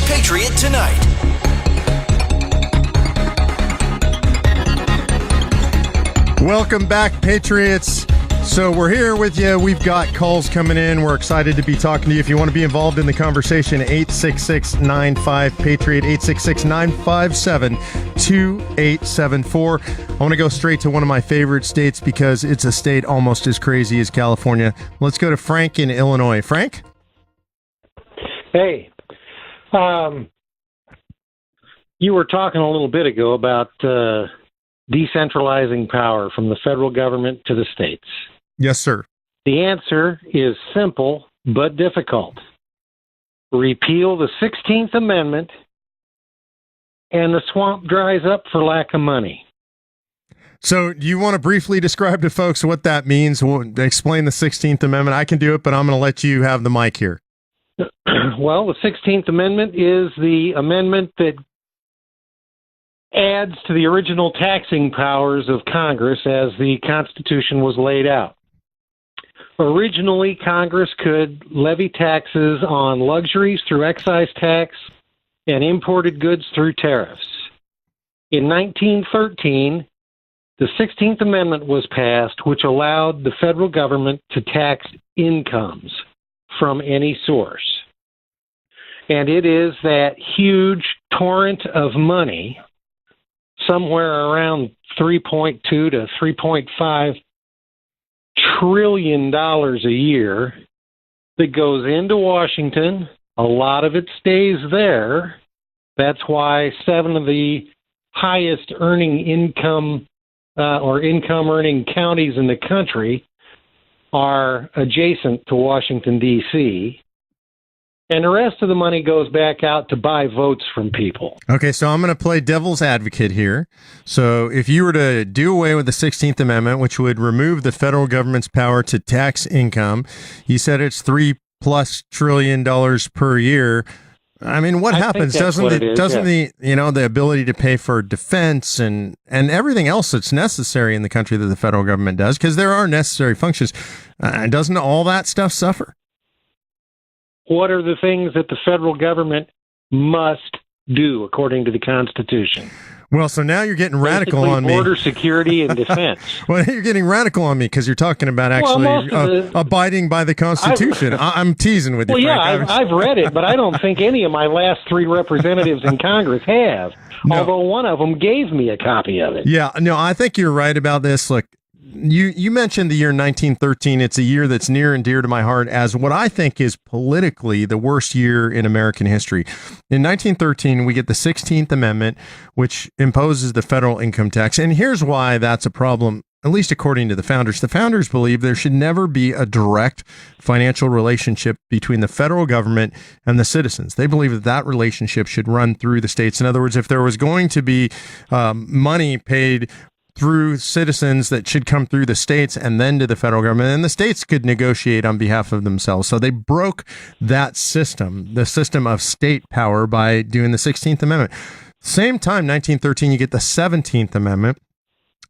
Patriot Tonight. Welcome back, Patriots. So we're here with you. We've got calls coming in. We're excited to be talking to you. If you want to be involved in the conversation, 866-95-PATRIOT, 866-957-2874. I want to go straight to one of my favorite states because it's a state almost as crazy as California. Let's go to Frank in Illinois. Frank? Hey. You were talking a little bit ago about decentralizing power from the federal government to the states. Yes, sir. The answer is simple but difficult. Repeal the 16th Amendment, and the swamp dries up for lack of money. So do you want to briefly describe to folks what that means? Explain the 16th Amendment. I can do it, but I'm going to let you have the mic here. Well, the 16th Amendment is the amendment that adds to the original taxing powers of Congress as the Constitution was laid out. Originally, Congress could levy taxes on luxuries through excise tax and imported goods through tariffs. In 1913, the 16th Amendment was passed, which allowed the federal government to tax incomes from any source. And it is that huge torrent of money, somewhere around $3.2 to $3.5 trillion a year, that goes into Washington. A lot of it stays there. That's why 7 of the highest earning income or income earning counties in the country are adjacent to Washington, D.C., and the rest of the money goes back out to buy votes from people. Okay, so I'm going to play devil's advocate here. So if you were to do away with the 16th Amendment, which would remove the federal government's power to tax income, you said it's $3+ trillion per year. I mean, what happens? Doesn't the ability to pay for defense and everything else that's necessary in the country that the federal government does, because there are necessary functions, doesn't all that stuff suffer? What are the things that the federal government must do according to the Constitution? Well, so now you're getting radical Basically, on me. Border security and defense. Well, you're getting radical on me because you're talking about actually abiding by the Constitution. I'm teasing with you. Well, Frank. I've read it, but I don't think any of my last 3 representatives in Congress have. No. Although one of them gave me a copy of it. Yeah, no, I think you're right about this. Look, you mentioned the year 1913. It's a year that's near and dear to my heart as what I think is politically the worst year in American history. In 1913, we get the 16th Amendment, which imposes the federal income tax. And here's why that's a problem, at least according to the founders. The founders believe there should never be a direct financial relationship between the federal government and the citizens. They believe that that relationship should run through the states. In other words, if there was going to be money paid through citizens, that should come through the states and then to the federal government, and the states could negotiate on behalf of themselves. So they broke that system, the system of state power, by doing the 16th Amendment. Same time, 1913, you get the 17th Amendment,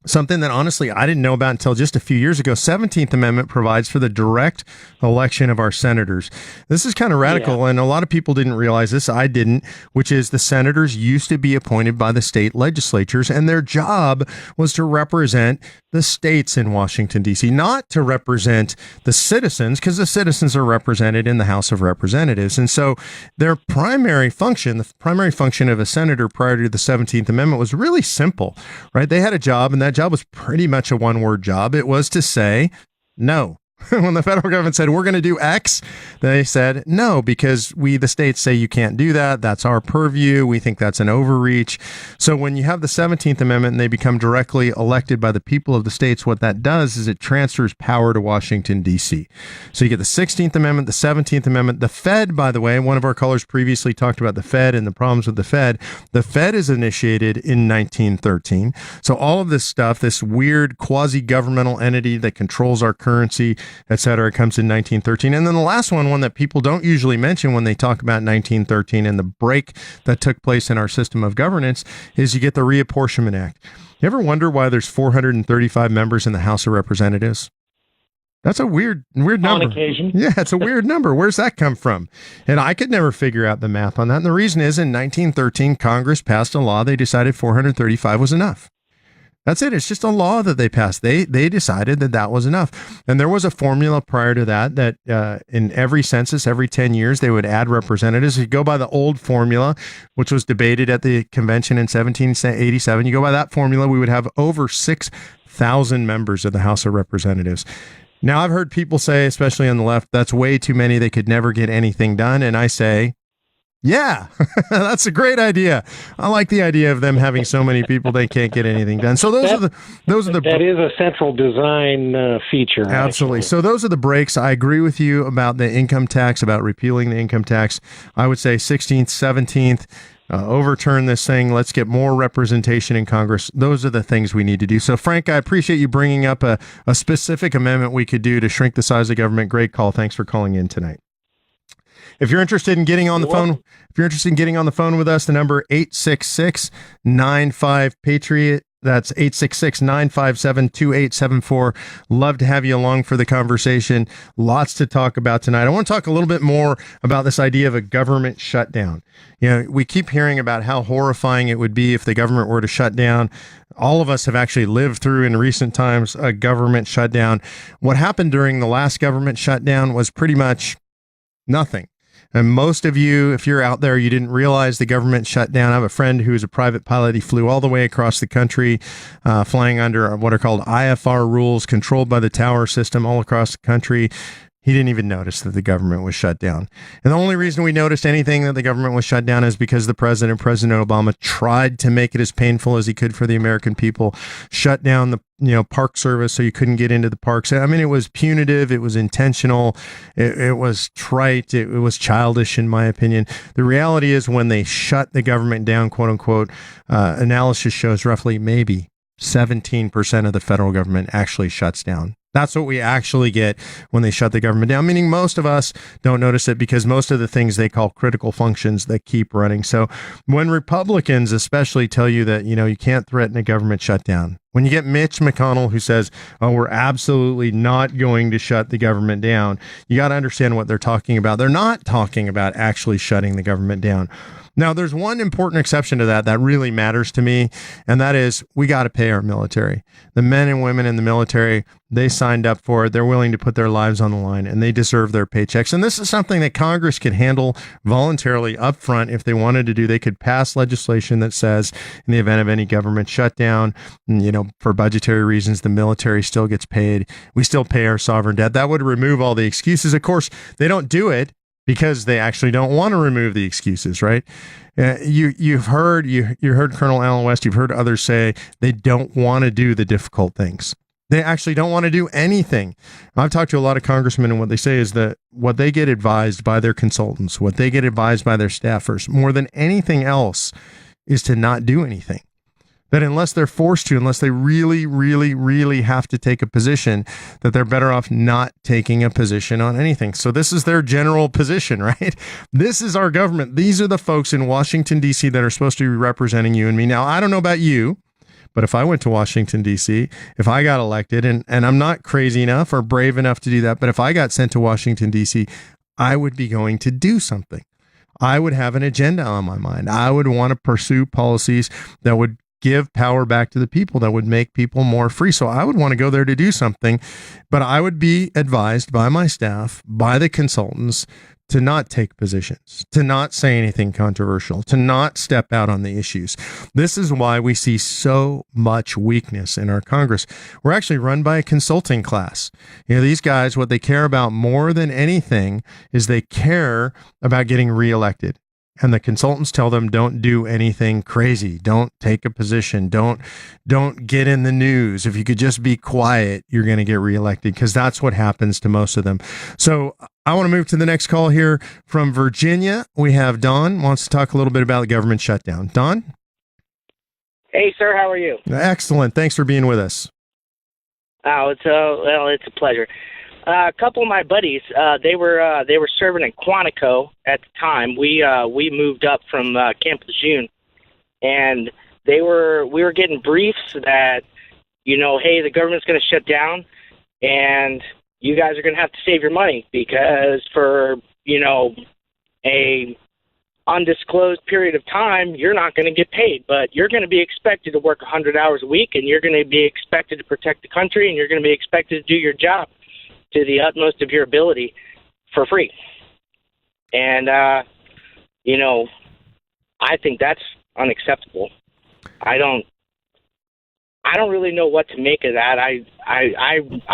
something that honestly I didn't know about until just a few years ago. 17th Amendment provides for the direct election of our senators. This is kind of radical, and a lot of people didn't realize this. I didn't, which is the senators used to be appointed by the state legislatures, and their job was to represent the states in Washington, D.C., not to represent the citizens, because the citizens are represented in the House of Representatives. And so their primary function, the primary function of a senator prior to the 17th Amendment, was really simple, right? They had a job, and that job was pretty much a one-word job. It was to say no. When the federal government said, we're going to do X, they said no, because we, the states, say you can't do that. That's our purview. We think that's an overreach. So when you have the 17th Amendment and they become directly elected by the people of the states, what that does is it transfers power to Washington, D.C. So you get the 16th Amendment, the 17th Amendment. The Fed, by the way, one of our callers previously talked about the Fed and the problems with the Fed. The Fed is initiated in 1913. So all of this stuff, this weird quasi-governmental entity that controls our currency, etc., comes in 1913. And then the last one that people don't usually mention when they talk about 1913 and the break that took place in our system of governance, is you get the Reapportionment Act. You ever wonder why there's 435 members in the House of Representatives? That's a weird number. On occasion. Yeah, it's a weird number. Where's that come from? And I could never figure out the math on that. And the reason is, in 1913, Congress passed a law. They decided 435 was enough. That's it. It's just a law that they passed. They decided that was enough. And there was a formula prior to that in every census, every 10 years, they would add representatives. If you go by the old formula, which was debated at the convention in 1787, you go by that formula, we would have over 6,000 members of the House of Representatives. Now, I've heard people say, especially on the left, that's way too many. They could never get anything done. And I say, Yeah, that's a great idea. I like the idea of them having so many people they can't get anything done. So those are the that is a central design feature. Absolutely. Actually. So those are the breaks. I agree with you about the income tax, about repealing the income tax. I would say 16th, 17th. Overturn this thing. Let's get more representation in Congress. Those are the things we need to do. So, Frank, I appreciate you bringing up a specific amendment we could do to shrink the size of government. Great call. Thanks for calling in tonight. If you're interested in getting on the phone, with us, the number 866-95-PATRIOT. That's 866-957-2874. Love to have you along for the conversation. Lots to talk about tonight. I want to talk a little bit more about this idea of a government shutdown. You know, we keep hearing about how horrifying it would be if the government were to shut down. All of us have actually lived through in recent times a government shutdown. What happened during the last government shutdown was pretty much nothing. And most of you, if you're out there, you didn't realize the government shut down. I have a friend who's a private pilot. He flew all the way across the country, flying under what are called IFR rules, controlled by the tower system all across the country. He didn't even notice that the government was shut down. And the only reason we noticed anything that the government was shut down is because President Obama, tried to make it as painful as he could for the American people, shut down the park service so you couldn't get into the parks. I mean, it was punitive. It was intentional. It was trite. It was childish, in my opinion. The reality is when they shut the government down, quote unquote, analysis shows roughly maybe 17% of the federal government actually shuts down. That's what we actually get when they shut the government down, meaning most of us don't notice it because most of the things they call critical functions that keep running. So when Republicans especially tell you that, you can't threaten a government shutdown, when you get Mitch McConnell who says, oh, we're absolutely not going to shut the government down, you got to understand what they're talking about. They're not talking about actually shutting the government down. Now, there's one important exception to that really matters to me, and that is we got to pay our military. The men and women in the military, they signed up for it. They're willing to put their lives on the line, and they deserve their paychecks. And this is something that Congress could handle voluntarily up front if they wanted to do. They could pass legislation that says in the event of any government shutdown, for budgetary reasons, the military still gets paid. We still pay our sovereign debt. That would remove all the excuses. Of course, they don't do it because they actually don't want to remove the excuses, right? You heard Colonel Allen West, you've heard others say they don't want to do the difficult things. They actually don't want to do anything. I've talked to a lot of congressmen, and what they say is that what they get advised by their consultants, what they get advised by their staffers, more than anything else, is to not do anything. That unless they're forced to, unless they really, really, really have to take a position, that they're better off not taking a position on anything. So this is their general position, right? This is our government. These are the folks in Washington, D.C. that are supposed to be representing you and me. Now, I don't know about you, but if I went to Washington, D.C., if I got elected, and I'm not crazy enough or brave enough to do that, but if I got sent to Washington, D.C., I would be going to do something. I would have an agenda on my mind. I would want to pursue policies that would give power back to the people, that would make people more free. So I would want to go there to do something, but I would be advised by my staff, by the consultants, to not take positions, to not say anything controversial, to not step out on the issues. This is why we see so much weakness in our Congress. We're actually run by a consulting class. These guys, what they care about more than anything is they care about getting reelected. And the consultants tell them, don't do anything crazy. Don't take a position. Don't get in the news. If you could just be quiet, you're going to get reelected, because that's what happens to most of them. So I want to move to the next call here from Virginia. We have Don, wants to talk a little bit about the government shutdown. Don? Hey, sir. How are you? Excellent. Thanks for being with us. Oh, it's a pleasure. A couple of my buddies, they were serving in Quantico at the time. We moved up from Camp Lejeune, and we were getting briefs that, hey, the government's going to shut down, and you guys are going to have to save your money because for a undisclosed period of time, you're not going to get paid, but you're going to be expected to work 100 hours a week, and you're going to be expected to protect the country, and you're going to be expected to do your job to the utmost of your ability for free. And, I think that's unacceptable. I don't really know what to make of that. I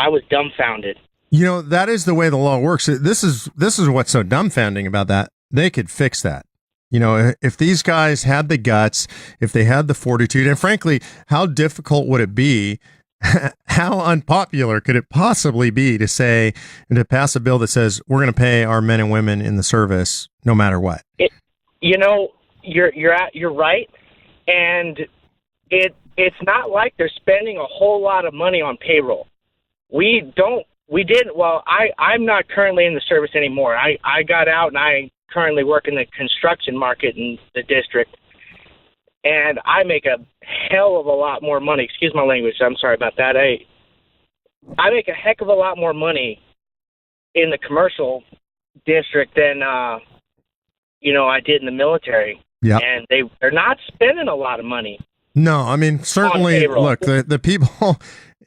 was dumbfounded. That is the way the law works. This is what's so dumbfounding about that. They could fix that. You know, if these guys had the guts, if they had the fortitude, and frankly, how difficult would it be? How unpopular could it possibly be to say and to pass a bill that says we're going to pay our men and women in the service no matter what? You're right, and it's not like they're spending a whole lot of money on payroll. I'm not currently in the service anymore. I got out and I currently work in the construction market in the district, and I make a hell of a lot more money. Excuse my language. I'm sorry about that. I make a heck of a lot more money in the commercial district than I did in the military. Yeah, and they're not spending a lot of money. No, I mean, certainly, look, the people,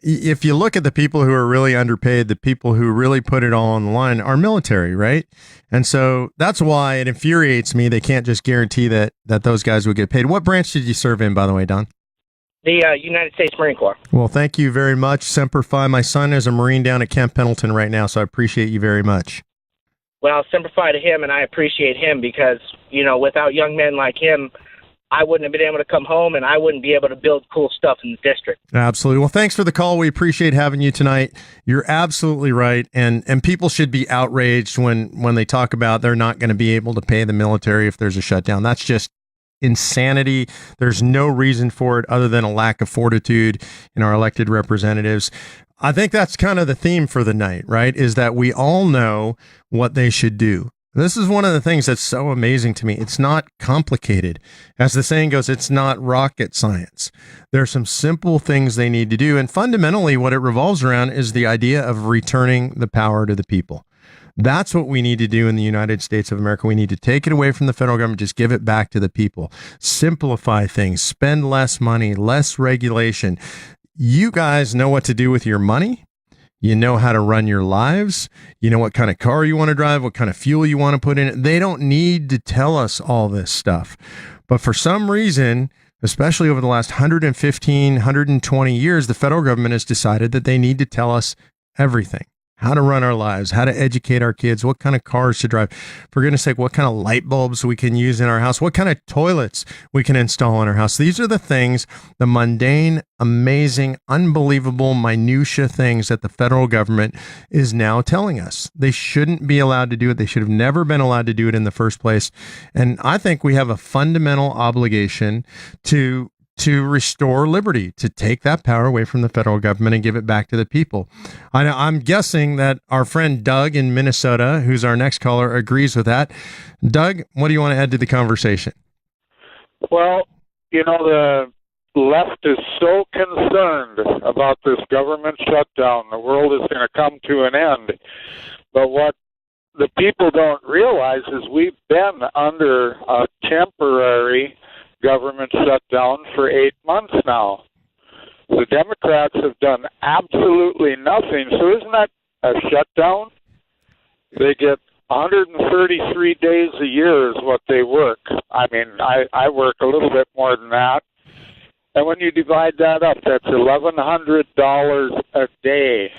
if you look at the people who are really underpaid, the people who really put it all on the line are military, right? And so that's why it infuriates me. They can't just guarantee that those guys would get paid. What branch did you serve in, by the way, Don? The United States Marine Corps. Well, thank you very much, Semper Fi. My son is a Marine down at Camp Pendleton right now, so I appreciate you very much. Well, Semper Fi to him, and I appreciate him because, without young men like him, I wouldn't have been able to come home, and I wouldn't be able to build cool stuff in the district. Absolutely. Well, thanks for the call. We appreciate having you tonight. You're absolutely right, and people should be outraged when they talk about they're not going to be able to pay the military if there's a shutdown. That's just insanity. There's no reason for it other than a lack of fortitude in our elected representatives. I think that's kind of the theme for the night, right? Is that we all know what they should do. This is one of the things that's so amazing to me. It's not complicated. As the saying goes, it's not rocket science. There are some simple things they need to do. And fundamentally, what it revolves around is the idea of returning the power to the people. That's what we need to do in the United States of America. We need to take it away from the federal government, just give it back to the people. Simplify things, spend less money, less regulation. You guys know what to do with your money. You know how to run your lives. You know what kind of car you want to drive, what kind of fuel you want to put in it. They don't need to tell us all this stuff. But for some reason, especially over the last 115, 120 years, the federal government has decided that they need to tell us everything. How to run our lives, how to educate our kids, what kind of cars to drive. For goodness sake, what kind of light bulbs we can use in our house, what kind of toilets we can install in our house. These are the things, the mundane, amazing, unbelievable, minutia things that the federal government is now telling us. They shouldn't be allowed to do it. They should have never been allowed to do it in the first place. And I think we have a fundamental obligation to restore liberty, to take that power away from the federal government and give it back to the people. I'm guessing that our friend Doug in Minnesota, who's our next caller, agrees with that. Doug, what do you want to add to the conversation? Well, the left is so concerned about this government shutdown. The world is going to come to an end. But what the people don't realize is we've been under a temporary government shutdown for 8 months now. The Democrats have done absolutely nothing. So isn't that a shutdown? They get 133 days a year is what they work. I mean, I work a little bit more than that. And when you divide that up, that's $1,100 a day.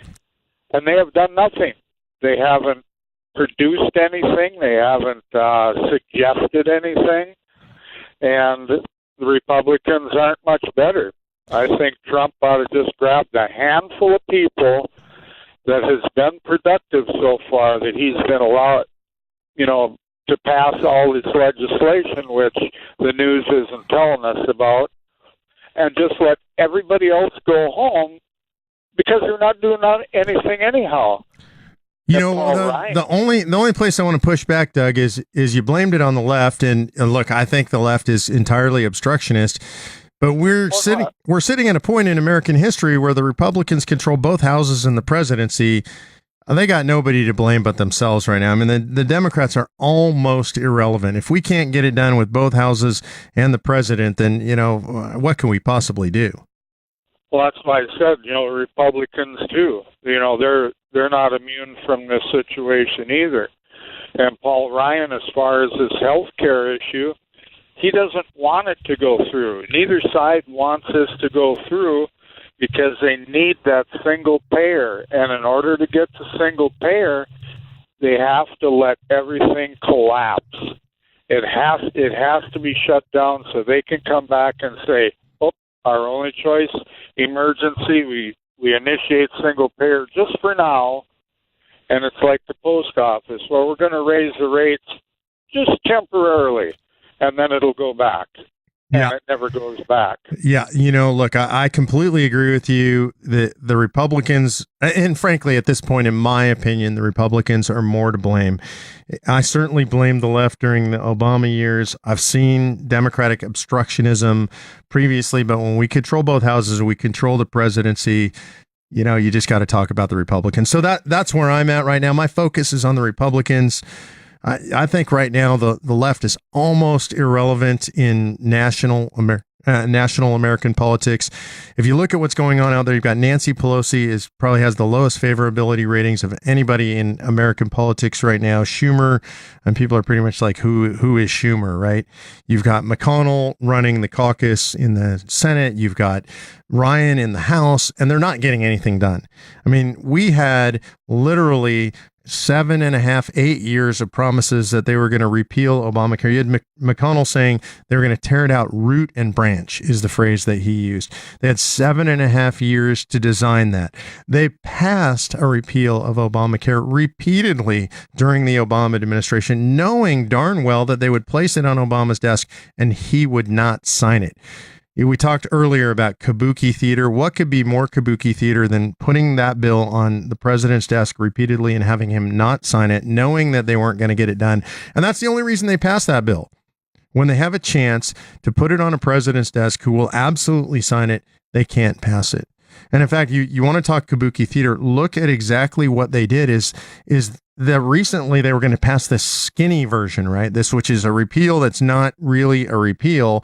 And they have done nothing. They haven't produced anything. They haven't suggested anything. And the Republicans aren't much better. I think Trump ought to just grab the handful of people that has been productive so far that he's been allowed, to pass all this legislation, which the news isn't telling us about, and just let everybody else go home because they're not doing anything anyhow. The only place I want to push back, Doug, is you blamed it on the left, and look, I think the left is entirely obstructionist. But we're sitting at a point in American history where the Republicans control both houses and the presidency. They got nobody to blame but themselves right now. I mean, the Democrats are almost irrelevant. If we can't get it done with both houses and the president, then what can we possibly do? Well, that's why I said, Republicans too. They're not immune from this situation either. And Paul Ryan, as far as this health care issue, he doesn't want it to go through. Neither side wants this to go through because they need that single payer. And in order to get to single payer, they have to let everything collapse. It has to be shut down so they can come back and say, "Oh, our only choice, emergency. We initiate single payer just for now." And it's like the post office. Well, we're going to raise the rates just temporarily, and then it'll go back. And it never goes back. Yeah, look, I completely agree with you. The Republicans, and frankly, at this point, in my opinion, the Republicans are more to blame. I certainly blame the left during the Obama years. I've seen Democratic obstructionism previously, but when we control both houses, we control the presidency. You just got to talk about the Republicans. So that's where I'm at right now. My focus is on the Republicans. I think right now the left is almost irrelevant in national American politics. If you look at what's going on out there, you've got Nancy Pelosi probably has the lowest favorability ratings of anybody in American politics right now. Schumer, and people are pretty much like, who is Schumer, right? You've got McConnell running the caucus in the Senate. You've got Ryan in the House, and they're not getting anything done. I mean, we had literally 7.5, 8 years of promises that they were going to repeal Obamacare. You had McConnell saying they were going to tear it out root and branch, is the phrase that he used. They had 7.5 years to design that. They passed a repeal of Obamacare repeatedly during the Obama administration, knowing darn well that they would place it on Obama's desk and he would not sign it. We talked earlier about kabuki theater. What could be more kabuki theater than putting that bill on the president's desk repeatedly and having him not sign it, knowing that they weren't going to get it done? And that's the only reason they passed that bill. When they have a chance to put it on a president's desk who will absolutely sign it, they can't pass it. And in fact, you want to talk kabuki theater, look at exactly what they did is that recently they were going to pass this skinny version, right? This, which is a repeal that's not really a repeal.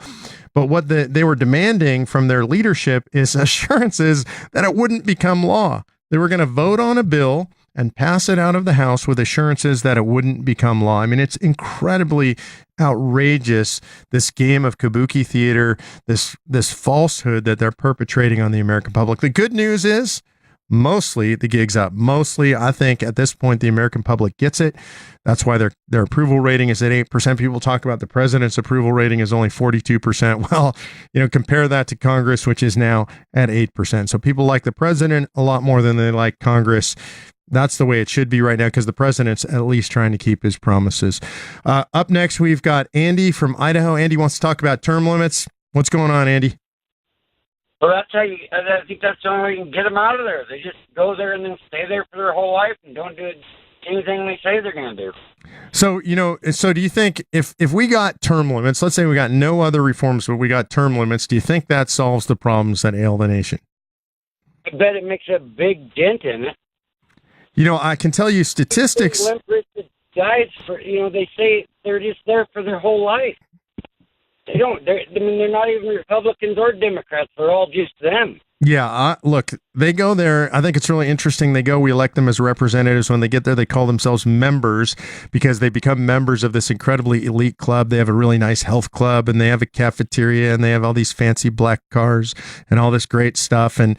But what they were demanding from their leadership is assurances that it wouldn't become law. They were going to vote on a bill and pass it out of the House with assurances that it wouldn't become law. I mean, it's incredibly outrageous, this game of kabuki theater, this falsehood that they're perpetrating on the American public. The good news is mostly the gig's up. Mostly, I think at this point, the American public gets it. That's why their approval rating is at 8%. People talk about the president's approval rating is only 42%. Well, compare that to Congress, which is now at 8%. So people like the president a lot more than they like Congress. That's the way it should be right now because the president's at least trying to keep his promises. Up next, we've got Andy from Idaho. Andy wants to talk about term limits. What's going on, Andy? Well, that's how I think that's the only way you can get them out of there. They just go there and then stay there for their whole life and don't do anything they say they're going to do. So, so do you think if we got term limits, let's say we got no other reforms, but we got term limits, do you think that solves the problems that ail the nation? I bet it makes a big dent in it. I can tell you statistics. Guys, they say they're just there for their whole life. They're not even Republicans or Democrats. They're all just them. Yeah, look, they go there. I think it's really interesting. We elect them as representatives. When they get there, they call themselves members because they become members of this incredibly elite club. They have a really nice health club and they have a cafeteria and they have all these fancy black cars and all this great stuff. And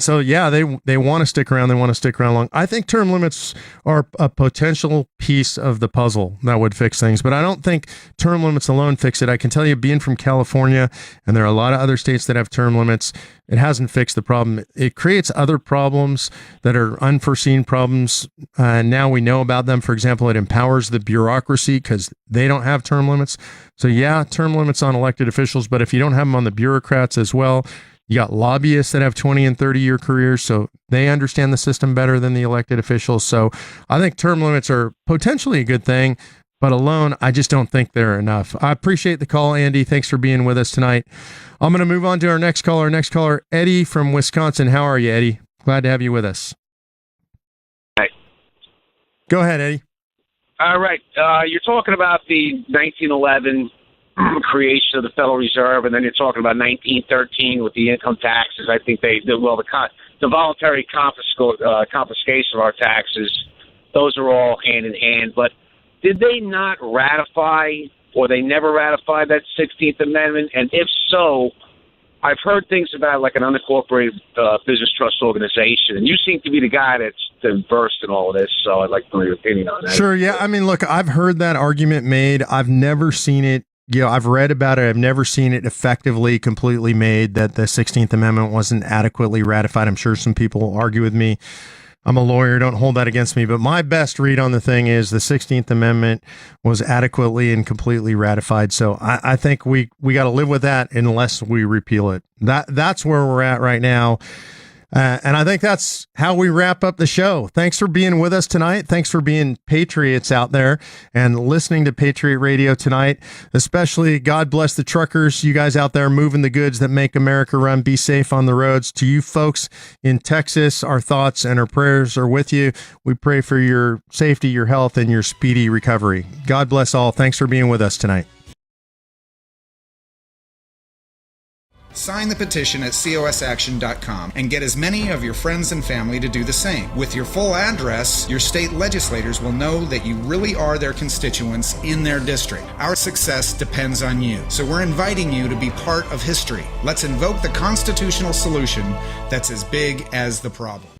so, yeah, they want to stick around. They want to stick around long. I think term limits are a potential piece of the puzzle that would fix things, but I don't think term limits alone fix it. I can tell you, being from California, and there are a lot of other states that have term limits, it hasn't fixed the problem. It creates other problems that are unforeseen problems. Now we know about them. For example, it empowers the bureaucracy because they don't have term limits. So yeah, term limits on elected officials, but if you don't have them on the bureaucrats as well, you got lobbyists that have 20 and 30-year careers, so they understand the system better than the elected officials. So I think term limits are potentially a good thing, but alone, I just don't think they're enough. I appreciate the call, Andy. Thanks for being with us tonight. I'm going to move on to our next caller. Next caller, Eddie from Wisconsin. How are you, Eddie? Glad to have you with us. Hi. Go ahead, Eddie. All right. You're talking about the 1911 creation of the Federal Reserve, and then you're talking about 1913 with the income taxes. I think the voluntary confiscation of our taxes, those are all hand in hand. But did they not ratify, or they never ratified that 16th Amendment? And if so, I've heard things about like an unincorporated business trust organization, and you seem to be the guy that's versed in all of this. So I'd like to know your opinion on that. Sure. Yeah. I mean, look, I've heard that argument made. I've never seen it. I've read about it. I've never seen it effectively, completely made that the 16th Amendment wasn't adequately ratified. I'm sure some people will argue with me. I'm a lawyer. Don't hold that against me. But my best read on the thing is the 16th Amendment was adequately and completely ratified. So I think we got to live with that unless we repeal it. That's where we're at right now. And I think that's how we wrap up the show. Thanks for being with us tonight. Thanks for being patriots out there and listening to Patriot Radio tonight. Especially, God bless the truckers, you guys out there moving the goods that make America run. Be safe on the roads. To you folks in Texas, our thoughts and our prayers are with you. We pray for your safety, your health, and your speedy recovery. God bless all. Thanks for being with us tonight. Sign the petition at cosaction.com and get as many of your friends and family to do the same. With your full address, your state legislators will know that you really are their constituents in their district. Our success depends on you, so we're inviting you to be part of history. Let's invoke the constitutional solution that's as big as the problem.